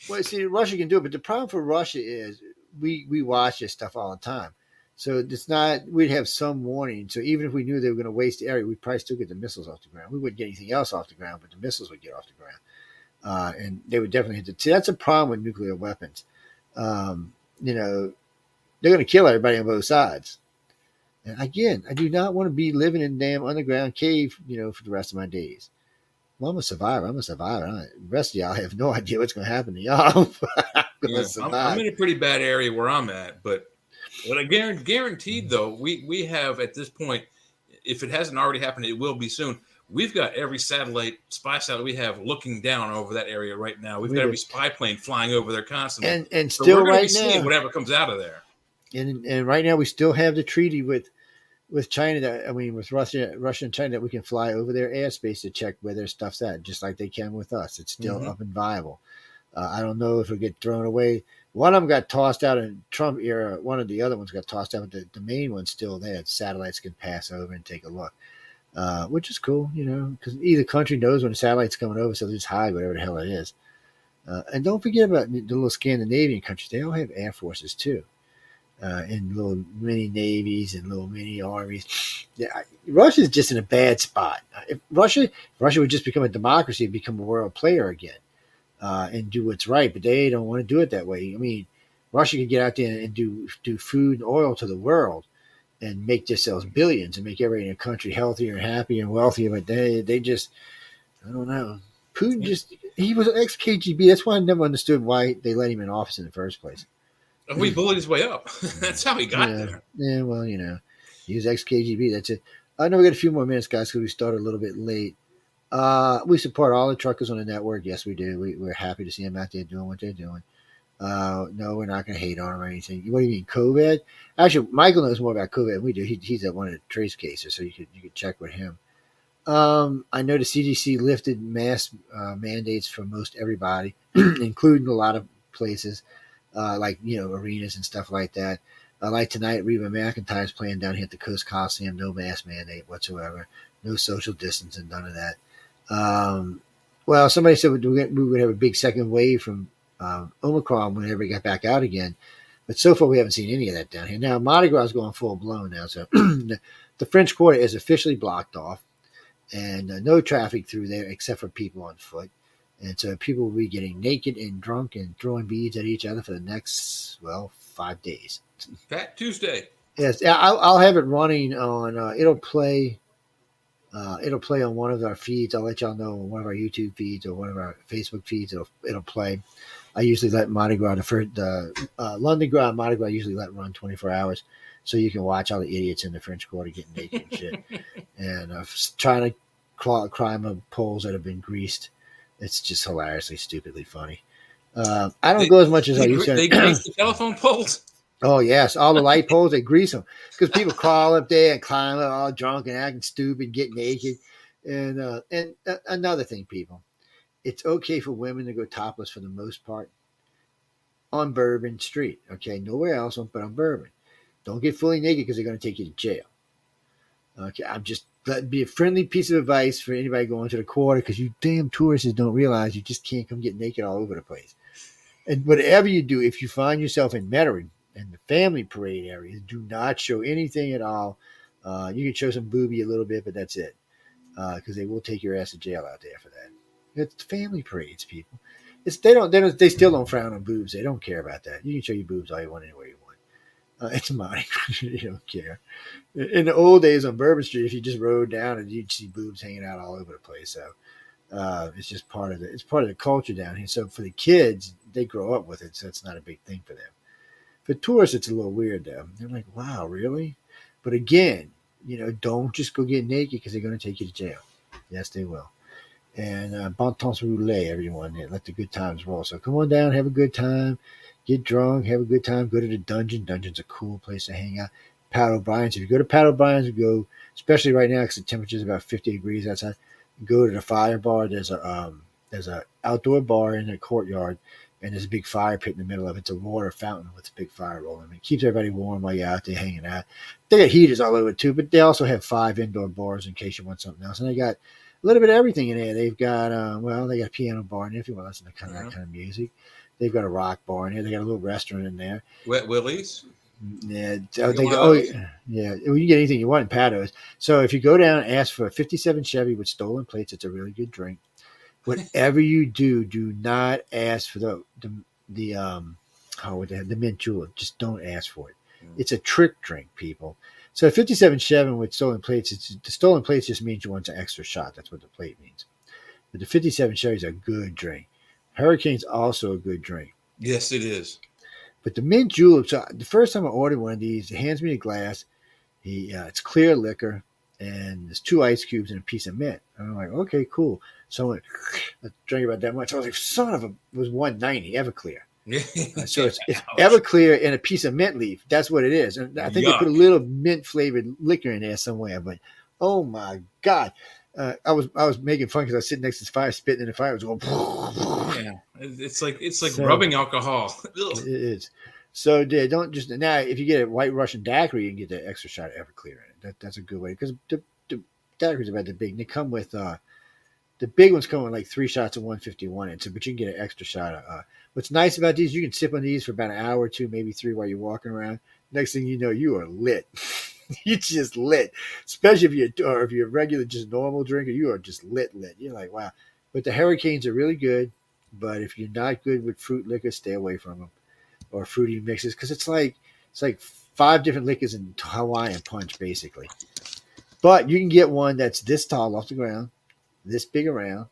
well, see, Russia can do it, but the problem for Russia is we watch this stuff all the time. So it's not. We'd have some warning. So even if we knew they were going to waste the area, we'd probably still get the missiles off the ground. We wouldn't get anything else off the ground, but the missiles would get off the ground, and they would definitely hit the. See, that's a problem with nuclear weapons. You know, they're going to kill everybody on both sides. And again, I do not want to be living in a damn underground cave, for the rest of my days. Well, I'm a survivor. The rest of y'all have no idea what's going to happen to y'all. I'm going to survive. I'm in a pretty bad area where I'm at, but I guaranteed though, we have at this point, if it hasn't already happened, it will be soon. We've got every spy satellite we have looking down over that area right now. We've got every spy plane flying over there constantly. And so still we're right be now, seeing whatever comes out of there. And right now we still have the treaty with China with Russia and China that we can fly over their airspace to check where their stuff's at, just like they can with us. It's still up and viable. I don't know if it'll get thrown away. One of them got tossed out in Trump era. One of the other ones got tossed out, but the main one's still there. Satellites can pass over and take a look, which is cool, because either country knows when a satellite's coming over, so they just hide whatever the hell it is. And don't forget about the little Scandinavian countries. They all have air forces too. And little mini navies and little mini armies. Yeah, Russia's just in a bad spot. If Russia would just become a democracy, become a world player again, and do what's right, but they don't want to do it that way. I mean, Russia could get out there and do food and oil to the world and make themselves billions and make everybody in the country healthier and happier and wealthier. But they just, I don't know. Putin he was ex KGB. That's why I never understood why they let him in office in the first place. And we bullied his way up. That's how he got there. Yeah, well, he was ex KGB. That's it. I know we got a few more minutes, guys, because we started a little bit late. We support all the truckers on the network. Yes, we do. We're happy to see them out there doing what they're doing. No, we're not going to hate on them or anything. What do you mean, COVID? Actually, Michael knows more about COVID than we do. He's at one of the trace cases, so you could check with him. I know the CDC lifted mask mandates for most everybody, including a lot of places. Like arenas and stuff like that. Like tonight, Reba McEntire's playing down here at the Coast Coliseum. No mask mandate whatsoever. No social distancing. None of that. Well, somebody said we would have a big second wave from Omicron whenever it got back out again. But so far, we haven't seen any of that down here. Now, Mardi Gras is going full blown now. So the French Quarter is officially blocked off. And no traffic through there except for people on foot. And so people will be getting naked and drunk and throwing beads at each other for the next, 5 days. Fat Tuesday. Yes, I'll have it running on. It'll play. It'll play on one of our feeds. I'll let y'all know on one of our YouTube feeds or one of our Facebook feeds. It'll play. I usually let Mardi Gras, the London Gras and Mardi Gras, I usually let run 24 hours, so you can watch all the idiots in the French Quarter getting naked and shit, and trying to climb up poles that have been greased. It's just hilariously, stupidly funny. I don't go as much as I used to. They grease the telephone poles? Oh, yes. All the light poles, they grease them. Because people crawl up there and climb up all drunk and acting stupid, get naked. And another thing, people, it's okay for women to go topless for the most part on Bourbon Street. Okay, nowhere else but on Bourbon. Don't get fully naked because they're going to take you to jail. Okay, that'd be a friendly piece of advice for anybody going to the quarter, because you damn tourists don't realize you just can't come get naked all over the place. And whatever you do, if you find yourself in Metairie and the family parade areas, do not show anything at all. You can show some booby a little bit, but that's it, because they will take your ass to jail out there for that. It's family parades, people. They still don't frown on boobs. They don't care about that. You can show your boobs all you want anywhere you want. It's Mardi Gras. You don't care. In the old days on Bourbon Street, if you just rode down and you'd see boobs hanging out all over the place. So it's just part of the culture down here. So for the kids, they grow up with it, so it's not a big thing for them. For tourists, it's a little weird though. They're like, "Wow, really?" But again, don't just go get naked because they're going to take you to jail. Yes, they will. And bon temps roulette, everyone. Yeah, let the good times roll. So come on down, have a good time, get drunk, have a good time. Go to the dungeon. Dungeon's a cool place to hang out. Pat O'Brien's. If you go to Pat O'Brien's, go, especially right now because the temperature is about 50 degrees outside. Go to the fire bar. There's a outdoor bar in the courtyard, and there's a big fire pit in the middle of it. It's a water fountain with a big fire rolling. It keeps everybody warm while you're out there hanging out. They got heaters all over it too, but they also have 5 indoor bars in case you want something else. And they got a little bit of everything in there. They've got they got a piano bar in there if you want to listen to kind of that kind of music. They've got a rock bar in there. They got a little restaurant in there. Wet Willie's. Yeah, You yeah. Well, you get anything you want in Patos. So if you go down and ask for a '57 Chevy with stolen plates, it's a really good drink. Whatever you do, do not ask for the mint julep. Just don't ask for it. It's a trick drink, people. So 57 Chevy with stolen plates, the stolen plates just means you want an extra shot. That's what the plate means. But the 57 Chevy is a good drink. Hurricane's also a good drink. Yes, it is. But the mint julep, so the first time I ordered one of these, he hands me a glass. It's clear liquor, and there's 2 ice cubes and a piece of mint. And I'm like, okay, cool. So I drank about that much. I was like, son of a, it was $1.90 Everclear. So it's Everclear and a piece of mint leaf. That's what it is. And I think they put a little mint flavored liquor in there somewhere. But oh my god, I was making fun because I was sitting next to the fire, spitting in the fire. I was going. Yeah, it's like rubbing alcohol. It is. So don't just now. If you get a White Russian daiquiri, you can get the extra shot of Everclear in it. That's a good way because the daiquiris are about the big. And they come with the big ones come with like 3 shots of 151 in. So, but you can get an extra shot of. What's nice about these, you can sip on these for about an hour or 2, maybe 3 while you're walking around. Next thing you know, you are lit. You're just lit. Especially if you're a regular, just normal drinker, you are just lit. You're like, wow. But the Hurricanes are really good. But if you're not good with fruit liquor, stay away from them or fruity mixes because it's like 5 different liquors in Hawaiian punch basically. But you can get one that's this tall off the ground, this big around.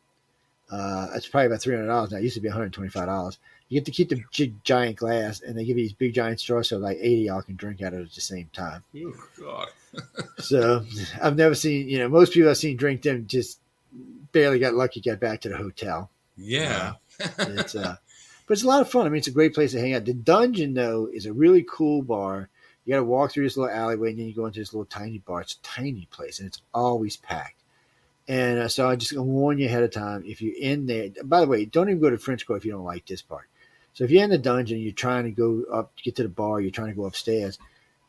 It's probably about $300 now. It used to be $125. You get to keep the giant glass, and they give you these big giant straws, so like 80 y'all can drink out of it at the same time. Oh God! So I've never seen, most people I've seen drink them just barely got lucky, got back to the hotel. Yeah, but it's a lot of fun. I mean, it's a great place to hang out. The Dungeon though is a really cool bar. You got to walk through this little alleyway, and then you go into this little tiny bar. It's a tiny place, and it's always packed. And so I just warn you ahead of time if you're in there. By the way, don't even go to French Court if you don't like this part. So if you're in the dungeon, you're trying to go up, get to the bar, you're trying to go upstairs,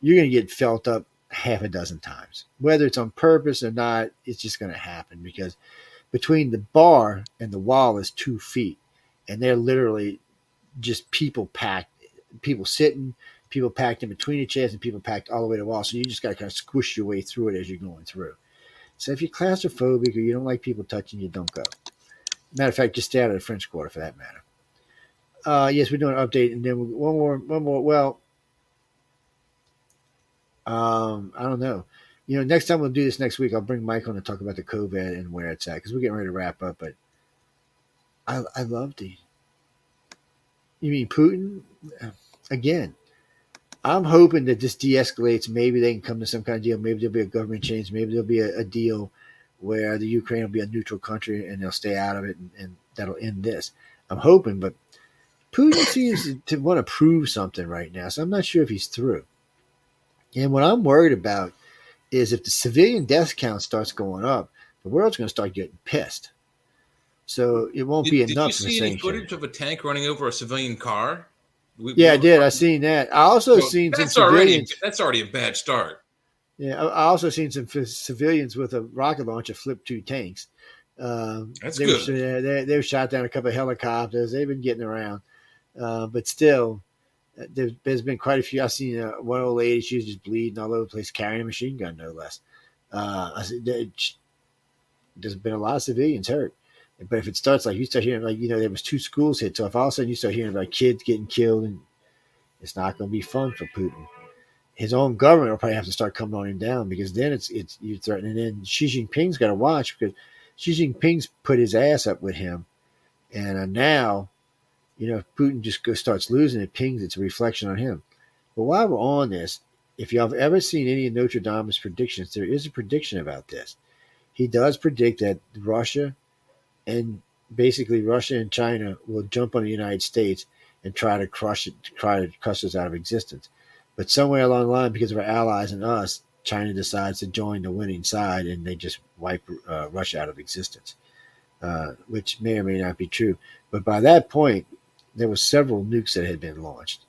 you're going to get felt up half a dozen times. Whether it's on purpose or not, it's just going to happen because between the bar and the wall is 2 feet, and they're literally just people packed, people sitting, people packed in between the chairs, and people packed all the way to the wall. So you just got to kind of squish your way through it as you're going through. So if you're claustrophobic or you don't like people touching you, don't go. Matter of fact, just stay out of the French Quarter for that matter. Yes, we're doing an update, and then one more. Well, I don't know. Next time we'll do this next week. I'll bring Mike on to talk about the COVID and where it's at because we're getting ready to wrap up. But I love these. You mean Putin? Again, I'm hoping that this de-escalates. Maybe they can come to some kind of deal. Maybe there'll be a government change. Maybe there'll be a deal where the Ukraine will be a neutral country and they'll stay out of it, and that'll end this. I'm hoping, but Putin seems to want to prove something right now, so I'm not sure if he's through. And what I'm worried about is if the civilian death count starts going up, the world's going to start getting pissed. So it won't be enough. Did you see any footage of a tank running over a civilian car? I did. I seen that. I also seen some civilians. That's already a bad start. Yeah, I also seen some civilians with a rocket launcher flip 2 tanks. That's good. They were shot down a couple of helicopters. They've been getting around. But still, there's been quite a few. I've seen one old lady, she was just bleeding all over the place, carrying a machine gun, no less. There's been a lot of civilians hurt. But if it starts you start hearing there was 2 schools hit. So if all of a sudden you start hearing about kids getting killed, and it's not going to be fun for Putin. His own government will probably have to start coming on him down because then it's you threatening. And then Xi Jinping's got to watch because Xi Jinping's put his ass up with him, and now. If Putin just starts losing it, pings, it's a reflection on him. But while we're on this, if y'all have ever seen any of Notre Dame's predictions, there is a prediction about this. He does predict that and Russia and China will jump on the United States and try to crush us out of existence. But somewhere along the line, because of our allies and us, China decides to join the winning side and they just wipe Russia out of existence, which may or may not be true. But by that point, there were several nukes that had been launched.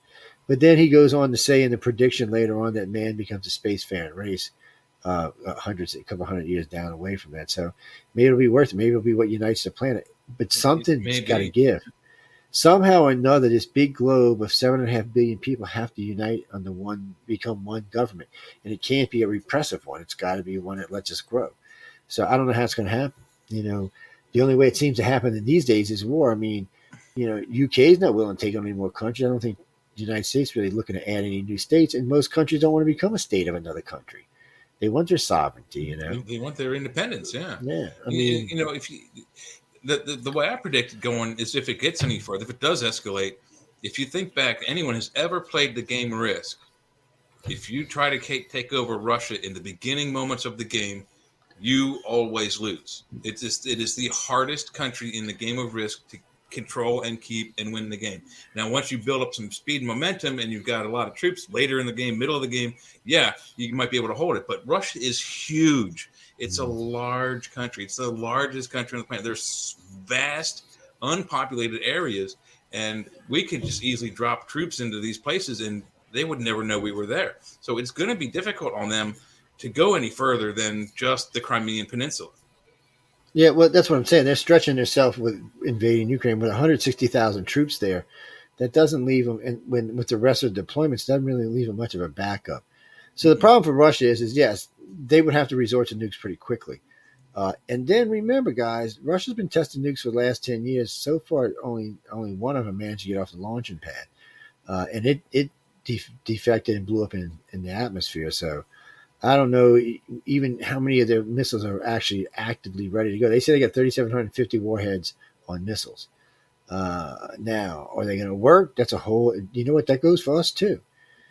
But then he goes on to say in the prediction later on that man becomes a spacefaring race, a couple hundred years down away from that. So maybe it'll be worth it. Maybe it'll be what unites the planet. But something's got to give. Somehow or another, this big globe of 7.5 billion people have to unite under become one government. And it can't be a repressive one. It's got to be one that lets us grow. So I don't know how it's going to happen. The only way it seems to happen in these days is war. I mean, UK is not willing to take on any more countries. I don't think the United States really looking to add any new states. And most countries don't want to become a state of another country. They want their sovereignty, They want their independence, yeah. Yeah. I mean, if you, the way I predict it going is if it gets any further, if it does escalate, if you think back, anyone who's ever played the game Risk, if you try to take over Russia in the beginning moments of the game, you always lose. It is the hardest country in the game of Risk to control and keep and win the game. Now, once you build up some speed and momentum and you've got a lot of troops later in the game, middle of the game, yeah, you might be able to hold it. But Russia is huge. It's a large country. It's the largest country on the planet. There's vast, unpopulated areas, and we could just easily drop troops into these places and they would never know we were there. So it's going to be difficult on them to go any further than just the Crimean Peninsula. Yeah, well, that's what I'm saying. They're stretching themselves with invading Ukraine with 160,000 troops there. That doesn't leave them, and with the rest of the deployments, doesn't really leave them much of a backup. So the problem for Russia is yes, they would have to resort to nukes pretty quickly. And then remember, guys, Russia's been testing nukes for the last 10 years. So far, only one of them managed to get off the launching pad, and it defected and blew up in the atmosphere. So I don't know even how many of their missiles are actually actively ready to go. They say they got 3,750 warheads on missiles. Now, are they going to work? That's a whole. You know what? That goes for us too.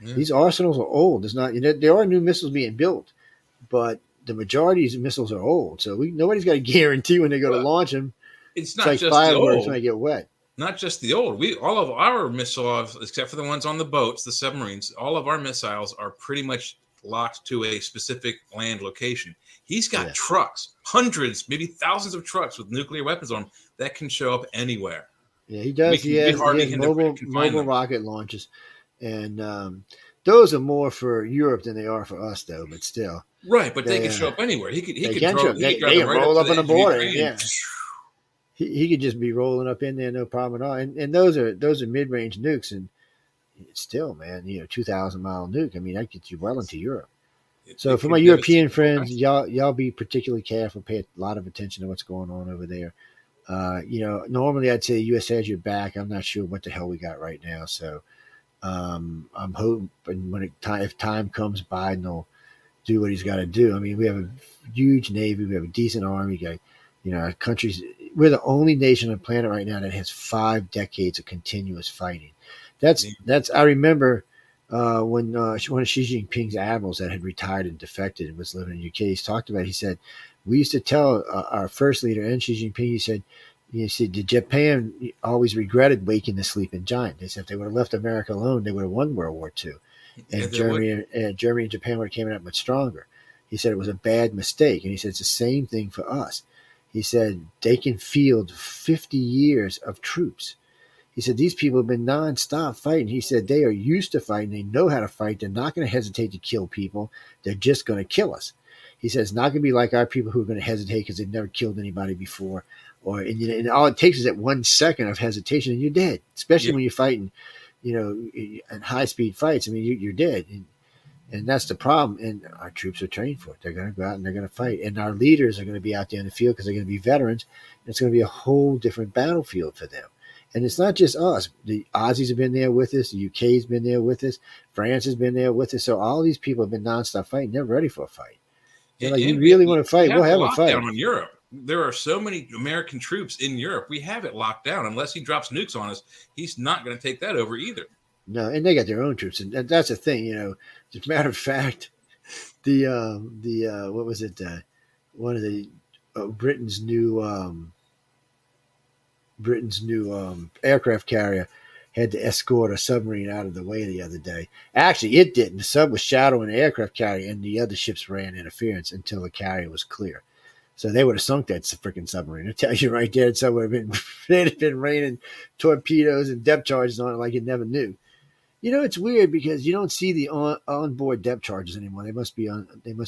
Yeah. These arsenals are old. There are new missiles being built, but the majority of these missiles are old. So nobody's got a guarantee when they go to launch them. It's not like just fireworks when they get wet. Not just the old. All of our missiles, except for the ones on the boats, the submarines, all of our missiles are pretty much locked to a specific land location. He's got trucks, hundreds, maybe thousands of trucks with nuclear weapons on them that can show up anywhere. Yeah, he does. He has mobile rocket launches, and those are more for Europe than they are for us, though. But still, right? But they can show up anywhere. He can roll up on the border. Yeah, he could just be rolling up in there, no problem at all. And those are mid-range nukes, and still, man, 2,000-mile nuke. I mean, that gets you well into Europe. So for my European friends, y'all be particularly careful. Pay a lot of attention to what's going on over there. Normally I'd say the U.S. has your back. I'm not sure what the hell we got right now. So I'm hoping if time comes, Biden will do what he's got to do. I mean, we have a huge Navy. We have a decent Army. Our countries. We're the only nation on the planet right now that has 5 decades of continuous fighting. I remember when one of Xi Jinping's admirals that had retired and defected and was living in the UK, he's talked about it. He said, we used to tell our first leader and Xi Jinping, he said, Japan always regretted waking the sleeping giant. They said if they would have left America alone, they would have won World War II. And Germany and Japan would have came out much stronger. He said it was a bad mistake. And he said it's the same thing for us. He said they can field 50 years of troops. He said, these people have been nonstop fighting. He said, they are used to fighting. They know how to fight. They're not going to hesitate to kill people. They're just going to kill us. He said, it's not going to be like our people who are going to hesitate because they've never killed anybody before. And all it takes is that 1 second of hesitation and you're dead, especially when you're fighting, in high-speed fights. I mean, you're dead. And that's the problem. And our troops are trained for it. They're going to go out and they're going to fight. And our leaders are going to be out there in the field because they're going to be veterans. And it's going to be a whole different battlefield for them. And it's not just us. The Aussies have been there with us. The UK's been there with us. France has been there with us. So all these people have been nonstop fighting. They're ready for a fight. They're like, you really want to fight? We'll have a fight. In Europe, there are so many American troops in Europe. We have it locked down. Unless he drops nukes on us, he's not going to take that over either. No, and they got their own troops, and that's the thing. As a matter of fact, the what was it? One of the Britain's new aircraft carrier had to escort a submarine out of the way the other day. Actually, it didn't. The sub was shadowing the aircraft carrier, and the other ships ran interference until the carrier was clear. So they would have sunk that freaking submarine. I tell you right there, so would have been they'd have been raining torpedoes and depth charges on it like you never knew. It's weird because you don't see the onboard depth charges anymore. They must be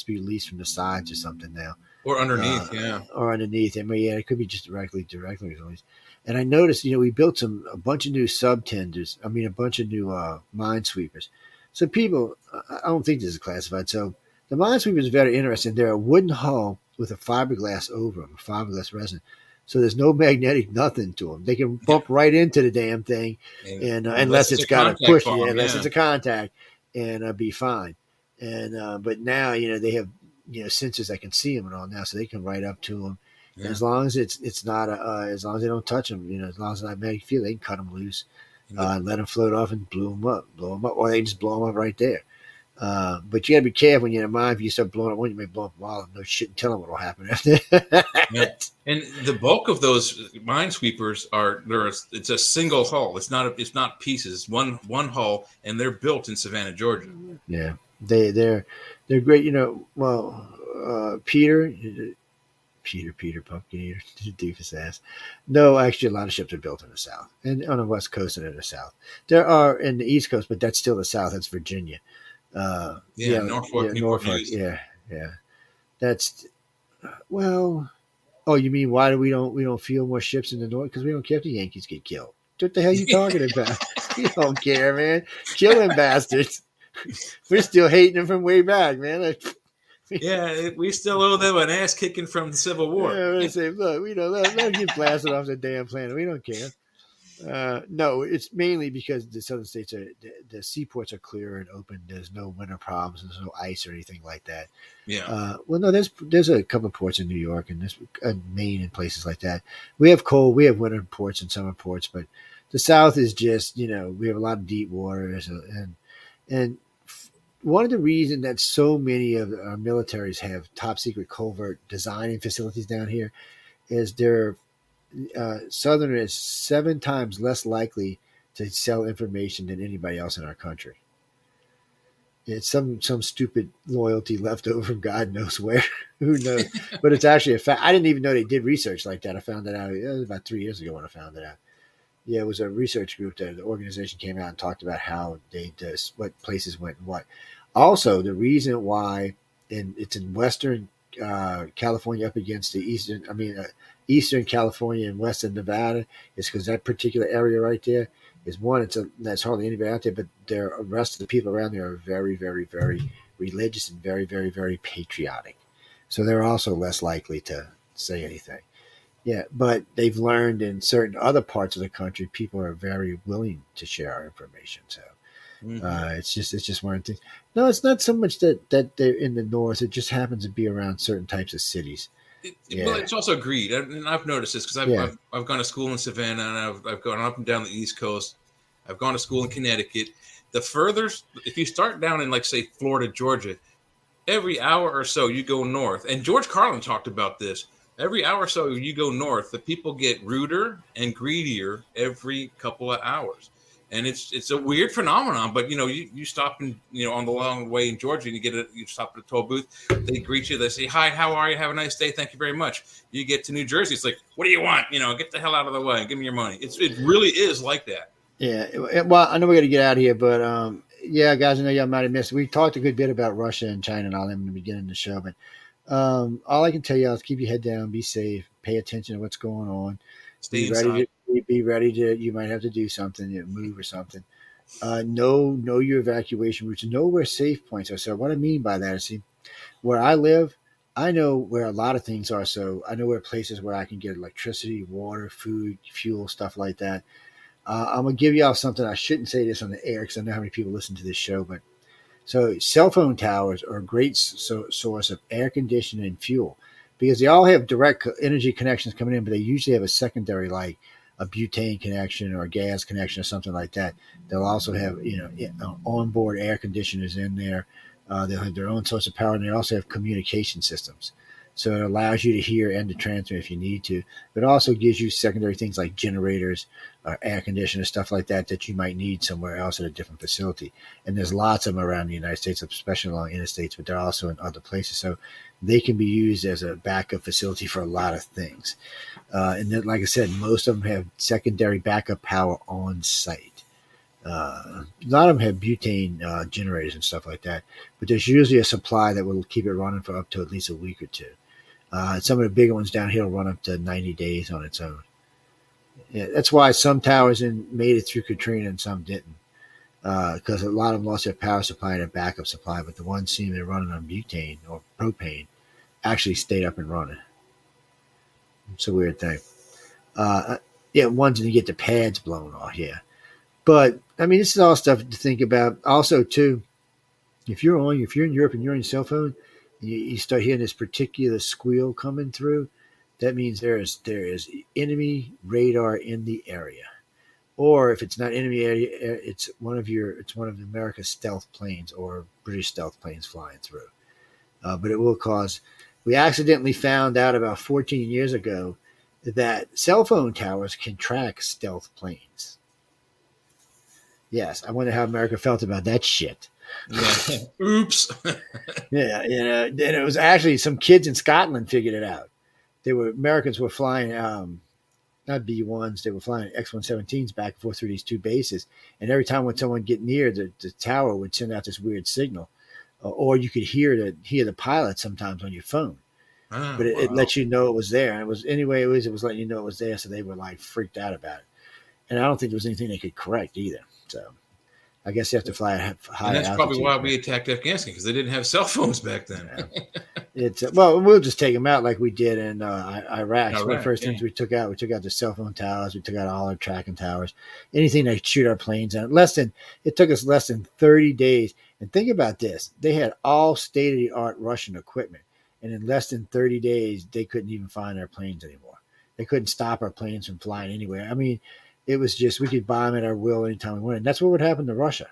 released from the sides or something now, Or uh, underneath, yeah. or underneath. I mean, yeah, it could be just directly released. And I noticed, we built a bunch of new sub tenders. I mean, a bunch of new minesweepers. So people, I don't think this is classified. So the minesweeper is very interesting. They're a wooden hull with a fiberglass over them, fiberglass resin. So there's no magnetic nothing to them. They can bump right into the damn thing, and unless it's a got a contact push, yeah, bomb, unless yeah. it's a contact, and be fine. And but now they have sensors that can see them and all now, so they can right up to them. Yeah. As long as it's not as long as they don't touch them, as long as it's not magnetic field, they can cut them loose, let them float off and blow them up, or they just blow them up right there. But you got to be careful when you're in a mine. If you start blowing up one, you may blow up a wall. No shit and tell them what will happen after Yeah. that. And the bulk of those minesweepers it's a single hull. It's not pieces. It's one hull, and they're built in Savannah, Georgia. Yeah, they're great. Well, Peter Pumpkin Eater, doofus ass. No, actually, a lot of ships are built in the South and on the West Coast and in the South. There are in the East Coast, but that's still the South. That's Virginia. Norfolk, Newport Norfolk. News. Yeah. That's well. Oh, you mean why do we don't feel more ships in the North? Because we don't care if the Yankees get killed. What the hell are you talking about? We don't care, man. Kill them bastards. We're still hating them from way back, man. Yeah, we still owe them an ass kicking from the Civil War. Yeah, they say, look, let them get blasted off the damn planet. We don't care. No, it's mainly because the southern states the seaports are clear and open. There's no winter problems. There's no ice or anything like that. Yeah. Well, no, there's a couple of ports in New York and there's Maine and places like that. We have cold. We have winter ports and summer ports, but the South is just we have a lot of deep waters and one of the reasons that so many of our militaries have top secret covert designing facilities down here is they're Southern is 7 times less likely to sell information than anybody else in our country. It's some stupid loyalty left over from God knows where. Who knows? But it's actually a fact. I didn't even know they did research like that. I found that out about 3 years ago when I found it out. Yeah, it was a research group that the organization came out and talked about how they just what places went and what. Also, the reason why it's in Western California up against the Eastern California and Western Nevada is because that particular area right there is one. That's hardly anybody out there, but the rest of the people around there are very, very, very religious and very, very, very patriotic. So they're also less likely to say anything. Yeah, but they've learned in certain other parts of the country, people are very willing to share our information. So it's just one of the things. No, it's not so much that they're in the north. It just happens to be around certain types of cities. Well, it's also greed, and I've noticed this because I've gone to school in Savannah, and I've gone up and down the East Coast. I've gone to school in Connecticut. The further, if you start down in like say Florida, Georgia, every hour or so you go north, and George Carlin talked about this. Every hour or so you go north, the people get ruder and greedier every couple of hours. And it's a weird phenomenon, but you stop in on the long way in Georgia and you stop at a toll booth, they greet you, they say hi, how are you, have a nice day, thank you very much. You get to New Jersey, it's like, what do you want? Get the hell out of the way, give me your money. It really is like that. Yeah, well, I know we got to get out of here, but yeah, guys, I know y'all might have missed. We talked a good bit about Russia and China and all them in the beginning of the show, but all I can tell y'all is keep your head down, be safe, pay attention to what's going on, Stay inside. Be ready to. You might have to do something, move or something. Know your evacuation routes, know where safe points are. So what I mean by that is, see, where I live, I know where a lot of things are. So I know where places where I can get electricity, water, food, fuel, stuff like that. I'm gonna give y'all something. I shouldn't say this on the air because I know how many people listen to this show, but so cell phone towers are a great source of air conditioning and fuel because they all have direct energy connections coming in, but they usually have a secondary like a butane connection or a gas connection or something like that. They'll also have onboard air conditioners in there. They'll have their own source of power, and they also have communication systems. So it allows you to hear and to transmit if you need to. But it also gives you secondary things like generators, air conditioners, stuff like that that you might need somewhere else at a different facility. And there's lots of them around the United States, especially along interstates, but they're also in other places. So they can be used as a backup facility for a lot of things. And then, like I said, most of them have secondary backup power on site. A lot of them have butane generators and stuff like that, but there's usually a supply that will keep it running for up to at least a week or two. Some of the bigger ones down here will run up to 90 days on its own. Yeah, that's why some towers made it through Katrina and some didn't, because a lot of them lost their power supply and their backup supply, but the ones seemingly running on butane or propane actually stayed up and running. It's a weird thing. Yeah, ones that you get the pads blown off, yeah. But I mean, this is all stuff to think about. Also, too, if you're in Europe and you're on your cell phone, and you start hearing this particular squeal coming through, that means there is enemy radar in the area. Or if it's not enemy area, it's one of America's stealth planes or British stealth planes flying through. But it will cause. We accidentally found out about 14 years ago that cell phone towers can track stealth planes. Yes, I wonder how America felt about that shit. Yeah. Oops. Yeah, and it was actually some kids in Scotland figured it out. Americans were flying not B-1s, they were flying X-117s back and forth through these two bases, and every time when someone get near, the tower would send out this weird signal, or you could hear the pilot sometimes on your phone. Oh, but it wow. lets you know it was there, and it was letting you know it was there, so they were like freaked out about it. And I don't think there was anything they could correct either. So I guess you have to fly at high And that's altitude. probably why we attacked Afghanistan, because they didn't have cell phones back then. Yeah. It's well, we'll just take them out like we did in Iraq. One of the first things we took out the cell phone towers. We took out all our tracking towers, anything that could shoot our planes out. It took us less than 30 days. And think about this: they had all state of the art Russian equipment, and in less than 30 days, they couldn't even find our planes anymore. They couldn't stop our planes from flying anywhere. I mean, it was just we could bomb at our will anytime we wanted. And that's what would happen to Russia.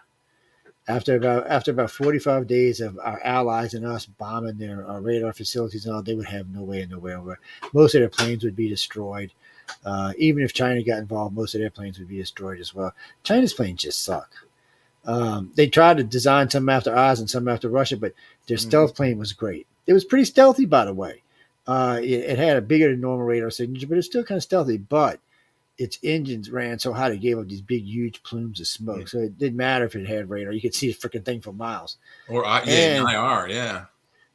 After about 45 days of our allies and us bombing their radar facilities and all, they would have no way and nowhere. Most of their planes would be destroyed. Even if China got involved, most of their planes would be destroyed as well. China's planes just suck. They tried to design some after Oz and some after Russia, but their stealth plane was great. It was pretty stealthy, by the way. It had a bigger than normal radar signature, but it's still kind of stealthy. But its engines ran so hot it gave up these big, huge plumes of smoke. Yeah. So it didn't matter if it had radar. You could see the freaking thing for miles. Or IR, yeah.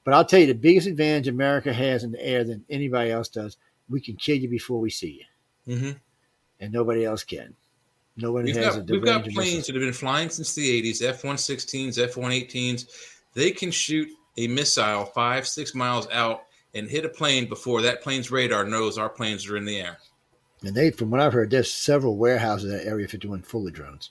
But I'll tell you, the biggest advantage America has in the air than anybody else does, we can kill you before we see you. Mm-hmm. And nobody else can. We've got planes that have been flying since the 80s, F-116s, F-118s. They can shoot a missile 5-6 miles out and hit a plane before that plane's radar knows our planes are in the air. And from what I've heard, there's several warehouses at Area 51 full of drones.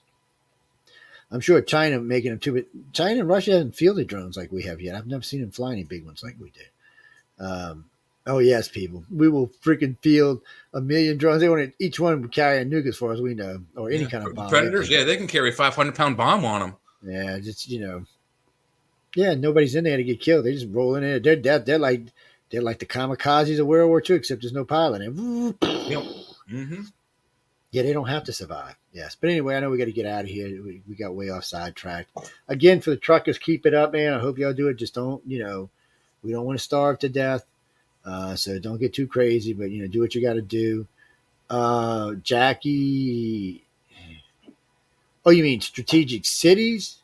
I'm sure China making them too, but China and Russia haven't fielded drones like we have yet. I've never seen them fly any big ones like we do. Oh, yes, people. We will freaking field 1 million drones. Each one would carry a nuke as far as we know, or any kind of bomb. Predators, they can carry a 500-pound bomb on them. Yeah, just, nobody's in there to get killed. They just roll in there. They're like the kamikazes of World War II, except there's no pilot. Yep. Mm-hmm. Yeah, they don't have to survive. Yes. But anyway, I know we got to get out of here. We got way off sidetracked. Again, for the truckers, keep it up, man. I hope y'all do it. Just don't, we don't want to starve to death. So don't get too crazy, but, do what you got to do. Jackie. Oh, you mean strategic cities?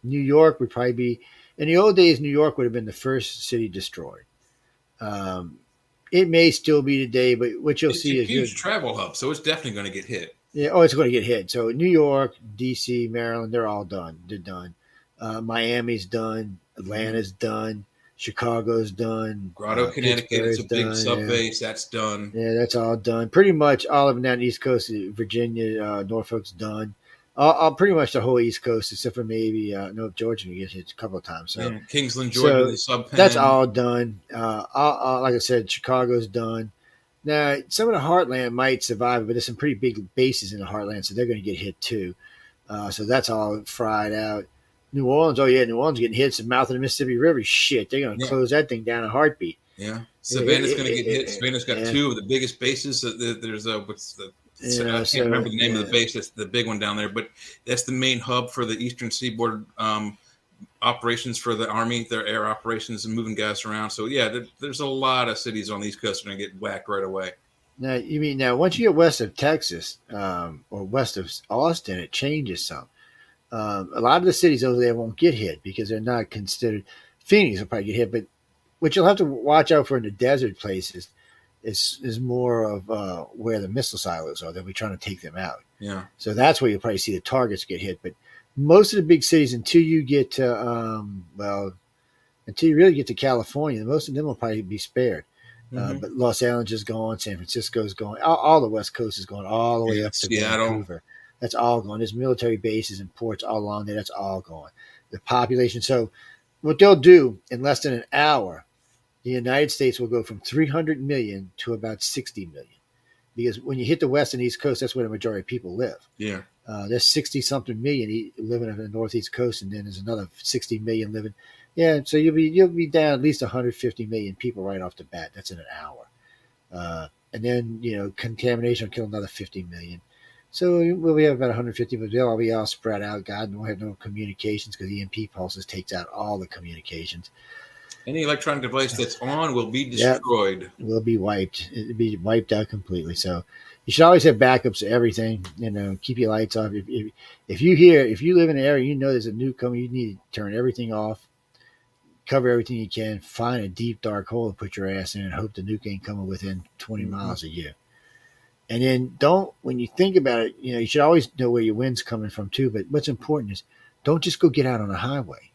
New York would probably be, in the old days, New York would have been the first city destroyed. It may still be today, but what you'll see is a huge travel hub, so it's definitely going to get hit. Yeah, it's going to get hit. So New York, D.C., Maryland, they're all done. They're done. Miami's done. Atlanta's done. Chicago's done. Grotto, Connecticut, it's a big sub-base. Yeah. That's done. Yeah, that's all done. Pretty much all of them down the East Coast, Virginia, Norfolk's done. Pretty much the whole East Coast, except for maybe Georgia gets hit a couple of times. So Kingsland, Georgia, the sub-pen. That's all done. Like I said, Chicago's done. Now, some of the heartland might survive, but there's some pretty big bases in the heartland, so they're going to get hit too. So that's all fried out. New Orleans, oh yeah, New Orleans getting hit. It's the mouth of the Mississippi River. Shit, they're going to Yeah, close that thing down in a heartbeat. yeah. Savannah's going to get hit. Savannah's got Yeah, two of the biggest bases. There's a what's the I can't so remember the name of the base. That's the big one down there, but that's the main hub for the Eastern Seaboard operations for the Army, their air operations and moving guys around. So yeah, there's a lot of cities on the East Coast that are going to get whacked right away. now you mean now once you get west of Texas or west of Austin, it changes some. A lot of the cities over there won't get hit because they're not considered. Phoenix will probably get hit, but what you'll have to watch out for in the desert places is more of where the missile silos are. They'll be trying to take them out. Yeah. So that's where you'll probably see the targets get hit. But most of the big cities, until you get to until you really get to California, most of them will probably be spared. Mm-hmm. But Los Angeles is gone, San Francisco is gone, all the West Coast is going all the way up to Seattle. Vancouver. That's all gone. There's military bases and ports all along there. That's all gone. The population. So what they'll do in less than an hour, the United States will go from 300 million to about 60 million. Because when you hit the West and East Coast, that's where the majority of people live. Yeah. There's 60 something million living on the Northeast Coast, and then there's another 60 million living. Yeah, so you'll be down at least 150 million people right off the bat. That's in an hour. And then, contamination will kill another 50 million. So we have about 150, but they'll all be all spread out. God, we'll have no communications because EMP pulses takes out all the communications. Any electronic device that's on will be destroyed. Yep, will be wiped. It'll be wiped out completely. So you should always have backups of everything. Keep your lights off. If you live in an area, there's a nuke coming, you need to turn everything off, cover everything you can, find a deep dark hole to put your ass in, and hope the nuke ain't coming within 20 miles of you. And then when you think about it, you should always know where your wind's coming from too. But what's important is don't just go get out on a highway,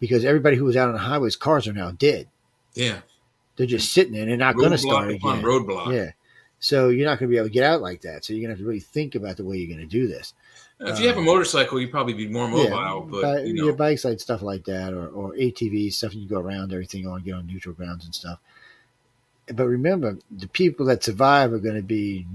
because everybody who was out on the highways, cars are now dead. Yeah. They're just sitting there and they're not going to start again. Roadblock. Yeah. So you're not going to be able to get out like that. So you're going to have to really think about the way you're going to do this. If you have a motorcycle, you'd probably be more mobile. But your bikes, like stuff like that, or ATVs, stuff you go around everything on, get on neutral grounds and stuff. But remember, the people that survive are going to be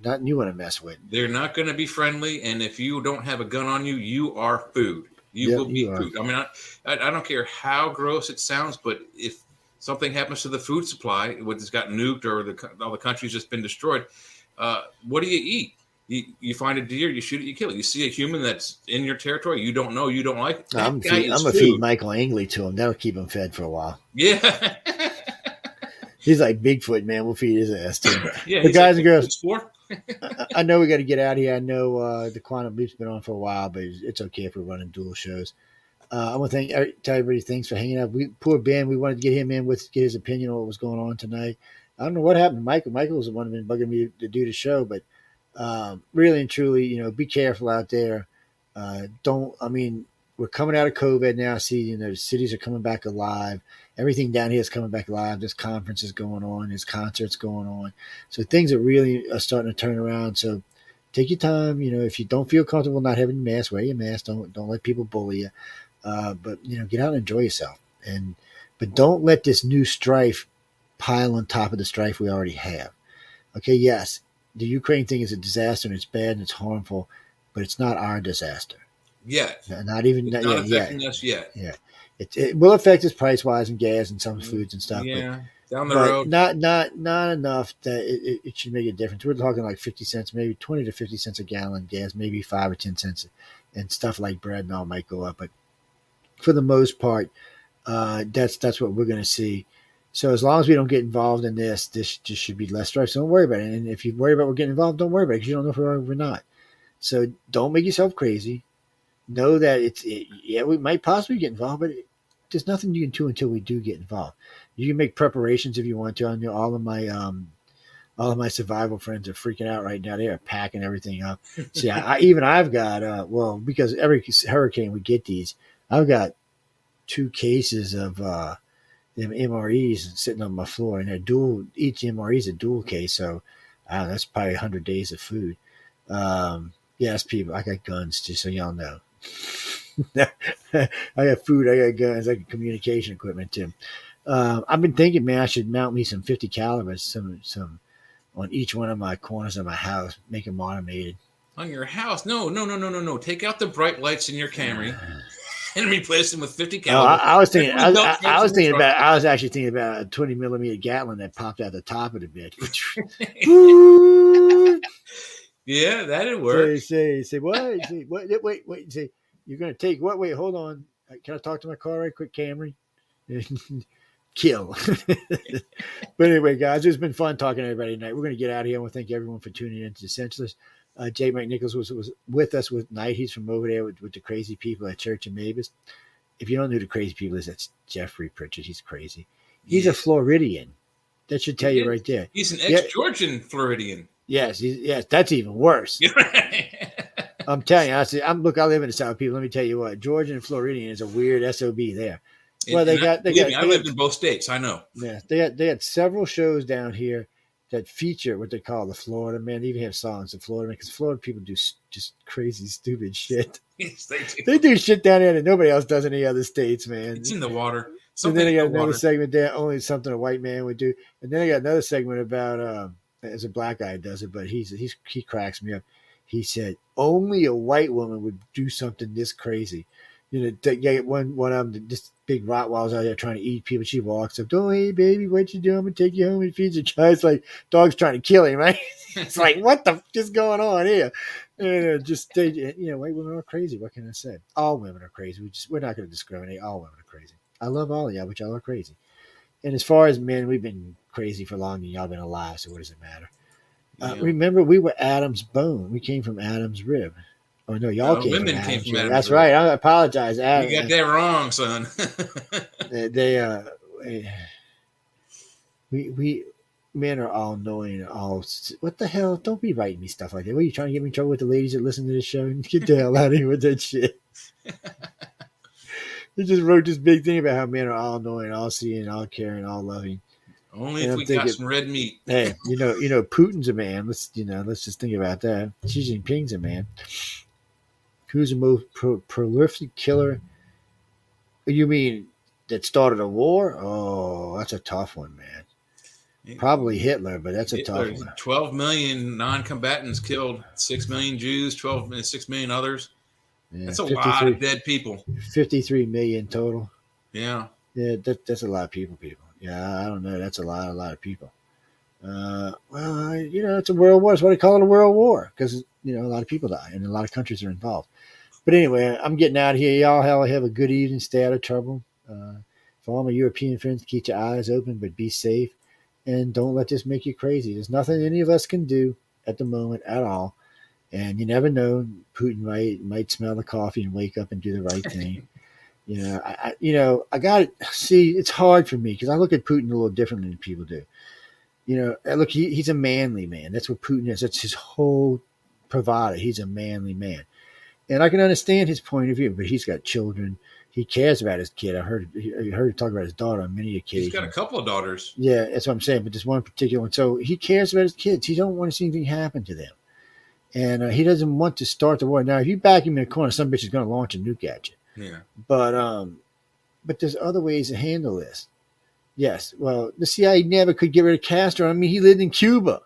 not you want to mess with. They're not going to be friendly, and if you don't have a gun on you, you are food. You will be food. I mean, I don't care how gross it sounds, but if something happens to the food supply, what's got nuked or all the country's just been destroyed, what do you eat? You find a deer, you shoot it, you kill it. You see a human that's in your territory, you don't know, you don't like. I'm going to feed Michael Angley to him. That'll keep him fed for a while. Yeah. He's like Bigfoot, man. We'll feed his ass too. Yeah, but guys and girls, I know we got to get out of here. I know the Quantum Leap's been on for a while, but it's okay if we're running dual shows. I want to tell everybody thanks for hanging out. Poor Ben, we wanted to get him in get his opinion on what was going on tonight. I don't know what happened to Michael. Michael was the one who been bugging me to do the show, but really and truly, be careful out there. We're coming out of COVID now. See, the cities are coming back alive. Everything down here is coming back alive. There's conferences going on. There's concerts going on. So things are really starting to turn around. So take your time. If you don't feel comfortable not having your mask, wear your mask. Don't let people bully you. But get out and enjoy yourself. But don't let this new strife pile on top of the strife we already have. Okay, yes, the Ukraine thing is a disaster and it's bad and it's harmful, but it's not our disaster. Yet. Not even it's not affecting us yet. Yeah. It will affect us price wise and gas and some foods and stuff. Yeah. Down the road. Not enough that it should make a difference. We're talking like 50 cents, maybe 20 to 50 cents a gallon gas, maybe 5 or 10 cents, and stuff like bread and all might go up. But for the most part, that's what we're going to see. So as long as we don't get involved in this just should be less strife. So don't worry about it. And if you worry about we're getting involved, don't worry about it because you don't know if we're or we're not. So don't make yourself crazy. Know that we might possibly get involved, but there's nothing you can do until we do get involved. You can make preparations if you want to. I know all of my survival friends are freaking out right now. They are packing everything up. See, I've got because every hurricane we get these, I've got 2 cases of them MREs sitting on my floor, and they're dual. Each MRE is a dual case, so that's probably 100 days of food. Yes, people, I got guns, just so y'all know. I got food, I got guns, I got communication equipment too. I've been thinking, man, I should mount me some 50 calibers, some on each one of my corners of my house, make them automated. On your house? No, no, no, no, no, no. Take out the bright lights in your Camry and replace them with 50 Oh, caliber. I was thinking. Especially dump I trucks was in the thinking truck. about. I was actually thinking about a 20 millimeter Gatling that popped out the top of the bed. Woo! Yeah, that'd work. Say what? Say what? Wait. Say you're gonna take what? Wait, hold on. Can I talk to my car right quick, Camry? Kill. But anyway, guys, it's been fun talking to everybody tonight. We're going to get out of here. I want to thank everyone for tuning in to the Centralist. J. Mike Nichols was with us with night. He's from over there with the crazy people at Church of Mavis. If you don't know who the crazy people is, that's Jeffrey Pritchard. He's crazy. He's a Floridian. That should tell you right there. He's an ex-Georgian Floridian. Yes, that's even worse. I'm telling you, I live in the South, people. Let me tell you what, Georgian and Floridian is a weird SOB there. Well, I lived in both states. I know. Yeah, they had several shows down here that feature what they call the Florida man. They even have songs of Florida because Florida people do just crazy, stupid shit. Yes, they do. They do shit down there that nobody else does in any other states, man. It's in the water. And then they got another segment there, only something a white man would do. And then they got another segment about as a black guy does it, but he cracks me up. He said only a white woman would do something this crazy. You know, one of them, this big Rottweiler's out there trying to eat people. She walks up, oh, hey, baby, what you doing? I'm going to take you home and feed your child. It's like dog's trying to kill him, right? It's like, what the f is going on here? And white women are crazy. What can I say? All women are crazy. We're not going to discriminate. All women are crazy. I love all of y'all, but y'all are crazy. And as far as men, we've been crazy for longer than y'all been alive, so what does it matter? Yeah. Remember, we were Adam's bone. We came from Adam's rib. Oh no, y'all came from Adam's rib. That's right. I apologize, Adam. You got that wrong, son. We men are all knowing. All what the hell? Don't be writing me stuff like that. What are you trying to get me in trouble with the ladies that listen to this show? Get the hell out of here with that shit. He just wrote this big thing about how men are all knowing, all seeing, all caring, all loving. Only if we got some red meat. Hey, Putin's a man. Let's just think about that. Xi Jinping's a man. Who's the most prolific killer? You mean that started a war? Oh, that's a tough one, man. Probably Hitler, but that's a tough one. 12 million non-combatants killed, 6 million Jews, 6 million others. Yeah, that's a lot of dead people. 53 million total. Yeah. Yeah, that's a lot of people. Yeah, I don't know. That's a lot of people. It's a world war. That's why they call it a world war because, a lot of people die and a lot of countries are involved. But anyway, I'm getting out of here. Y'all have a good evening. Stay out of trouble. For all my European friends, keep your eyes open, but be safe. And don't let this make you crazy. There's nothing any of us can do at the moment at all. And you never know. Putin might smell the coffee and wake up and do the right thing. I got to see. It's hard for me because I look at Putin a little differently than people do. Look, he's a manly man. That's what Putin is. That's his whole bravado. He's a manly man. And I can understand his point of view, but he's got children. He cares about his kid. I heard him talk about his daughter on many occasions. He's got a couple of daughters. Yeah, that's what I'm saying. But this one particular one. So he cares about his kids. He don't want to see anything happen to them. And he doesn't want to start the war. Now, if you back him in the corner, some bitch is going to launch a nuke at you. Yeah. But there's other ways to handle this. Yes. Well, the CIA never could get rid of Castro. I mean, he lived in Cuba.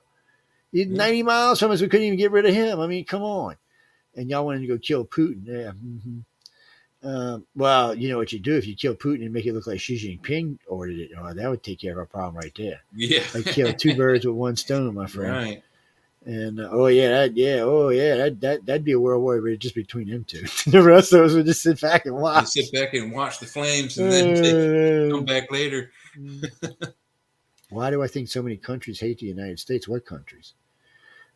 He's 90 miles from us. We couldn't even get rid of him. I mean, come on. And y'all wanted to go kill Putin. Yeah. Mm-hmm. Well, you know what you do if you kill Putin and make it look like Xi Jinping ordered it. Oh, that would take care of our problem right there. Yeah. Like kill two birds with one stone, my friend. Right. And that'd be a world war, but just between them two. The rest of us would just sit back and watch. Sit back and watch the flames, and then come back later. Why do I think so many countries hate the United States? What countries?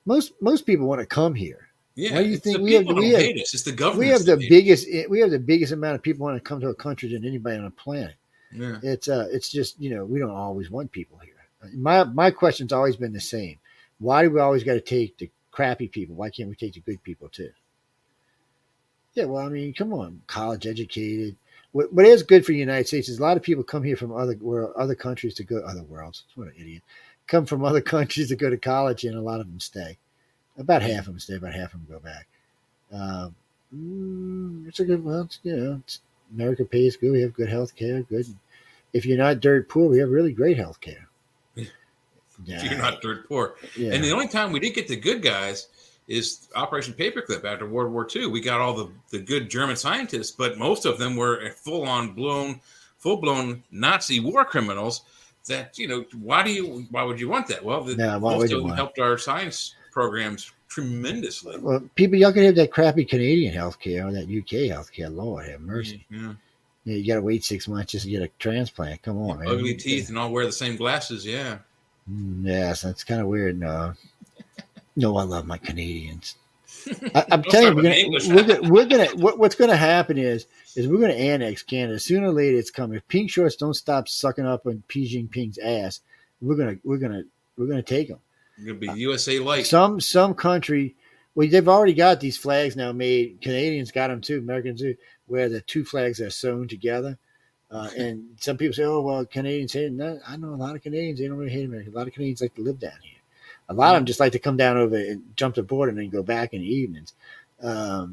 Most people want to come here. Yeah, why do you think we hate us? It's the government. We have the biggest amount of people want to come to a country than anybody on the planet. Yeah. It's just we don't always want people here. My question's always been the same. Why do we always got to take the crappy people? Why can't we take the good people too? Yeah, well, I mean, come on, college educated. What is good for the United States is a lot of people come here from other countries to go other worlds. What an idiot! Come from other countries to go to college, and a lot of them stay. About half of them stay. About half of them go back. It's a good. Well, America pays good. We have good health care. Good if you're not dirt poor, we have really great health care. If you're not dirt poor. Yeah. And the only time we did get the good guys is Operation Paperclip after World War II. We got all the good German scientists, but most of them were full blown Nazi war criminals. That why would you want that? Well, most of them helped our science programs tremendously. Well, y'all could have that crappy Canadian health care or that UK health care. Lord have mercy. Yeah. You got to wait 6 months just to get a transplant. Come on, man. Ugly teeth and all wear the same glasses. Yeah. Yes, that's kind of weird. No, I love my Canadians. I'm telling you, what's going to happen is we're going to annex Canada sooner or later. It's coming. If pink shorts don't stop sucking up on Xi Jinping's ass, we're gonna take them. It's going to be USA light. Some country. Well, they've already got these flags now made. Canadians got them too. Americans too, where the two flags are sewn together. And some people say, "Oh, well, Canadians hate it." No, I know a lot of Canadians. They don't really hate America. A lot of Canadians like to live down here. A lot of them just like to come down over and jump the border and then go back in the evenings. But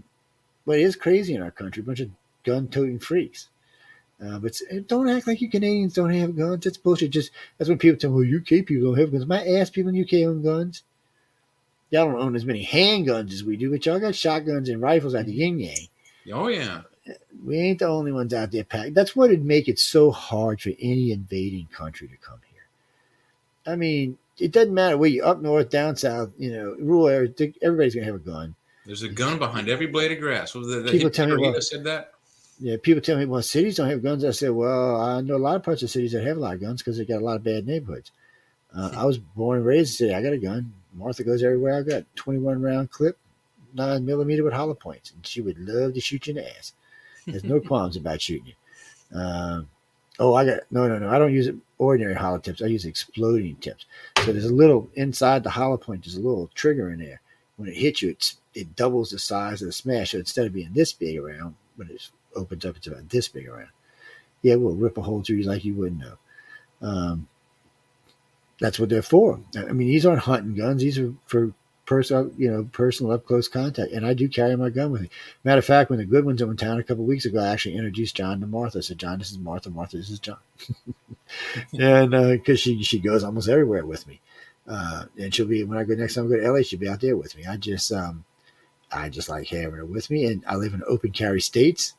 it is crazy in our country. A bunch of gun-toting freaks. But don't act like you Canadians don't have guns. That's bullshit. That's when people tell me, well, UK people don't have guns. My ass people in UK own guns. Y'all don't own as many handguns as we do, but y'all got shotguns and rifles at the yin-yang. Oh, yeah. We ain't the only ones out there packing. That's what would make it so hard for any invading country to come here. I mean, it doesn't matter where you're up north, down south, rural areas, everybody's going to have a gun. There's a gun behind every blade of grass. People tell me, said that? Yeah, people tell me, well, cities don't have guns. I said, well, I know a lot of parts of cities that have a lot of guns because they got a lot of bad neighborhoods. I was born and raised in the city. I got a gun. Martha goes everywhere. I got 21 round clip, 9mm with hollow points, and she would love to shoot you in the ass. There's no qualms about shooting you. I got no. I don't use ordinary hollow tips. I use exploding tips. So there's a little inside the hollow point. There's a little trigger in there. When it hits you, it doubles the size of the smash. So instead of being this big around, when it opens up, it's about this big around. Yeah, we'll rip a hole through you like you wouldn't know. That's what they're for. I mean, these aren't hunting guns. These are for personal up close contact. And I do carry my gun with me. Matter of fact, when the good ones were in town a couple of weeks ago, I actually introduced John to Martha. I said, John, this is Martha. Martha, this is John. And because she goes almost everywhere with me. And she'll be, when I go next time I go to LA, she'll be out there with me. I just like having her with me. And I live in open carry states,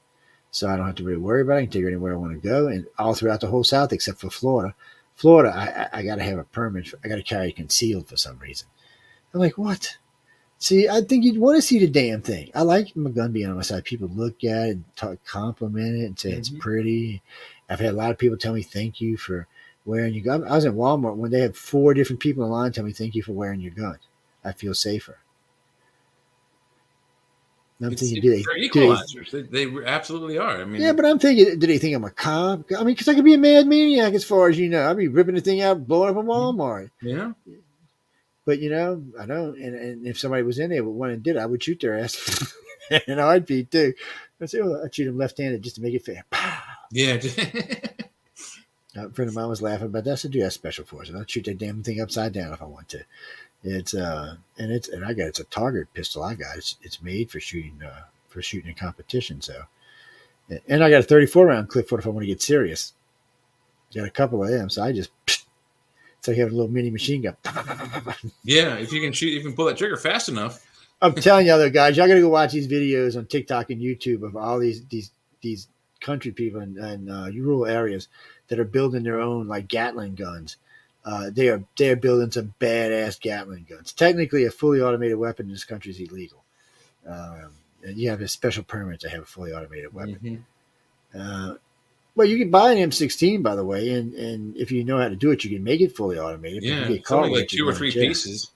so I don't have to really worry about it. I can take her anywhere I want to go, and all throughout the whole South except for Florida. Florida, I got to have a permit. I got to carry concealed for some reason. I'm like, what? See, I think you'd want to see the damn thing. I like my gun being on my side. People look at it and compliment it and say it's pretty. I've had a lot of people tell me thank you for wearing your gun. I was in Walmart when they had 4 different people in line tell me thank you for wearing your gun. I feel safer. I'm thinking, they're equalizers. They absolutely are. I mean, yeah, but I'm thinking, do they think I'm a cop? I mean, because I could be a mad maniac as far as you know. I'd be ripping the thing out, blowing up a Walmart. Yeah. But, I don't. And if somebody was in there with one and did it, I would shoot their ass. And I'd be too. I'd say, I'd shoot them left-handed just to make it fair. Pow! Yeah. A friend of mine was laughing about that. I said, do that special forces. I'd shoot that damn thing upside down if I want to. It's a target pistol I got. It's made for shooting in competition. So, and I got a 34 round clip for it if I want to get serious. Got a couple of them, so I just it's like having a little mini machine gun. Yeah, if you can pull that trigger fast enough. I'm telling you, other guys, y'all got to go watch these videos on TikTok and YouTube of all these country people in rural areas that are building their own like Gatling guns. They're building some badass Gatling guns. Technically, a fully automated weapon in this country is illegal. And you have a special permit to have a fully automated weapon. Well, you can buy an M16, by the way, and if you know how to do it, you can make it fully automated. Yeah, it's only like 2 or 3 pieces.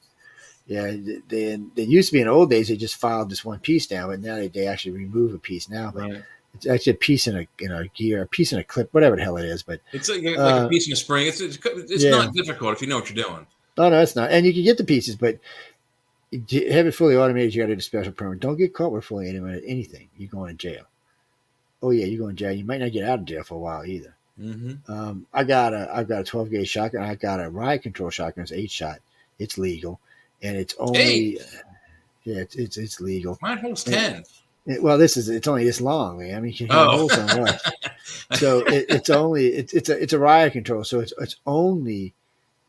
Yeah, they used to be in the old days. They just filed this one piece now, but now they actually remove a piece now. But right. It's actually a piece in a gear, a piece in a clip, whatever the hell it is. But it's like a piece in a spring. It's not difficult if you know what you're doing. Oh, no, it's not. And you can get the pieces, but to have it fully automated, you got to do a special permit. Don't get caught with fully automated anything. You're going to jail. Oh yeah, you're going to jail. You might not get out of jail for a while either. I've got a 12 gauge shotgun. I got a riot control shotgun. It's 8-shot. It's legal, and it's only it's legal. Mine holds 10. Well, it's only this long, man. I mean, you can only Oh, hold so much. So it's a riot control. So it's only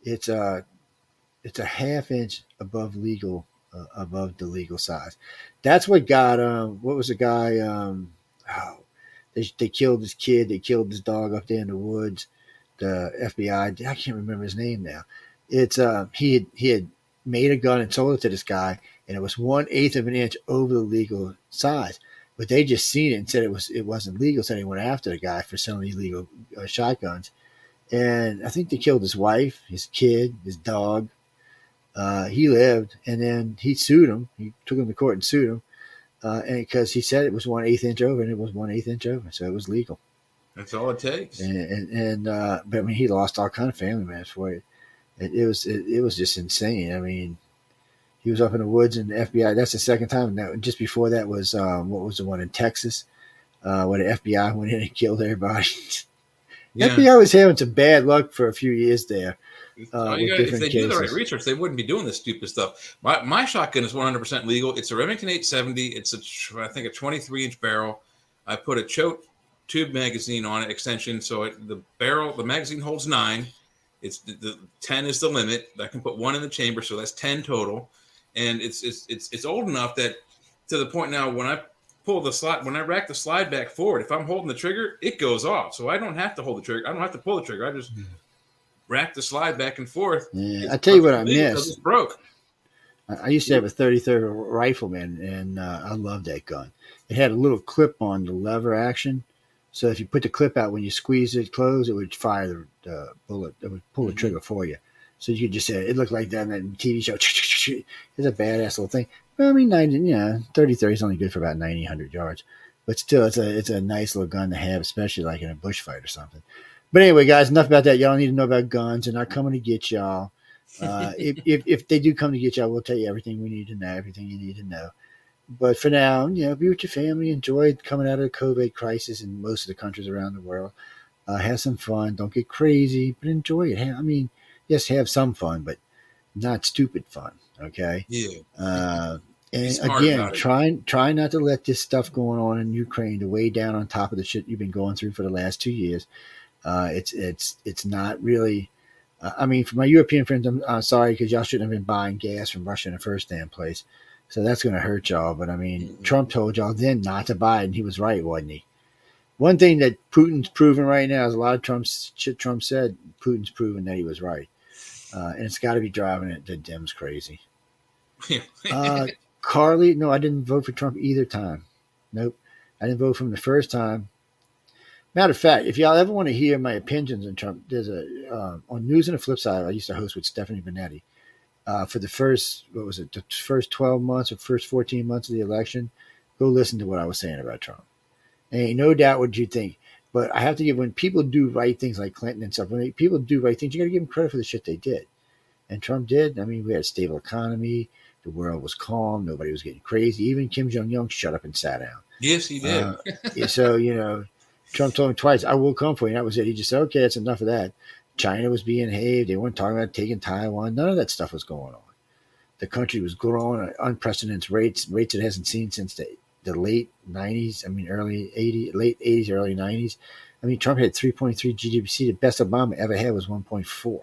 it's a it's a half inch above legal above the legal size. That's what got what was the guy oh, they killed his kid, they killed his dog up there in the woods. The FBI, I can't remember his name now. It's he had made a gun and sold it to this guy, and it was 1/8 of an inch over the legal size. But they just seen it and said it wasn't legal, so they went after the guy for selling illegal shotguns. And I think they killed his wife, his kid, his dog. He lived, and then he sued him. He took him to court and sued him, and because he said it was 1/8 inch over, and it was 1/8 inch over, so it was legal. that's all it takes. And but I mean, he lost all kind of family members for it. It was just insane. I mean, he was up in the woods, and the FBI. That's the second time. Now, just before that was what was the one in Texas, where the FBI went in and killed everybody. Yeah. FBI was having some bad luck for a few years there with If different they do the right cases. research, they wouldn't be doing this stupid stuff. My shotgun is 100% legal. It's a Remington 870. It's I think a 23-inch barrel. I put a choke tube magazine on it, extension, so the magazine holds 9. It's the 10 is the limit. I can put 1 in the chamber, so that's 10 total. And it's old enough that to the point now when I rack the slide back forward, if I'm holding the trigger, it goes off. So I don't have to hold the trigger. I don't have to pull the trigger. I just rack the slide back and forth. Yeah, It's I tell you what I legal because miss. it's broke. I used to have a 33rd rifleman, and I loved that gun. It had a little clip on the lever action, so if you put the clip out when you squeeze it closed, it would fire the bullet. It would pull the trigger for you. So you could just say it looked like that in that TV show. It's a badass little thing. But I mean, 30 is only good for about 90, 100 yards, but still, it's a nice little gun to have, especially like in a bush fight or something. But anyway, guys, enough about that. Y'all don't need to know about guns. They're not coming to get y'all. If they do come to get y'all, we'll tell you everything we need to know, everything you need to know. But for now, be with your family. Enjoy coming out of the COVID crisis in most of the countries around the world. Have some fun. Don't get crazy, but enjoy it. I mean, yes, have some fun, but not stupid fun. Okay. Yeah. Uh, Be and smart again, about it. try not to let this stuff going on in Ukraine to weigh down on top of the shit you've been going through for the last 2 years. It's not really. I mean, for my European friends, I'm sorry because y'all shouldn't have been buying gas from Russia in the first damn place. So that's going to hurt y'all. But I mean, Trump told y'all then not to buy it, and he was right, wasn't he? One thing that Putin's proven right now is a lot of Trump's shit Trump said. Putin's proven that he was right, and it's got to be driving the Dems crazy. Carly, no, I didn't vote for Trump either time. Nope, I didn't vote for him the first time. Matter of fact, if y'all ever want to hear my opinions on Trump, there's on News on the Flip Side. I used to host with Stephanie Benetti for the first the first 12 months or first 14 months of the election. Go listen to what I was saying about Trump. And ain't no doubt what you think, but I have to give when people do right things like Clinton and stuff. When people do right things, you got to give them credit for the shit they did. And Trump did. I mean, we had a stable economy. The world was calm. Nobody was getting crazy. Even Kim Jong-un shut up and sat down. Yes, he did. So, Trump told him twice, I will come for you. And that was it. He just said, okay, that's enough of that. China was being behaved. They weren't talking about taking Taiwan. None of that stuff was going on. The country was growing at unprecedented rates it hasn't seen since the late 90s. I mean, late 80s, early 90s. I mean, Trump had 3.3 GDP. The best Obama ever had was 1.4.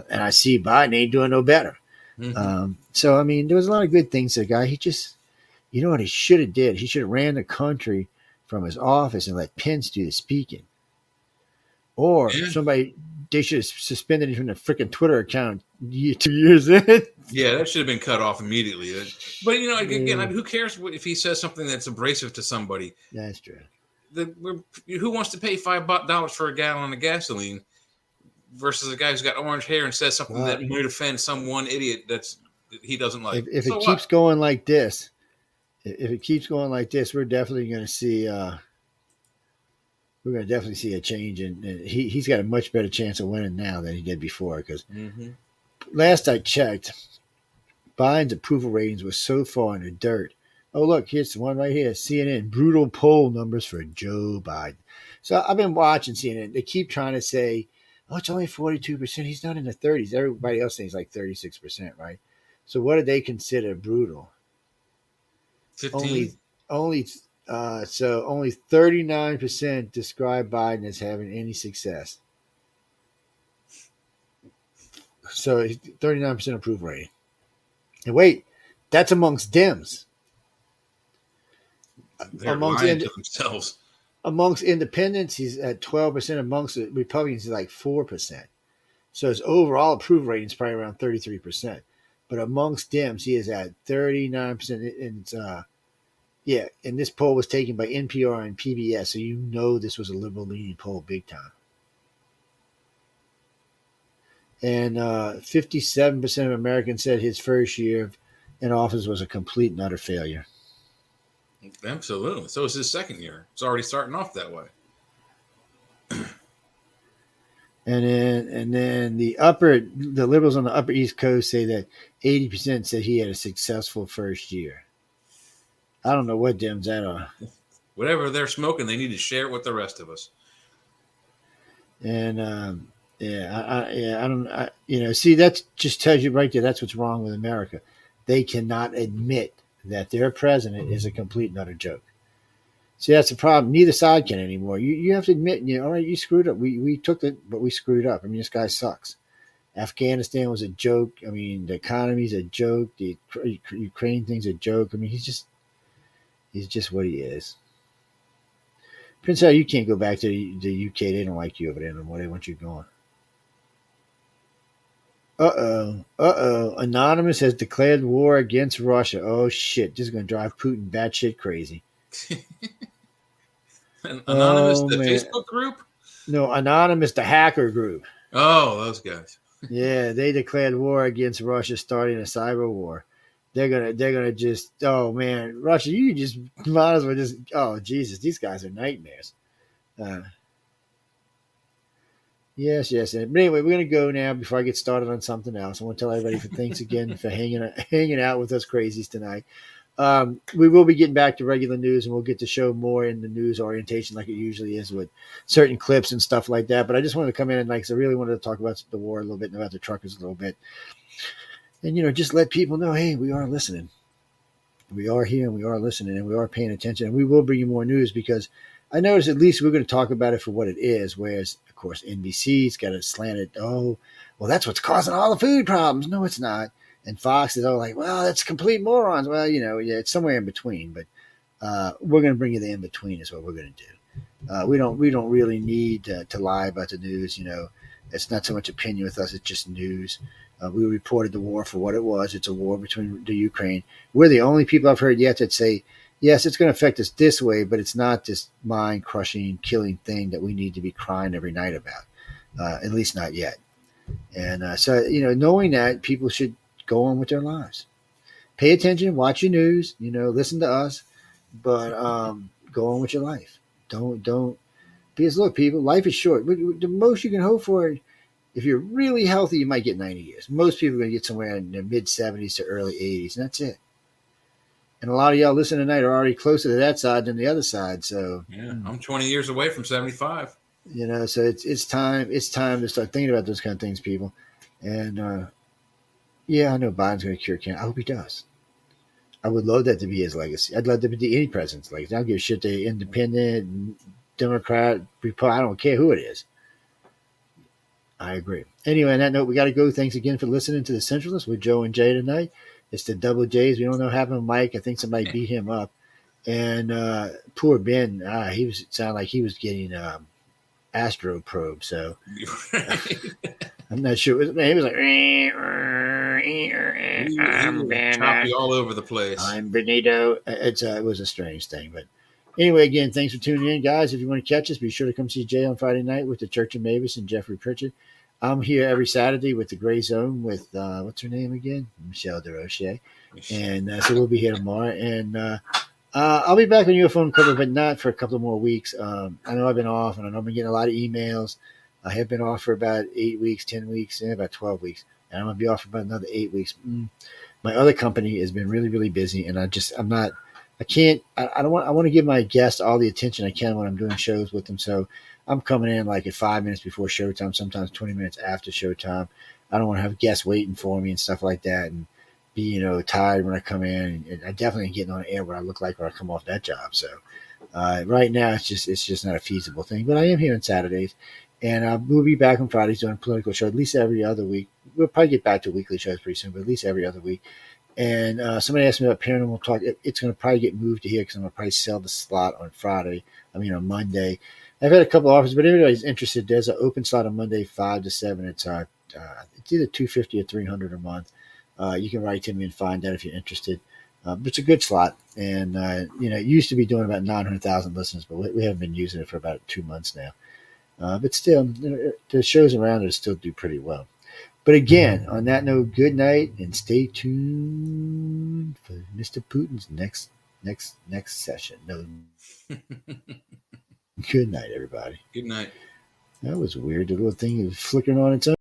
And I see Biden ain't doing no better. So, I mean, there was a lot of good things to the guy. He just, you know what he should have did? He should have ran the country from his office and let Pence do the speaking. Or they should have suspended him from the freaking Twitter account 2 years in. Yeah, that should have been cut off immediately. But, again, who cares if he says something that's abrasive to somebody? That's true. Who wants to pay $5 for a gallon of gasoline versus a guy who's got orange hair and says something that might offend some one idiot that he doesn't like? If it keeps going like this, we're definitely going to see a change, and he's got a much better chance of winning now than he did before. Because last I checked, Biden's approval ratings were so far in the dirt. Oh, look, here's the one right here. CNN, brutal poll numbers for Joe Biden. So I've been watching CNN. They keep trying to say, oh, it's only 42%. He's not in the 30s. Everybody else thinks like 36%, right? So what do they consider brutal? 15? only only 39% describe Biden as having any success. So 39% approval rating. And wait, that's amongst Dems. They're Amongst lying to themselves. amongst independents, he's at 12%. Amongst Republicans, he's like 4%. So his overall approval rating is probably around 33%. But amongst Dems, he is at 39%. And yeah, and this poll was taken by NPR and PBS, so you know this was a liberal leaning poll big time. And 57% of Americans said his first year in office was a complete and utter failure. Absolutely. So it's his second year. It's already starting off that way. And then the liberals on the upper East Coast say that 80% said he had a successful first year. I don't know what Dems that are. Whatever they're smoking, they need to share it with the rest of us. And I don't. See, that just tells you right there. That's what's wrong with America. They cannot admit that their president is a complete and utter joke. See, that's the problem. Neither side can anymore. You have to admit, all right, you screwed up. We took it, but we screwed up. I mean, this guy sucks. Afghanistan was a joke. I mean, the economy's a joke. The Ukraine thing's a joke. I mean, he's just what he is. Prince Harry, you can't go back to the UK. They don't like you over there anymore. They want you gone. Anonymous has declared war against Russia. Oh shit! This is gonna drive Putin batshit crazy. Anonymous, the man. Facebook group? No, Anonymous, the hacker group. Oh, those guys. Yeah, they declared war against Russia, starting a cyber war. They're gonna just, oh man, Russia, you just might as well just, oh Jesus, these guys are nightmares. Yes. But anyway, we're gonna go now before I get started on something else. I want to tell everybody thanks again for hanging out with us crazies tonight. We will be getting back to regular news, and we'll get to show more in the news orientation like it usually is with certain clips and stuff like that. But I just wanted to come in and I really wanted to talk about the war a little bit and about the truckers a little bit. And, just let people know, hey, we are listening. We are here and we are listening and we are paying attention. And we will bring you more news because I noticed at least we're going to talk about it for what it is. Whereas, of course, NBC's got to slant it. Oh, well, that's what's causing all the food problems. No, it's not. And Fox is all like, well, that's complete morons. Well, yeah, it's somewhere in between. But we're going to bring you the in between is what we're going to do. We don't really need to lie about the news. It's not so much opinion with us. It's just news. We reported the war for what it was. It's a war between the Ukraine. We're the only people I've heard yet that say, yes, it's going to affect us this way, but it's not this mind-crushing, killing thing that we need to be crying every night about, at least not yet. And so, knowing that, people should go on with their lives. Pay attention, watch your news, listen to us, but go on with your life. Don't, because look, people, life is short. The most you can hope for, if you're really healthy, you might get 90 years. Most people are going to get somewhere in their mid-70s to early 80s, and that's it. And a lot of y'all listening tonight are already closer to that side than the other side. So yeah, I'm 20 years away from 75. So it's time to start thinking about those kind of things, people. And yeah, I know Biden's going to cure cancer. I hope he does. I would love that to be his legacy. I'd love to be any president's legacy. I don't give a shit to independent, Democrat, Republican. I don't care who it is. I agree. Anyway, on that note, we got to go. Thanks again for listening to the Centralist with Joe and Jay tonight. It's the double J's. We don't know what happened to Mike. I think somebody beat him up. And poor Ben, sounded like he was getting astro probe. So I'm not sure. He was like, I'm choppy all over the place. I'm Benito. It was a strange thing, but anyway, again, thanks for tuning in, guys. If you want to catch us, be sure to come see Jay on Friday night with the Church of Mavis and Jeffrey Pritchett. I'm here every Saturday with the Gray Zone with what's her name again, Michelle DeRoche, and so we'll be here tomorrow. And I'll be back on UFO Cover, but not for a couple of more weeks. I know I've been off, and I know I've been getting a lot of emails. I have been off for about 8 weeks, 10 weeks, about 12 weeks, and I'm gonna be off for about another 8 weeks. My other company has been really, really busy, and I want to give my guests all the attention I can when I'm doing shows with them. So I'm coming in like at 5 minutes before showtime, sometimes 20 minutes after showtime. I don't want to have guests waiting for me and stuff like that. be tired when I come in, and I definitely ain't getting on air what I look like when I come off that job. So right now it's just not a feasible thing. But I am here on Saturdays, and we'll be back on Fridays doing a political show at least every other week. We'll probably get back to weekly shows pretty soon, but at least every other week. And somebody asked me about Paranormal Talk. It's going to probably get moved to here because I'm going to probably sell the slot on Friday. I mean, on Monday. I've had a couple offers, but if anybody's interested, there's an open slot on Monday, 5 to 7. It's either 250 or 300 a month. You can write to me and find out if you're interested. But it's a good slot. And, it used to be doing about 900,000 listeners, but we haven't been using it for about 2 months now. But still, the shows around it still do pretty well. But again, on that note, good night and stay tuned for Mr. Putin's next session. No, good night, everybody. Good night. That was weird. The little thing is flickering on its own.